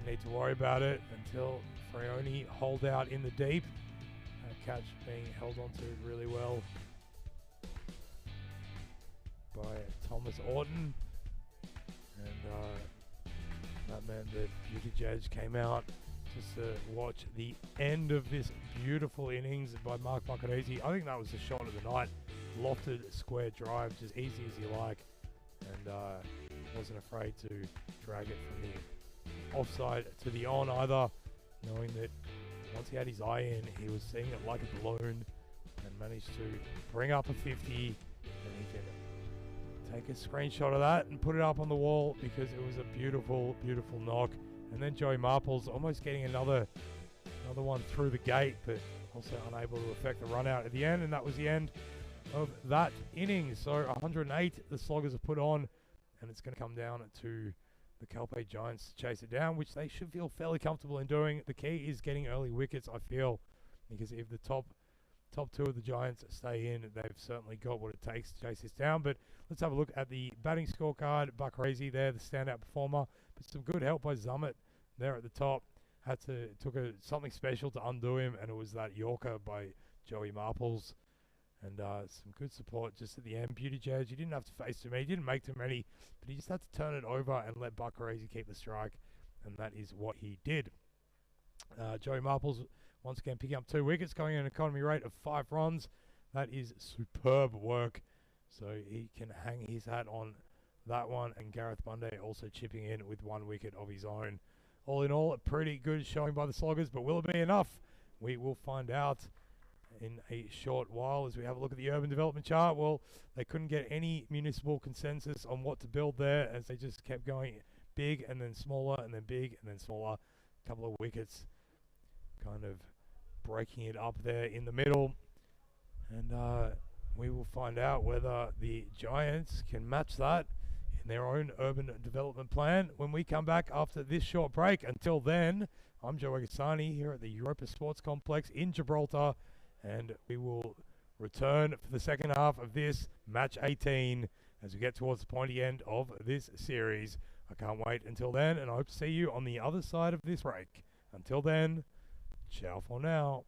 Speaker 1: need to worry about it until Fraioni holed out in the deep. catch being held onto really well by Thomas Orton. And that meant that Beauty Judge came out just to watch the end of this beautiful innings by Mark Buccarese. I think that was the shot of the night. Lofted square drive, just easy as you like. And wasn't afraid to drag it from the offside to the on either, knowing that once he had his eye in, he was seeing it like a balloon and managed to bring up a 50, and he can take a screenshot of that and put it up on the wall because it was a beautiful, beautiful knock. And then Joey Marples almost getting another one through the gate, but also unable to affect the run out at the end, and that was the end of that inning. So 108 the Sloggers have put on, and it's going to come down to the Calpe Giants to chase it down, which they should feel fairly comfortable in doing. The key is getting early wickets, I feel, because if the top two of the Giants stay in, they've certainly got what it takes to chase this down. But let's have a look at the batting scorecard. Buccarese there, the standout performer, but some good help by Zummit there at the top. Took something special to undo him, and it was that Yorker by Joey Marples. And some good support just at the end. Beauty Judge, he didn't have to face too many, he didn't make too many, but he just had to turn it over and let Buccarese keep the strike, and that is what he did. Joey Marples once again picking up 2 wickets, going at an economy rate of 5 runs. That is superb work, so he can hang his hat on that one. And Gareth Bunday also chipping in with 1 wicket of his own. All in all, a pretty good showing by the Sloggers, but will it be enough? We will find out in a short while as we have a look at the urban development chart. Well, they couldn't get any municipal consensus on what to build there, as they just kept going big and then smaller and then big and then smaller. A couple of wickets kind of breaking it up there in the middle. And we will find out whether the Giants can match that in their own urban development plan when we come back after this short break. Until then, I'm Joe Agasani here at the Europa Sports Complex in Gibraltar, and we will return for the second half of this match 18 as we get towards the pointy end of this series. I can't wait until then, and I hope to see you on the other side of this break. Until then, ciao for now.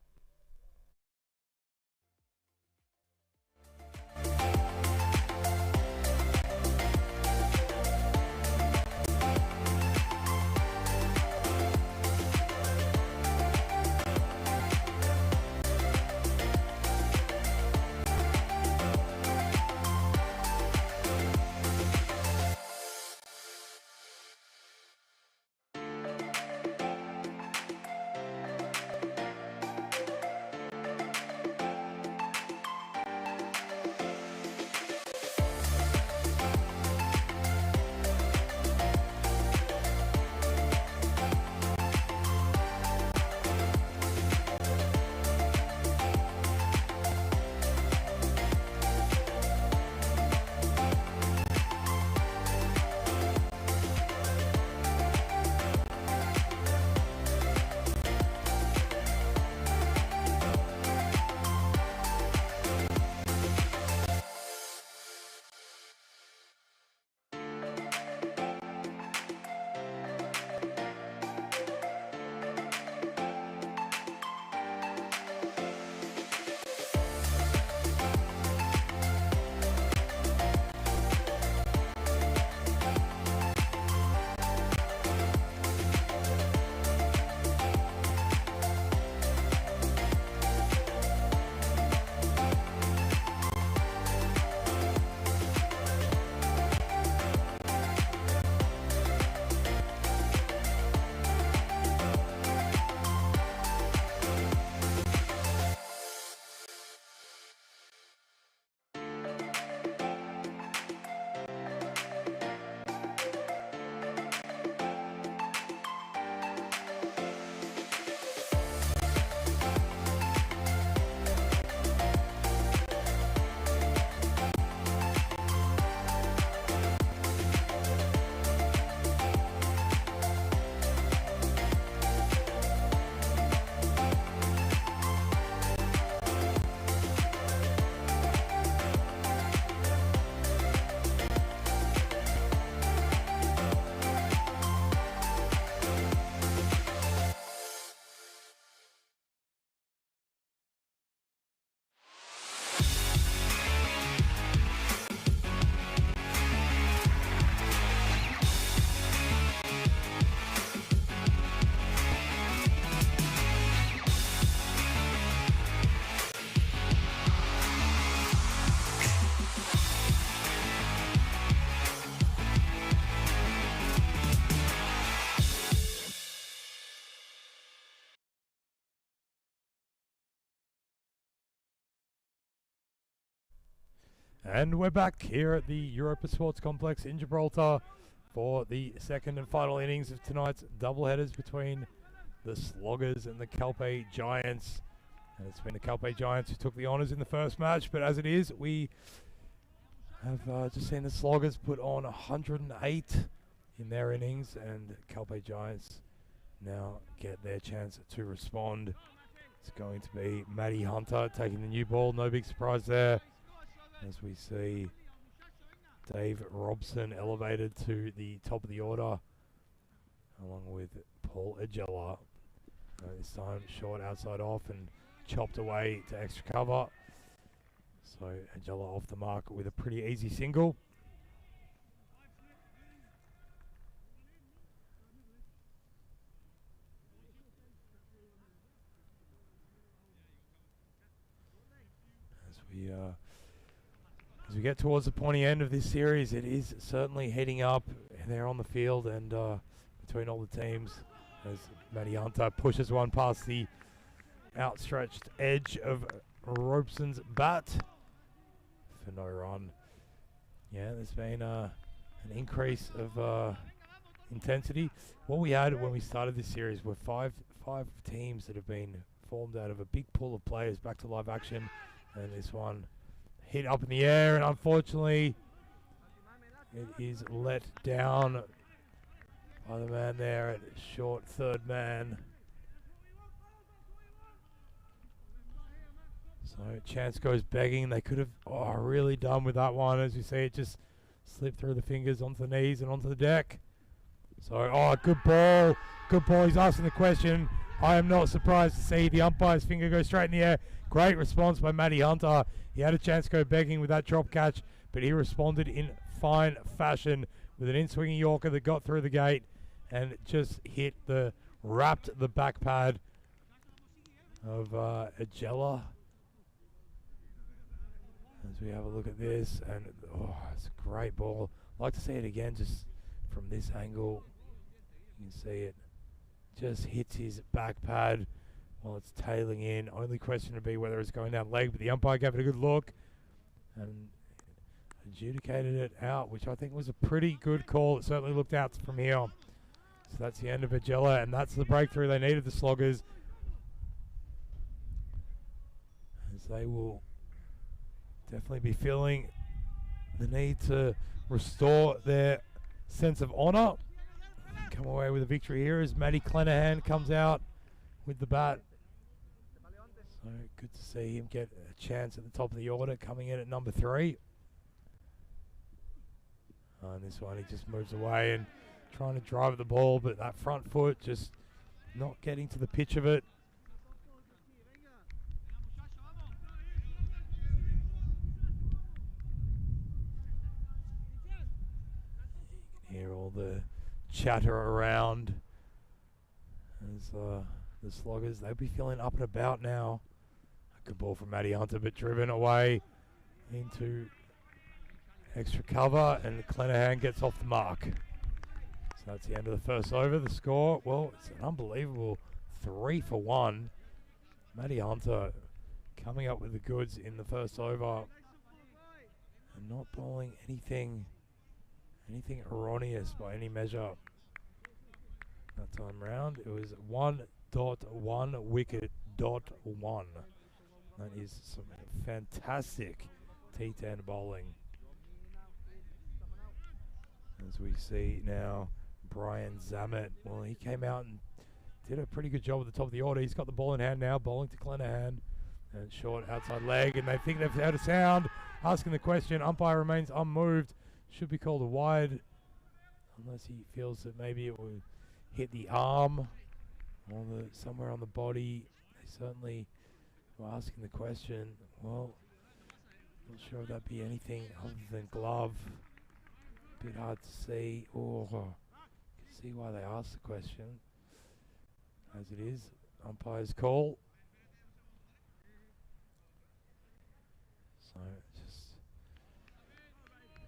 Speaker 1: And we're back here at the Europa Sports Complex in Gibraltar for the second and final innings of tonight's doubleheaders between the Sloggers and the Calpe Giants. And it's been the Calpe Giants who took the honours in the first match, but as it is, we have just seen the Sloggers put on 108 in their innings, and Calpe Giants now get their chance to respond. It's going to be Matty Hunter taking the new ball, no big surprise there, as we see Dave Robson elevated to the top of the order, along with Paul Agella. This time short outside off and chopped away to extra cover. So Agella off the mark with a pretty easy single. As we get towards the pointy end of this series, it is certainly heating up there on the field and between all the teams, as Matty Hunter pushes one past the outstretched edge of Robeson's bat for no run. Yeah, there's been an increase of intensity. What we had when we started this series were five teams that have been formed out of a big pool of players back to live action, and this one hit up in the air, and unfortunately it is let down by the man there at short third man. So chance goes begging. They could have really done with that one. As you see, it just slipped through the fingers onto the knees and onto the deck. So, good ball. Good ball. He's asking the question. I am not surprised to see the umpire's finger go straight in the air. Great response by Matty Hunter. He had a chance to go begging with that drop catch, but he responded in fine fashion with an in-swinging Yorker that got through the gate and just wrapped the back pad of Agella. As we have a look at this, and it's a great ball. I'd like to see it again just from this angle. You can see it just hits his back pad while it's tailing in. Only question would be whether it's going down leg, but the umpire gave it a good look and adjudicated it out, which I think was a pretty good call. It certainly looked out from here. So that's the end of Agella, and that's the breakthrough they needed, the Sloggers, as they will definitely be feeling the need to restore their sense of honour. Come away with a victory here as Matty Clenahan comes out with the bat. So good to see him get a chance at the top of the order, coming in at number 3. And this one, he just moves away and trying to drive at the ball, but that front foot just not getting to the pitch of it. You can hear all the chatter around as the Sloggers, they'll be feeling up and about now. A good ball from Matty Hunter, but driven away into extra cover, and Clenahan gets off the mark. So that's the end of the first over. The score, well, it's an unbelievable 3 for 1. Matty Hunter coming up with the goods in the first over and not bowling anything erroneous by any measure. That time round, it was 1.1 wicket .1. That is some fantastic T10 bowling. As we see now, Brian Zammit, well, he came out and did a pretty good job at the top of the order. He's got the ball in hand now, bowling to Clenahan, and short outside leg, and they think they've heard a sound. Asking the question, umpire remains unmoved. Should be called a wide, unless he feels that maybe it will hit the arm or somewhere on the body. They certainly were asking the question. Well, not sure if that'd be anything other than glove. Bit hard to see, or see why they asked the question. As it is, umpire's call. So just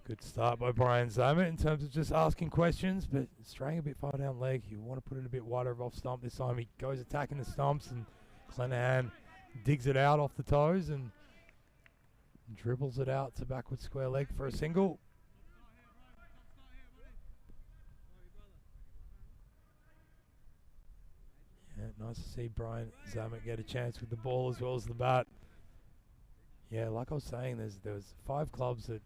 Speaker 1: a good start by Brian Zammit in terms of just asking questions, but straying a bit far down leg. You want to put it a bit wider of off stump this time. He goes attacking the stumps, and Clenahan digs it out off the toes, and Dribbles it out to backward square leg for a single. Yeah, nice to see Brian Zammit get a chance with the ball as well as the bat. Yeah, like I was saying, there was 5 clubs that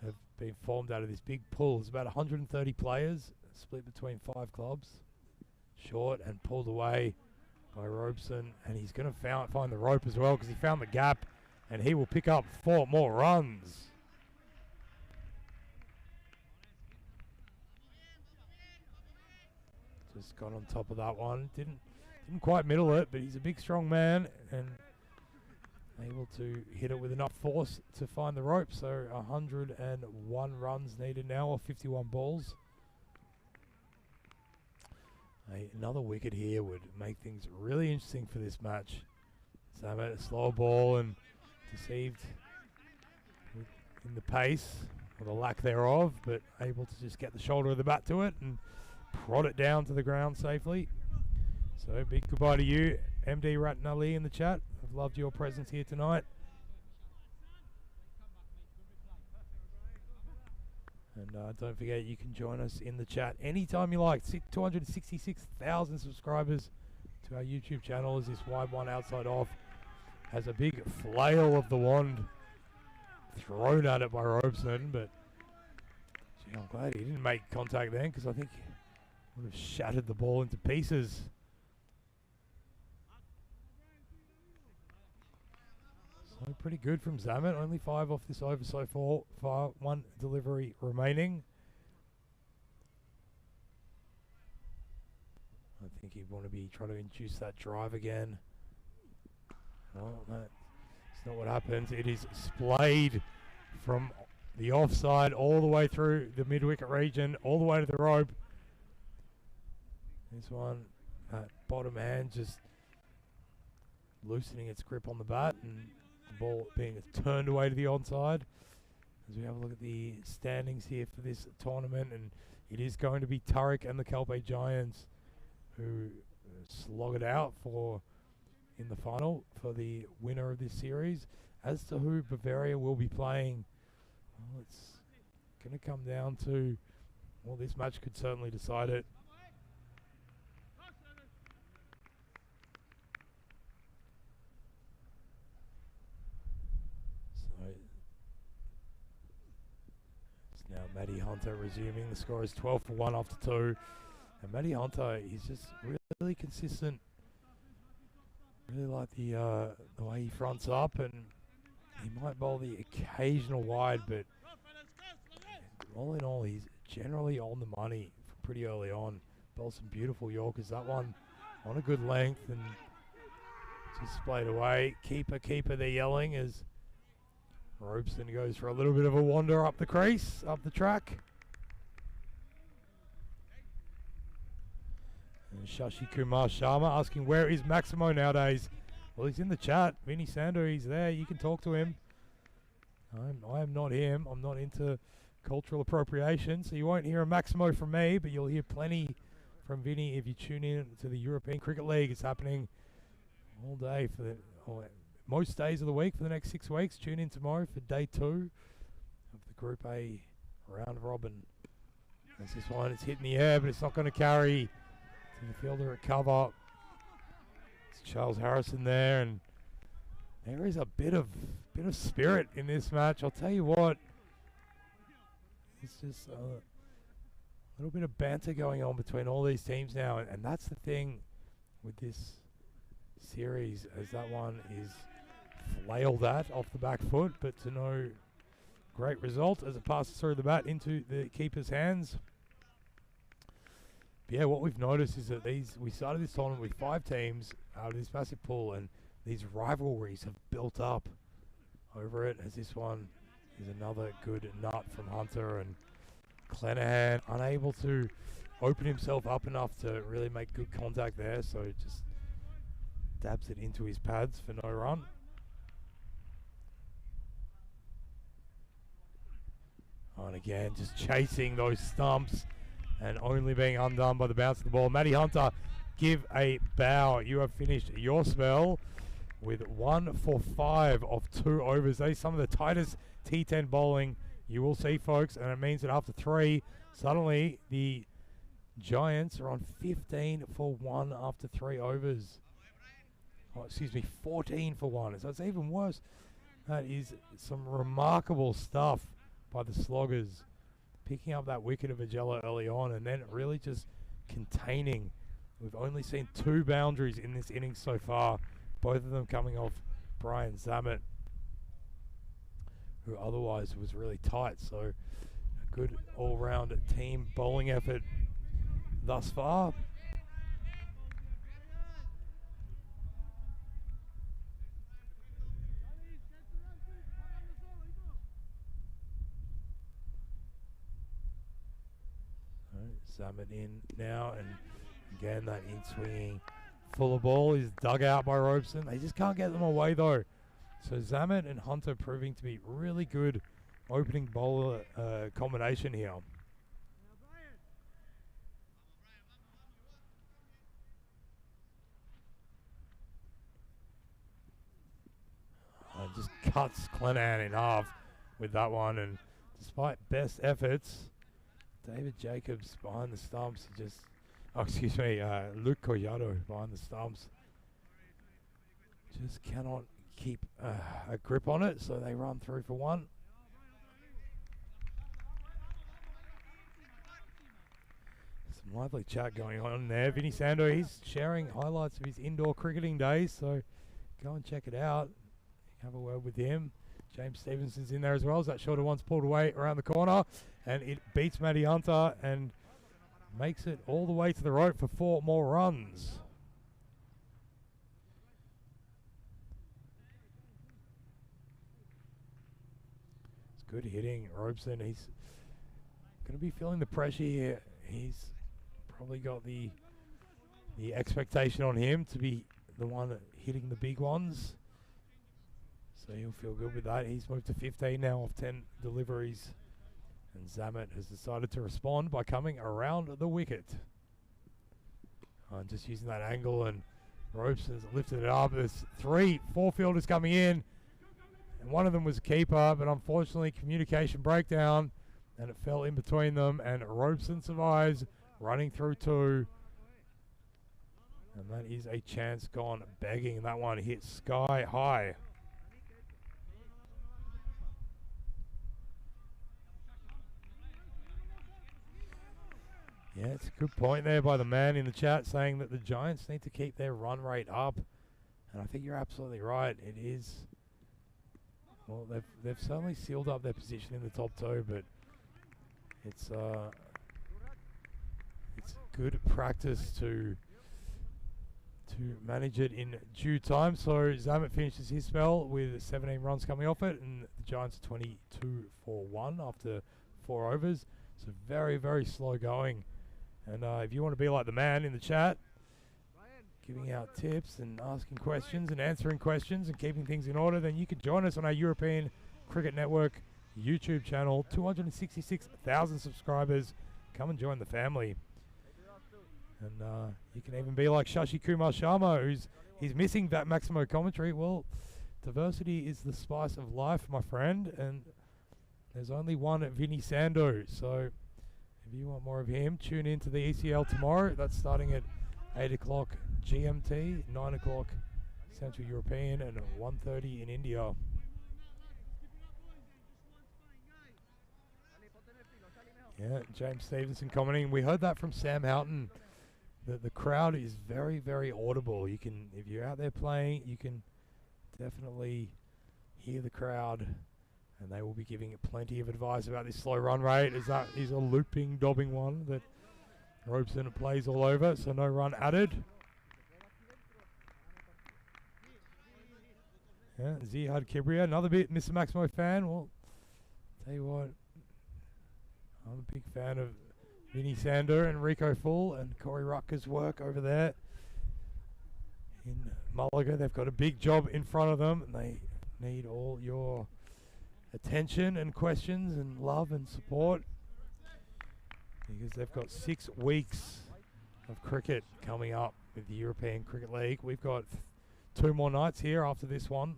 Speaker 1: have been formed out of this big pool. There's about 130 players split between 5 clubs. Short and pulled away by Robeson, and he's going to find the rope as well because he found the gap, and he will pick up 4 more runs. Just got on top of that one. Didn't quite middle it, but he's a big, strong man and able to hit it with enough force to find the rope. So 101 runs needed now, or 51 balls. Another wicket here would make things really interesting for this match. Zammit, a slower ball and deceived in the pace, or the lack thereof, but able to just get the shoulder of the bat to it and prod it down to the ground safely. So big goodbye to you, MD Rattan Ali, in the chat. I've loved your presence here tonight. And don't forget, you can join us in the chat anytime you like. 266,000 subscribers to our YouTube channel as this wide one outside off has a big flail of the wand thrown at it by Robeson, but gee, I'm glad he didn't make contact then, because I think he would have shattered the ball into pieces. So pretty good from Zammit. Only 5 off this over so far. 1 delivery remaining. I think he'd want to be trying to induce that drive again. Well, that's not what happens. It is splayed from the offside all the way through the mid-wicket region, all the way to the rope. This one, that bottom hand just loosening its grip on the bat, and the ball being turned away to the onside. As we have a look at the standings here for this tournament, and it is going to be Turek and the Kelpe Giants who slog it out in the final for the winner of this series. As to who Bavaria will be playing, well, it's going to come down to, well, this match could certainly decide it. So it's now Matty Hunter resuming. The score is 12 for 1 after 2. And Matty Hunter, he's just really consistent. Really like the way he fronts up, and he might bowl the occasional wide, but all in all, he's generally on the money from pretty early on. Bowled some beautiful Yorkers. That one on a good length and just splayed away. Keeper, they're yelling as Robeson goes for a little bit of a wander up the crease, up the track. And Shashi Kumar Sharma asking, where is Maximo nowadays? Well, he's in the chat. Vinny Sando, he's there. You can talk to him. I am not him. I'm not into cultural appropriation, so you won't hear a Maximo from me, but you'll hear plenty from Vinny if you tune in to the European Cricket League. It's happening all day most days of the week for the next 6 weeks. Tune in tomorrow for day 2 of the Group A round robin. As this one, it's hitting the air, but it's not going to carry to the fielder at cover. It's Charles Harrison there, and there is a bit of spirit in this match. I'll tell you what, it's just a little bit of banter going on between all these teams now, and that's the thing with this series, as that one is flailed at off the back foot, but to no great result as it passes through the bat into the keeper's hands. But yeah, what we've noticed is that we started this tournament with 5 teams out of this massive pool, and these rivalries have built up over it, as this one is another good nut from Hunter, and Clenahan unable to open himself up enough to really make good contact there, so just dabs it into his pads for no run. And again, just chasing those stumps and only being undone by the bounce of the ball. Matty Hunter, give a bow. You have finished your spell. with 1 for 5 of 2 overs. They're some of the tightest T10 bowling you will see, folks, and it means that after 3, suddenly the Giants are on 15 for 1 after 3 overs. Oh, excuse me, 14 for 1. So it's even worse. That is some remarkable stuff by the Sloggers, picking up that wicket of Vijela early on and then really just containing. We've only seen 2 boundaries in this innings so far, both of them coming off Brian Zammit, who otherwise was really tight. So a good all-round team bowling effort thus far. Zammit in now, and again that in-swinging fuller ball is dug out by Robeson. They just can't get them away though. So Zammit and Hunter proving to be really good opening bowler combination here. Just cuts Clennan in half with that one, and despite best efforts, David Jacobs behind the stumps just, Luke Collado behind the stumps just cannot keep a grip on it, so they run through for 1. Some lively chat going on there. Vinny Sando, he's sharing highlights of his indoor cricketing days, so go and check it out. Have a word with him. James Stevenson's in there as well, as that shorter one's pulled away around the corner, and it beats Matty Hunter and makes it all the way to the rope for 4 more runs. It's good hitting. Robeson, he's going to be feeling the pressure here. He's probably got the expectation on him to be the one hitting the big ones. So he'll feel good with that. He's moved to 15 now off 10 deliveries. And Zammit has decided to respond by coming around the wicket. Just using that angle, and Robeson's lifted it up. There's 3 four-fielders coming in, and one of them was a keeper, but unfortunately communication breakdown, and it fell in between them, and Robeson survives, running through 2. And that is a chance gone begging. That one hit sky high. Yeah, it's a good point there by the man in the chat, saying that the Giants need to keep their run rate up. And I think you're absolutely right. It is, well, they've certainly sealed up their position in the top 2, but it's good practice to manage it in due time. So Zammit finishes his spell with 17 runs coming off it, and the Giants are 22 for 1 after 4 overs. So very, very slow going. And if you want to be like the man in the chat, giving out tips and asking questions and answering questions and keeping things in order, then you can join us on our European Cricket Network YouTube channel. 266,000 subscribers. Come and join the family. And you can even be like Shashi Kumar Sharma, he's missing that Maximo commentary. Well, diversity is the spice of life, my friend, and there's only one at Vinny Sando. So if you want more of him, tune in to the ECL tomorrow. That's starting at 8 o'clock GMT, 9 o'clock Central European, and 1:30 in India. Yeah, James Stevenson commenting. We heard that from Sam Houghton. The crowd is very, very audible. You can, if you're out there playing, you can definitely hear the crowd, and they will be giving plenty of advice about this slow run rate. That is a looping, dobbing one that Robeson plays all over, so no run added. Yeah, Zihad Kibria, another bit Mr. Maximo fan. Well, tell you what, I'm a big fan of Vinny Sander and Rico Full and Corey Rucker's work over there in Mulliga. They've got a big job in front of them, and they need all your attention and questions and love and support, because they've got 6 weeks of cricket coming up with the European Cricket League. We've got 2 more nights here after this one.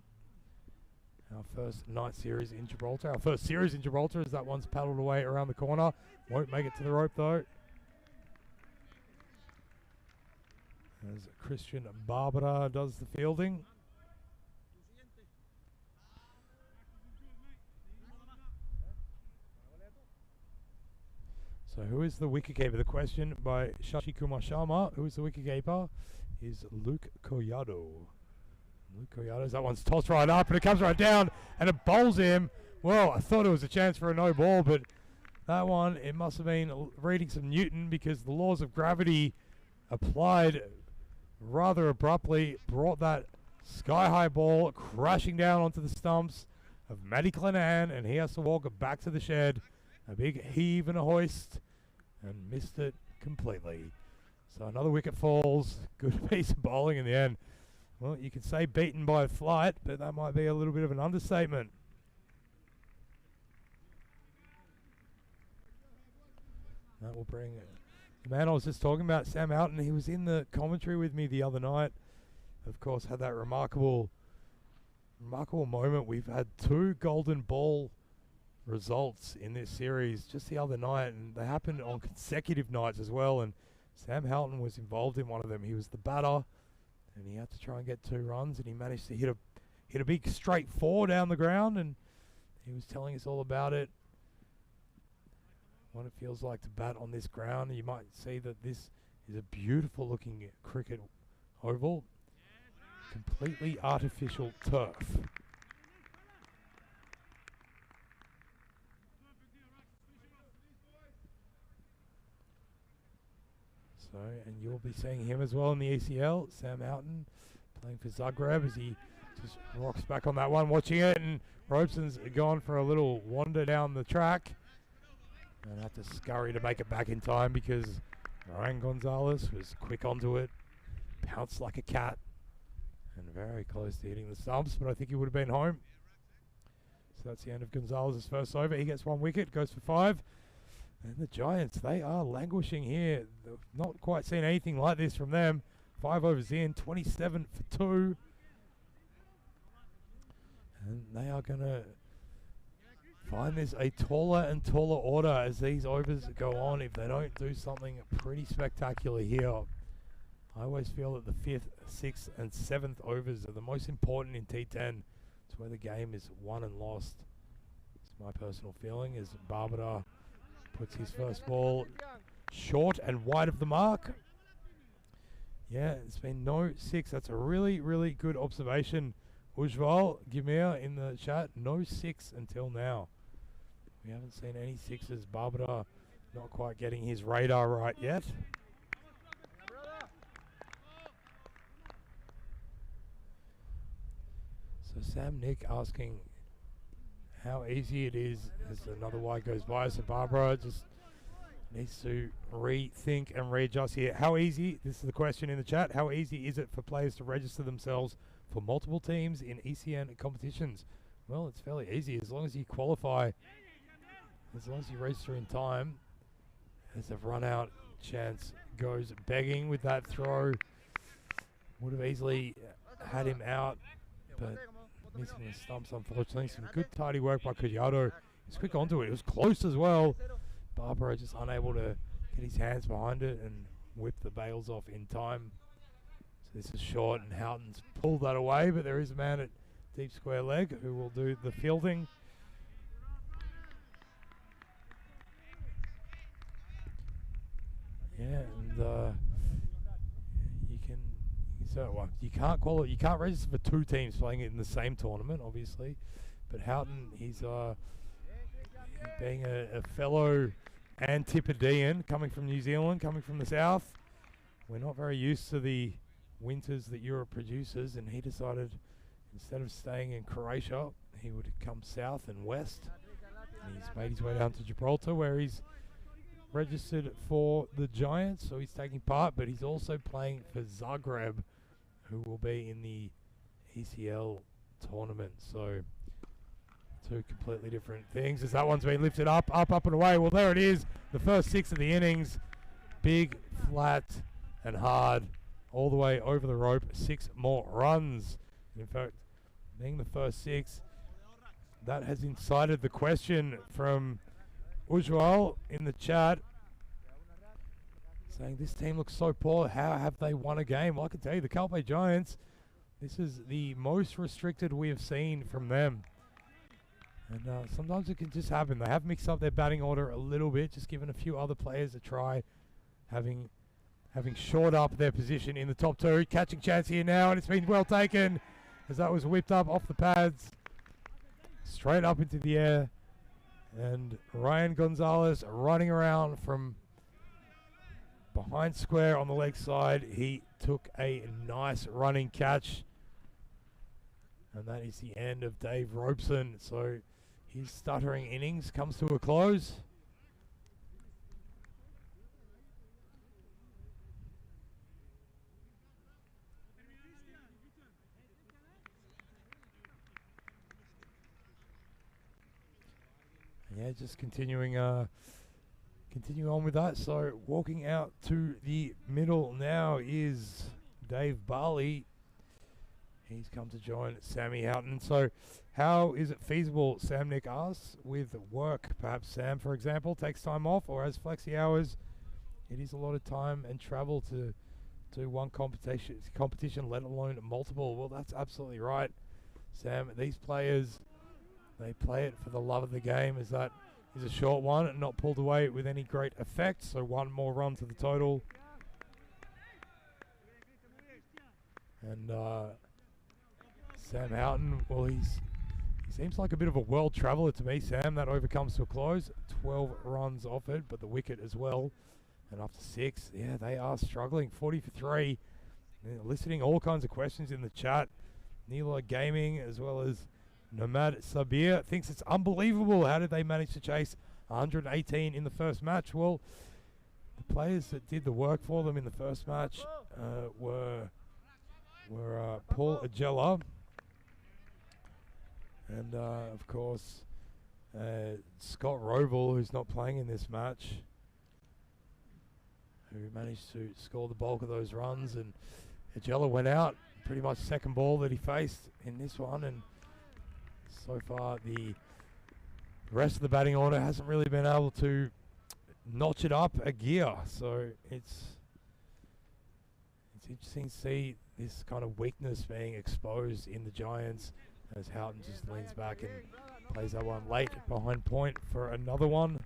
Speaker 1: Our first night series in Gibraltar. Our first series in Gibraltar as that one's paddled away around the corner. Won't make it to the rope though. As Christian Barbara does the fielding. So who is the wicketkeeper? The question by Shashi Kumar Sharma. Who is the wicketkeeper? Is Luke Collado. Luke Collado. That one's tossed right up and it comes right down and it bowls him. Well, I thought it was a chance for a no ball, but that one, it must have been reading some Newton because the laws of gravity applied rather abruptly brought that sky-high ball crashing down onto the stumps of Matty Clenaghan, and he has to walk back to the shed. A big heave and a hoist, and missed it completely. So another wicket falls. Good piece of bowling in the end. Well, you could say beaten by flight, but that might be a little bit of an understatement. That will bring the man I was just talking about, Sam Houghton. He was in the commentary with me the other night. Of course, had that remarkable moment. We've had 2 golden ball results in this series just the other night, and they happened on consecutive nights as well. And Sam Houghton was involved in one of them. He was the batter, and he had to try and get 2 runs, and he managed to hit a big straight 4 down the ground. And he was telling us all about it. What it feels like to bat on this ground. You might see that this is a beautiful looking cricket oval. Completely artificial turf. So, and you'll be seeing him as well in the ECL. Sam Houghton playing for Zagreb as he just rocks back on that one, watching it. And Robeson's gone for a little wander down the track. And had to scurry to make it back in time because Ryan Gonzalez was quick onto it, pounced like a cat, and very close to hitting the stumps, but I think he would have been home. So that's the end of Gonzalez's first over. He gets 1 wicket, goes for 5. And the Giants, they are languishing here. They've not quite seen anything like this from them. 5 overs in, 27 for 2. And they are going to find this a taller and taller order as these overs go on if they don't do something pretty spectacular here. I always feel that the 5th, 6th and 7th overs are the most important in T10. It's where the game is won and lost. It's my personal feeling as Barbara puts his first ball short and wide of the mark. Yeah, it's been no 6. That's a really, really good observation. Ujval Gimir in the chat, no 6 until now. We haven't seen any 6s. Barbara not quite getting his radar right yet. So Sam Nick asking how easy it is as another wide goes by. So Barbara just needs to rethink and readjust here. How easy, this is the question in the chat, how easy is it for players to register themselves for multiple teams in ECN competitions? Well, it's fairly easy as long as you qualify, as long as you register in time. As a run out chance goes begging with that throw. Would have easily had him out, but missing the stumps unfortunately. Some good tidy work by Collado. He's quick onto it. It was close as well. Barbara just unable to get his hands behind it and whip the bails off in time. So this is short and Houghton's pulled that away, but there is a man at deep square leg who will do the fielding. Yeah, and you can't qualify. You can't register for 2 teams playing it in the same tournament, obviously. But Houghton, he's being a fellow Antipodean, coming from New Zealand, coming from the south. We're not very used to the winters that Europe produces, and he decided instead of staying in Croatia, he would come south and west. And he's made his way down to Gibraltar, where he's registered for the Giants, so he's taking part, but he's also playing for Zagreb, who will be in the ECL tournament. So 2 completely different things as that one's been lifted up and away. Well, there it is, the first 6 of the innings. Big, flat and hard all the way over the rope. 6 more runs. In fact, being the first 6, that has incited the question from Ujwal in the chat, saying this team looks so poor. How have they won a game? Well, I can tell you, the Calpe Giants, this is the most restricted we have seen from them. And sometimes it can just happen. They have mixed up their batting order a little bit, just given a few other players a try, having shored up their position in the top 2. Catching chance here now, and it's been well taken as that was whipped up off the pads, straight up into the air. And Ryan Gonzalez running around from behind square on the leg side. He took a nice running catch. And that is the end of Dave Robeson. So his stuttering innings comes to a close. Yeah, just continuing on with that. So walking out to the middle now is Dave Barley. He's come to join Sammy Houghton. So how is it feasible, Sam Nick asks, with work? Perhaps Sam, for example, takes time off or has flexi hours. It is a lot of time and travel to do one competition, let alone multiple. Well, that's absolutely right, Sam. These players, they play it for the love of the game, as that is a short one and not pulled away with any great effect. So 1 more run to the total. And Sam Houghton, well, he seems like a bit of a world traveller to me, Sam. That over comes to a close. 12 runs off it, but the wicket as well. And after 6, yeah, they are struggling. 40 for 3. They're eliciting all kinds of questions in the chat. Neela Gaming, as well as Nomad Sabir, thinks it's unbelievable. How did they manage to chase 118 in the first match? Well, the players that did the work for them in the first match were Paul Agella, and of course Scott Roval, who's not playing in this match, who managed to score the bulk of those runs. And Agella went out pretty much second ball that he faced in this one, and so far the rest of the batting order hasn't really been able to notch it up a gear. So it's interesting to see this kind of weakness being exposed in the Giants, as Houghton just leans back and plays that one late behind point for another one.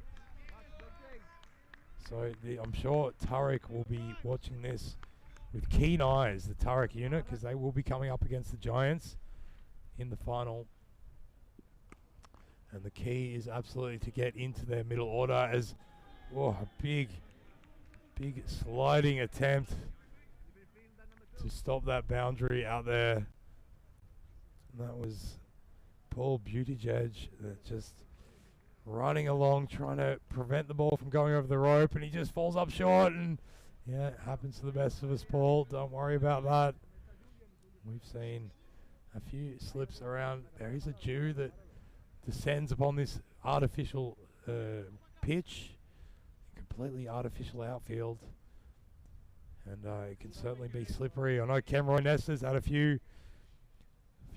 Speaker 1: So I'm sure Tariq will be watching this with keen eyes, the Tariq unit, because they will be coming up against the Giants in the final. And the key is absolutely to get into their middle order, as a big sliding attempt to stop that boundary out there. And that was Paul Buttigieg that just running along, trying to prevent the ball from going over the rope, and he just falls up short. And yeah, it happens to the best of us, Paul. Don't worry about that. We've seen a few slips around. There is a dew that descends upon this artificial pitch, completely artificial outfield, and it can certainly be slippery. I know Cameron Nestor's had a few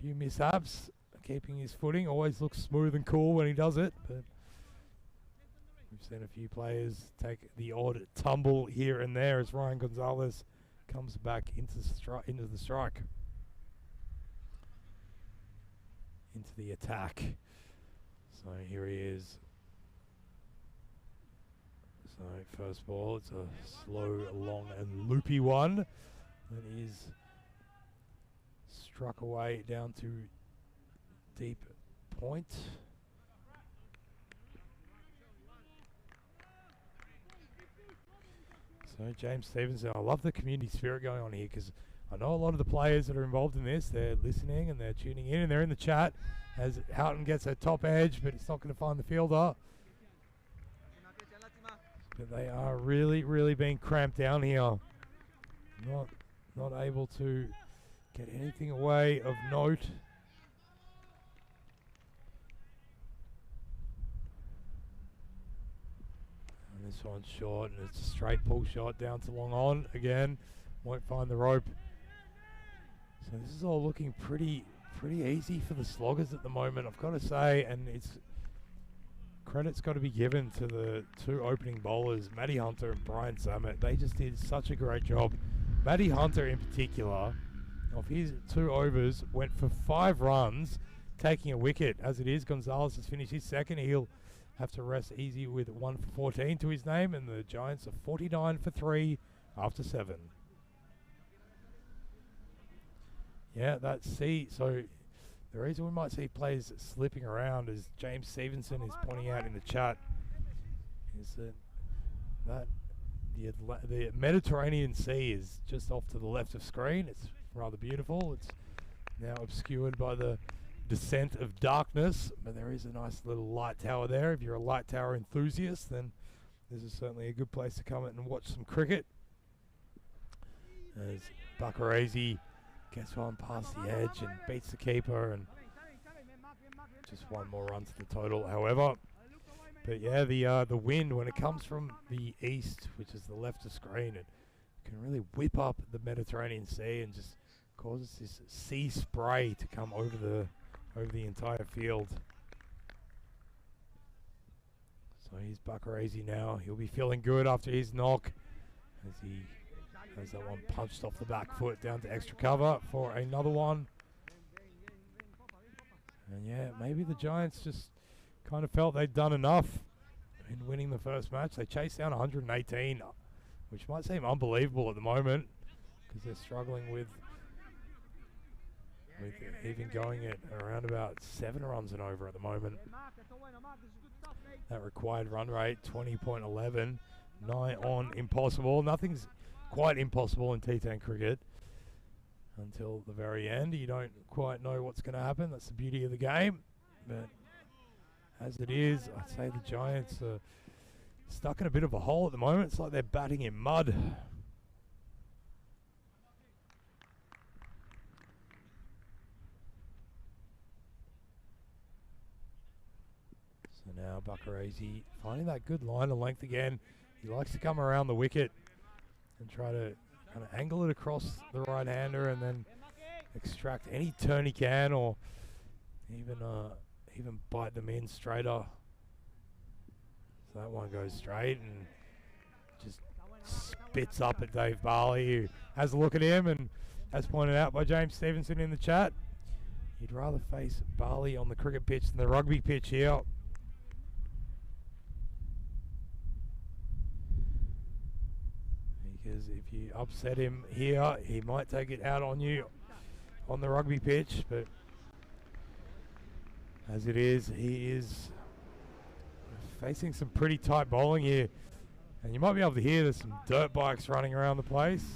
Speaker 1: mishaps keeping his footing. Always looks smooth and cool when he does it, but we've seen a few players take the odd tumble here and there as Ryan Gonzalez comes back into the strike, into the attack. So here he is. So first ball, it's a slow, long and loopy one that is struck away down to deep point. So James Stevenson, I love the community spirit going on here, because I know a lot of the players that are involved in this, they're listening and they're tuning in and they're in the chat as Houghton gets a top edge, but it's not going to find the fielder. But they are really being cramped down here. Not able to get anything away of note. And this one's short, and it's a straight pull shot down to long on again. won't find the rope. So this is all looking pretty easy for the sloggers at the moment, I've got to say, and it's credit's got to be given to the two opening bowlers, Matty Hunter and Brian Samet. They just did such a great job. Matty Hunter in particular, of his 2 overs, went for 5 runs, taking a wicket. As it is, Gonzalez has finished his second. He'll have to rest easy with 1 for 14 to his name, and the Giants are 49 for 3 after 7. Yeah, that's C. So the reason we might see players slipping around, as James Stevenson is pointing out in the chat, is that the Mediterranean Sea is just off to the left of screen. It's rather beautiful. It's now obscured by the descent of darkness, but there is a nice little light tower there. If you're a light tower enthusiast, then this is certainly a good place to come and watch some cricket. As Bakarazi gets one past the edge and beats the keeper, and just 1 more run to the total, however. But yeah, the wind, when it comes from the east, which is the left of screen, it can really whip up the Mediterranean Sea and just causes this sea spray to come over the entire field. So here's Bakarazi now. He'll be feeling good after his knock, as he has that one punched off the back foot down to extra cover for another one. And yeah, maybe the Giants just kind of felt they'd done enough in winning the first match. They chased down 118, which might seem unbelievable at the moment, because they're struggling with even going at around about 7 runs and over at the moment. That required run rate, 20.11, nigh on impossible. Nothing's quite impossible in T10 cricket until the very end. You don't quite know what's going to happen. That's the beauty of the game. But as it is, I'd say the Giants are stuck in a bit of a hole at the moment. It's like they're batting in mud. So now Bakarazi finding that good line of length again. He likes to come around the wicket and try to kind of angle it across the right-hander and then extract any turn he can, or even bite them in straighter. So that one goes straight and just spits up at Dave Barley, who has a look at him, and as pointed out by James Stevenson in the chat, he'd rather face Barley on the cricket pitch than the rugby pitch here. Because if you upset him here, he might take it out on you on the rugby pitch, but as it is, he is facing some pretty tight bowling here. And you might be able to hear there's some dirt bikes running around the place.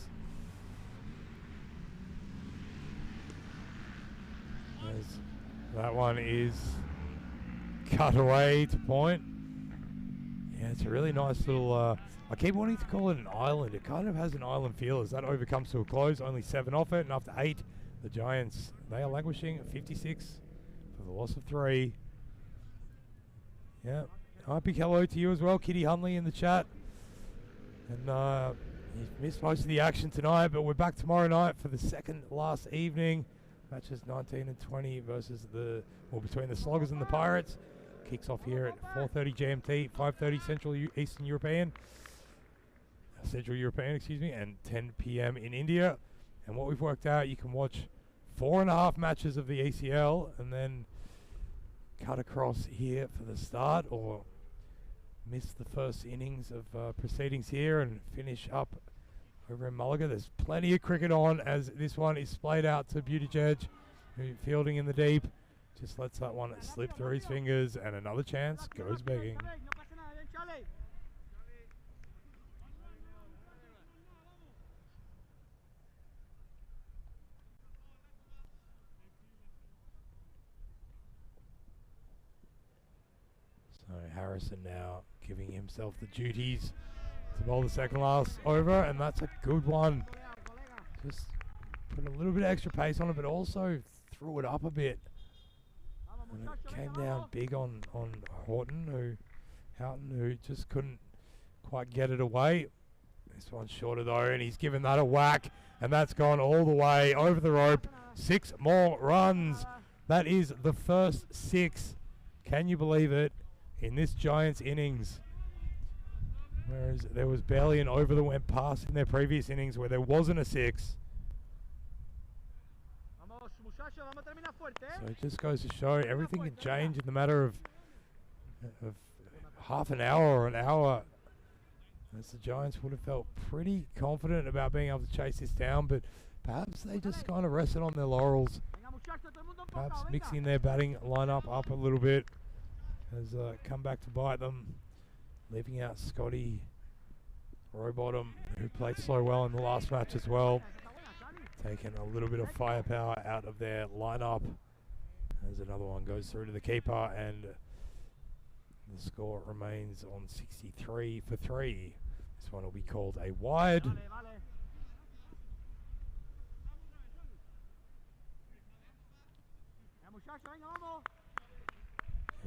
Speaker 1: That one is cut away to point. Yeah, it's a really nice little... I keep wanting to call it an island. It kind of has an island feel as that over comes to a close. Only 7 off it, and after 8, the Giants, they are languishing at 56 for the loss of 3. Yeah, big hello to you as well, Kitty Hunley in the chat. And you've missed most of the action tonight, but we're back tomorrow night for the second last evening. Matches 19 and 20 versus between the Sloggers and the Pirates. Kicks off here at 4:30 GMT, 5:30 Central European, excuse me, and 10 p.m. in India. And what we've worked out, you can watch 4.5 matches of the ACL and then cut across here for the start, or miss the first innings of proceedings here and finish up over in Mulliga. There's plenty of cricket on, as this one is splayed out to Buttigieg, who fielding in the deep. Just lets that one slip through his fingers, and another chance goes begging. So Harrison now giving himself the duties to bowl the second last over, and that's a good one. Just put a little bit of extra pace on it, but also threw it up a bit. And it came down big on Houghton, who just couldn't quite get it away. This one's shorter though, and he's given that a whack, and that's gone all the way over the rope. 6 more runs. That is the first 6. Can you believe it? In this Giants innings. Whereas there was barely an over that went past in their previous innings where there wasn't a 6. So it just goes to show everything can change in the matter of half an hour or an hour. As the Giants would have felt pretty confident about being able to chase this down, but perhaps they just kind of rested on their laurels. Perhaps mixing their batting lineup up a little bit has come back to bite them, leaving out Scotty Rowbottom, who played so well in the last match as well, taking a little bit of firepower out of their lineup. As another one goes through to the keeper, and the score remains on 63 for 3. This one will be called a wide.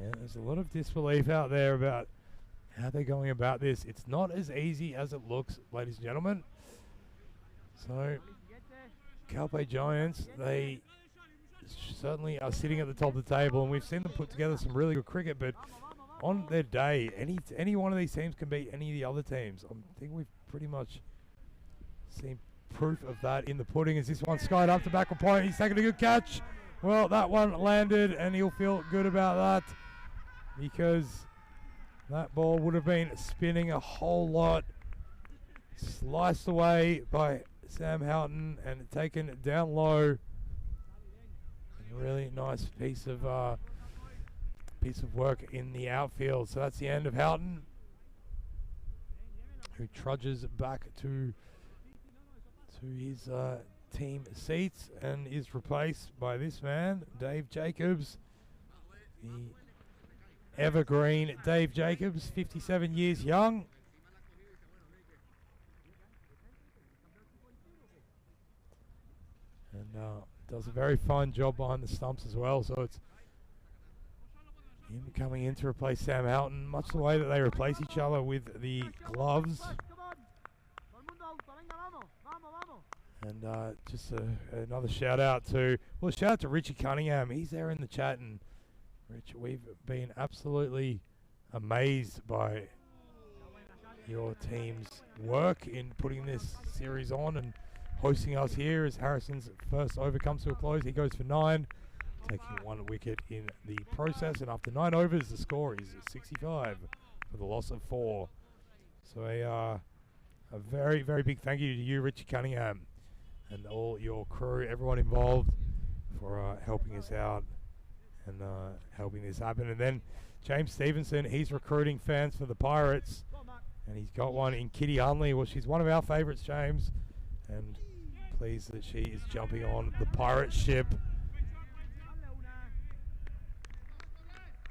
Speaker 1: Yeah, there's a lot of disbelief out there about how they're going about this. It's not as easy as it looks, ladies and gentlemen. So, Calpe Giants, they certainly are sitting at the top of the table, and we've seen them put together some really good cricket, but on their day, any one of these teams can beat any of the other teams. I think we've pretty much seen proof of that in the pudding. As this one skied up to backward point, he's taking a good catch. Well, that one landed, and he'll feel good about that because that ball would have been spinning a whole lot. Sliced away by Sam Houghton and taken down low. A really nice piece of work in the outfield. So that's the end of Houghton, who trudges back to his team seats and is replaced by this man, Dave Jacobs, the evergreen Dave Jacobs, 57 years young. And does a very fine job behind the stumps as well. So it's him coming in to replace Sam Houghton, much the way that they replace each other with the gloves. And just another shout out to Richie Cunningham. He's there in the chat, and Rich, we've been absolutely amazed by your team's work in putting this series on and hosting us here as Harrison's first over comes to a close. He goes for 9, taking 1 wicket in the process, and after 9 overs the score is 65 for the loss of 4. So a very, very big thank you to you, Richie Cunningham, and all your crew, everyone involved, for helping us out and helping this happen. And then James Stevenson, he's recruiting fans for the Pirates, and he's got one in Kitty Hunley. Well, she's one of our favourites, James, and pleased that she is jumping on the Pirate ship,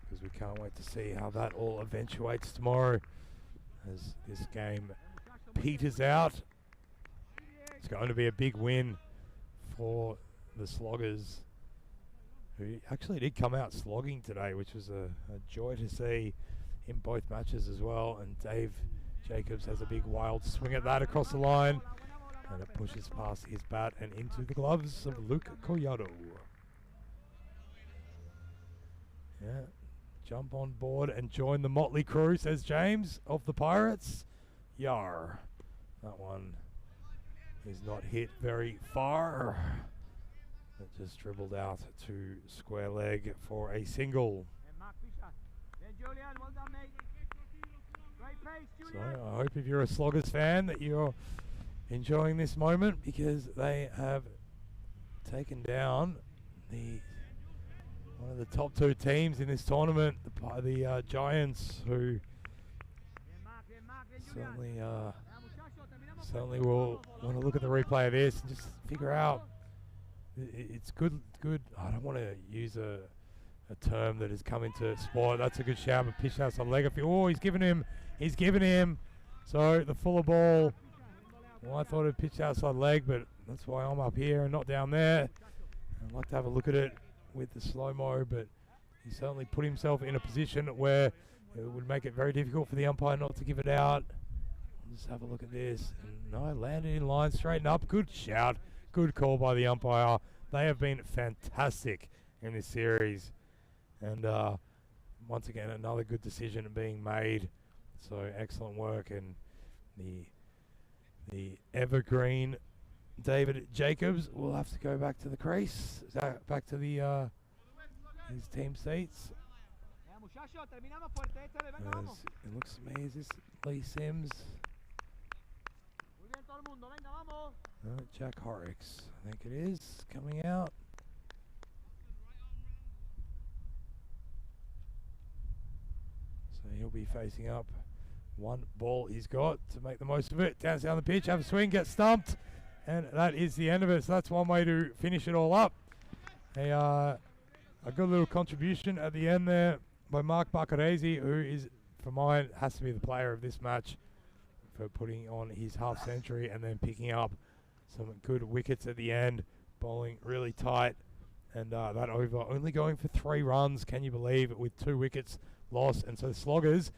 Speaker 1: because we can't wait to see how that all eventuates tomorrow as this game peters out. It's going to be a big win for the Sloggers, who actually did come out slogging today, which was a joy to see in both matches as well. And Dave Jacobs has a big wild swing at that across the line, and it pushes past his bat and into the gloves of Luke Collado. Yeah, jump on board and join the motley crew, says James of the Pirates. Yar. That one is not hit very far. It just dribbled out to square leg for a single. So I hope if you're a Sloggers fan that you're enjoying this moment, because they have taken down one of the top 2 teams in this tournament, the Giants, who certainly will want to look at the replay of this and just figure out. It's good. I don't want to use a term that has come into sport. That's a good shout, but pitch outside leg. Oh, he's given him. So the fuller ball. Well, I thought it pitched outside leg, but that's why I'm up here and not down there. I'd like to have a look at it with the slow-mo, but he certainly put himself in a position where it would make it very difficult for the umpire not to give it out. Just have a look at this. And no, landed in line, straighten up. Good shout. Good call by the umpire. They have been fantastic in this series. And once again, another good decision being made. So excellent work. And the evergreen David Jacobs will have to go back to the crease. Back to the his team seats. It looks to me, is this Lee Sims? Jack Horrocks, I think it is, coming out. So he'll be facing up. One ball he's got to make the most of it. Down the pitch, have a swing, get stumped. And that is the end of it. So that's one way to finish it all up. A good little contribution at the end there by Mark Baccarese, who is, for mine, has to be the player of this match for putting on his half century and then picking up some good wickets at the end, bowling really tight. And that over only going for 3 runs, can you believe it, with 2 wickets lost. And so the Sloggers,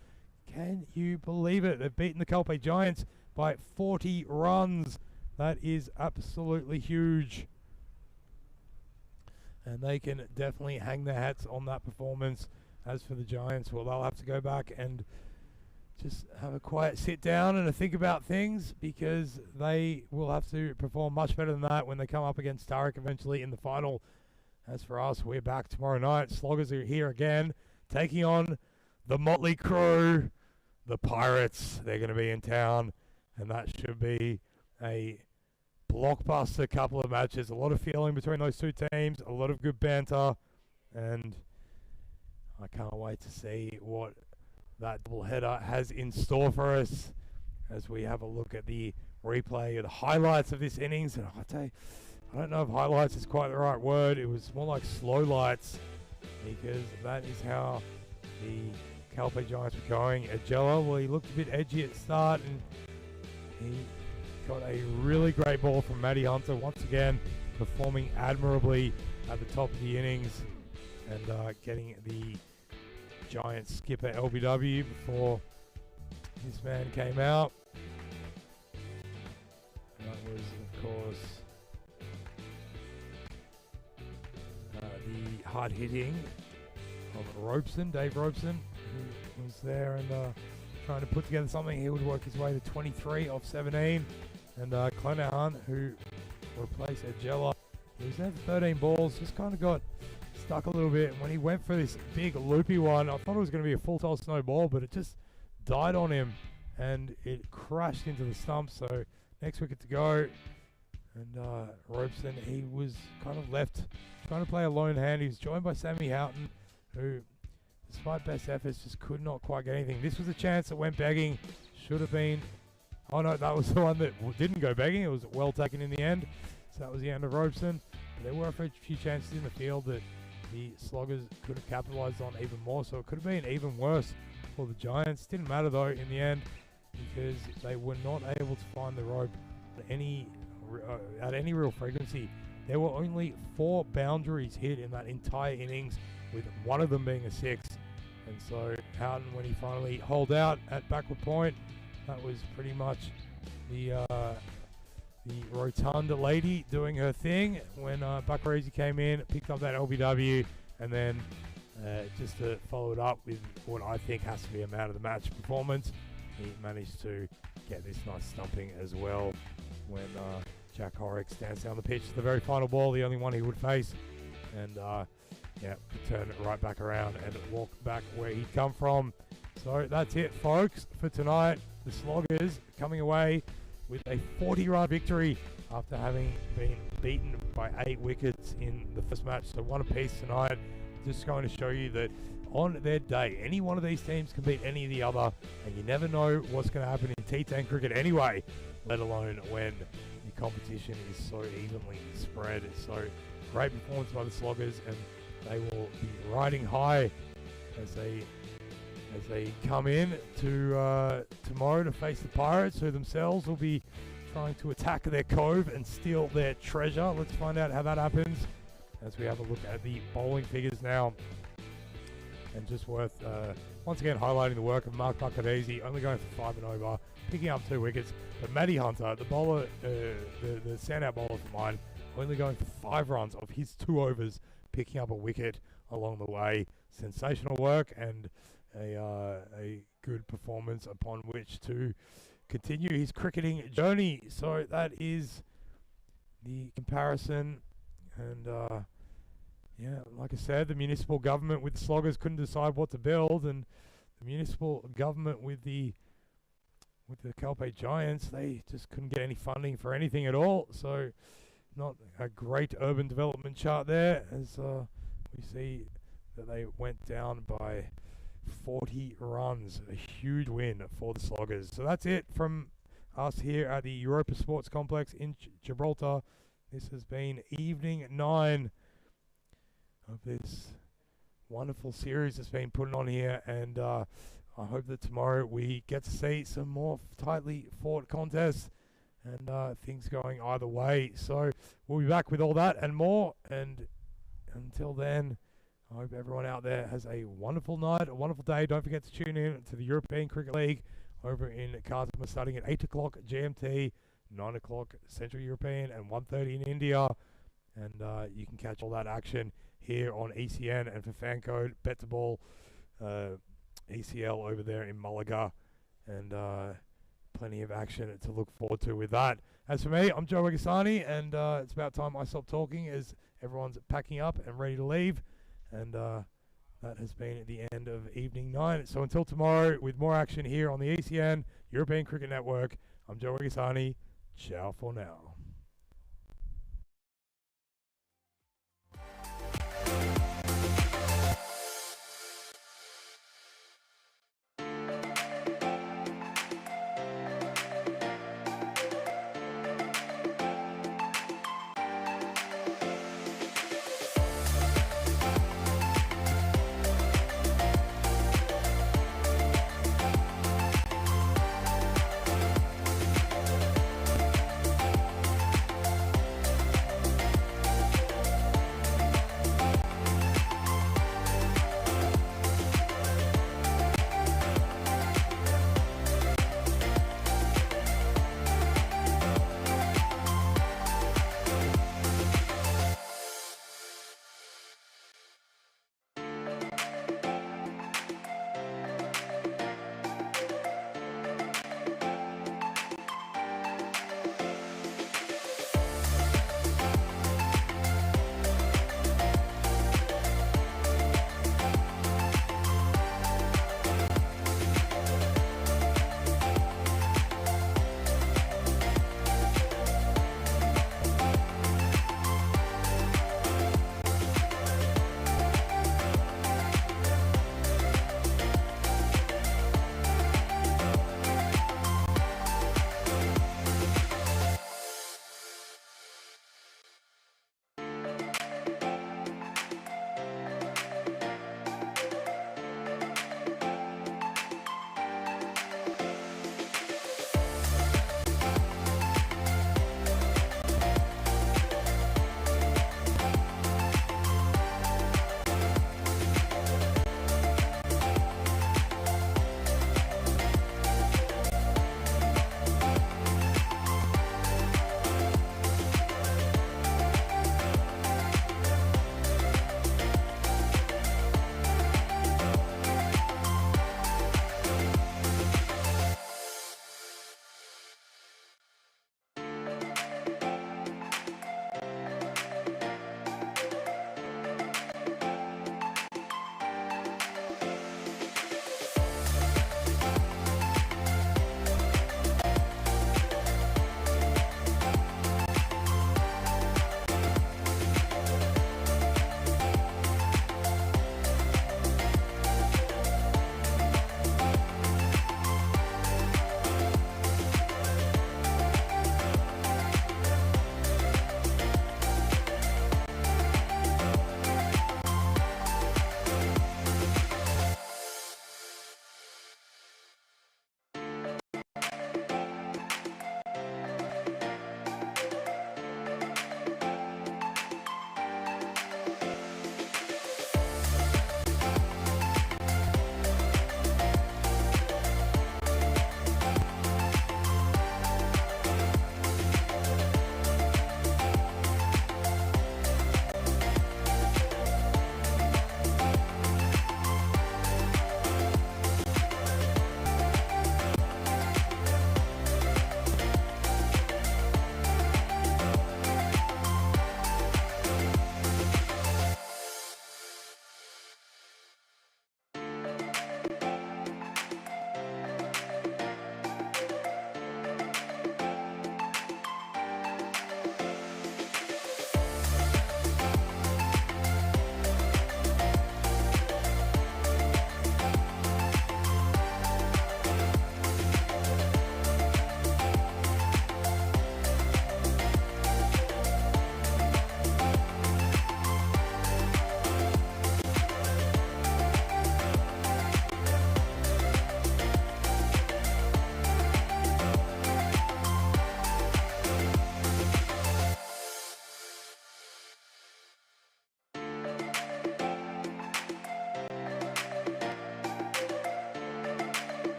Speaker 1: can you believe it? They've beaten the Calpe Giants by 40 runs. That is absolutely huge. And they can definitely hang their hats on that performance. As for the Giants, well, they'll have to go back and just have a quiet sit down and a think about things, because they will have to perform much better than that when they come up against Tarek eventually in the final. As for us, we're back tomorrow night. Sloggers are here again, taking on the motley crew, the Pirates. They're going to be in town, and that should be a blockbuster couple of matches. A lot of feeling between those two teams, a lot of good banter, and I can't wait to see what that doubleheader has in store for us as we have a look at the replay of the highlights of this innings. And I tell you, I don't know if highlights is quite the right word. It was more like slow lights, because that is how the Calpe Giants were going. Agella, well, he looked a bit edgy at the start, and he got a really great ball from Matty Hunter, once again performing admirably at the top of the innings, and getting the Giants skipper LBW before this man came out. And that was, of course, the hard hitting of Robeson, Dave Robeson, who was there and trying to put together something. He would work his way to 23 off 17. And Clenahan, who replaced Agella, he was there for 13 balls, just kind of got stuck a little bit. And when he went for this big loopy one, I thought it was going to be a full toss no ball, but it just died on him and it crashed into the stump. So next wicket to go. And Robeson, he was kind of left trying to play a lone hand. He was joined by Sammy Houghton, who, despite best efforts, just could not quite get anything. This was a chance that went begging. Should have been... Oh no, that was the one that didn't go begging. It was well taken in the end. So that was the end of Robeson. But there were a few chances in the field that the Sloggers could have capitalised on even more. So it could have been even worse for the Giants. Didn't matter though in the end, because they were not able to find the rope at any real frequency. There were only 4 boundaries hit in that entire innings, with one of them being a 6. And so Houghton, when he finally holed out at backward point, that was pretty much the rotund lady doing her thing when Baccarese came in, picked up that LBW, and then just to follow it up with what I think has to be a man of the match performance, he managed to get this nice stumping as well when Jack Horrocks danced down the pitch to the very final ball, the only one he would face, and turn it right back around and walk back where he'd come from. So that's it, folks, for tonight. The Sloggers coming away with a 40-run victory after having been beaten by 8 wickets in the first match. So one apiece tonight. Just going to show you that on their day, any one of these teams can beat any of the other, and you never know what's going to happen in T10 cricket anyway, let alone when the competition is so evenly spread. So great performance by the Sloggers, and they will be riding high as they come in to tomorrow to face the Pirates, who themselves will be trying to attack their cove and steal their treasure. Let's find out how that happens as we have a look at the bowling figures now. And just worth once again highlighting the work of Mark Buccaneese, only going for 5 and over, picking up 2 wickets. But Matty Hunter, the bowler, the standout bowler for mine, only going for 5 runs of his 2 overs, picking up a wicket along the way. Sensational work and a good performance upon which to continue his cricketing journey. So that is the comparison. And yeah, like I said, the municipal government with the Sloggers couldn't decide what to build, and the municipal government with the Calpe Giants, they just couldn't get any funding for anything at all. So not a great urban development chart there, as we see that they went down by 40 runs. A huge win for the Sloggers. So that's it from us here at the Europa Sports Complex in Gibraltar. This has been evening 9 of this wonderful series that's been put on here, and I hope that tomorrow we get to see some more tightly fought contests and things going either way. So we'll be back with all that and more, and until then, I hope everyone out there has a wonderful night, a wonderful day. Don't forget to tune in to the European Cricket League over in Kazima, starting at 8 o'clock GMT, 9 o'clock Central European, and 1:30 in India. And you can catch all that action here on ECN, and for FanCode, Bet to Ball, ECL over there in Malaga, and plenty of action to look forward to with that. As for me, I'm Joe Regasani, and it's about time I stop talking as everyone's packing up and ready to leave. And that has been the end of evening 9. So until tomorrow with more action here on the ECN European Cricket Network, I'm Joe Regasani. Ciao for now.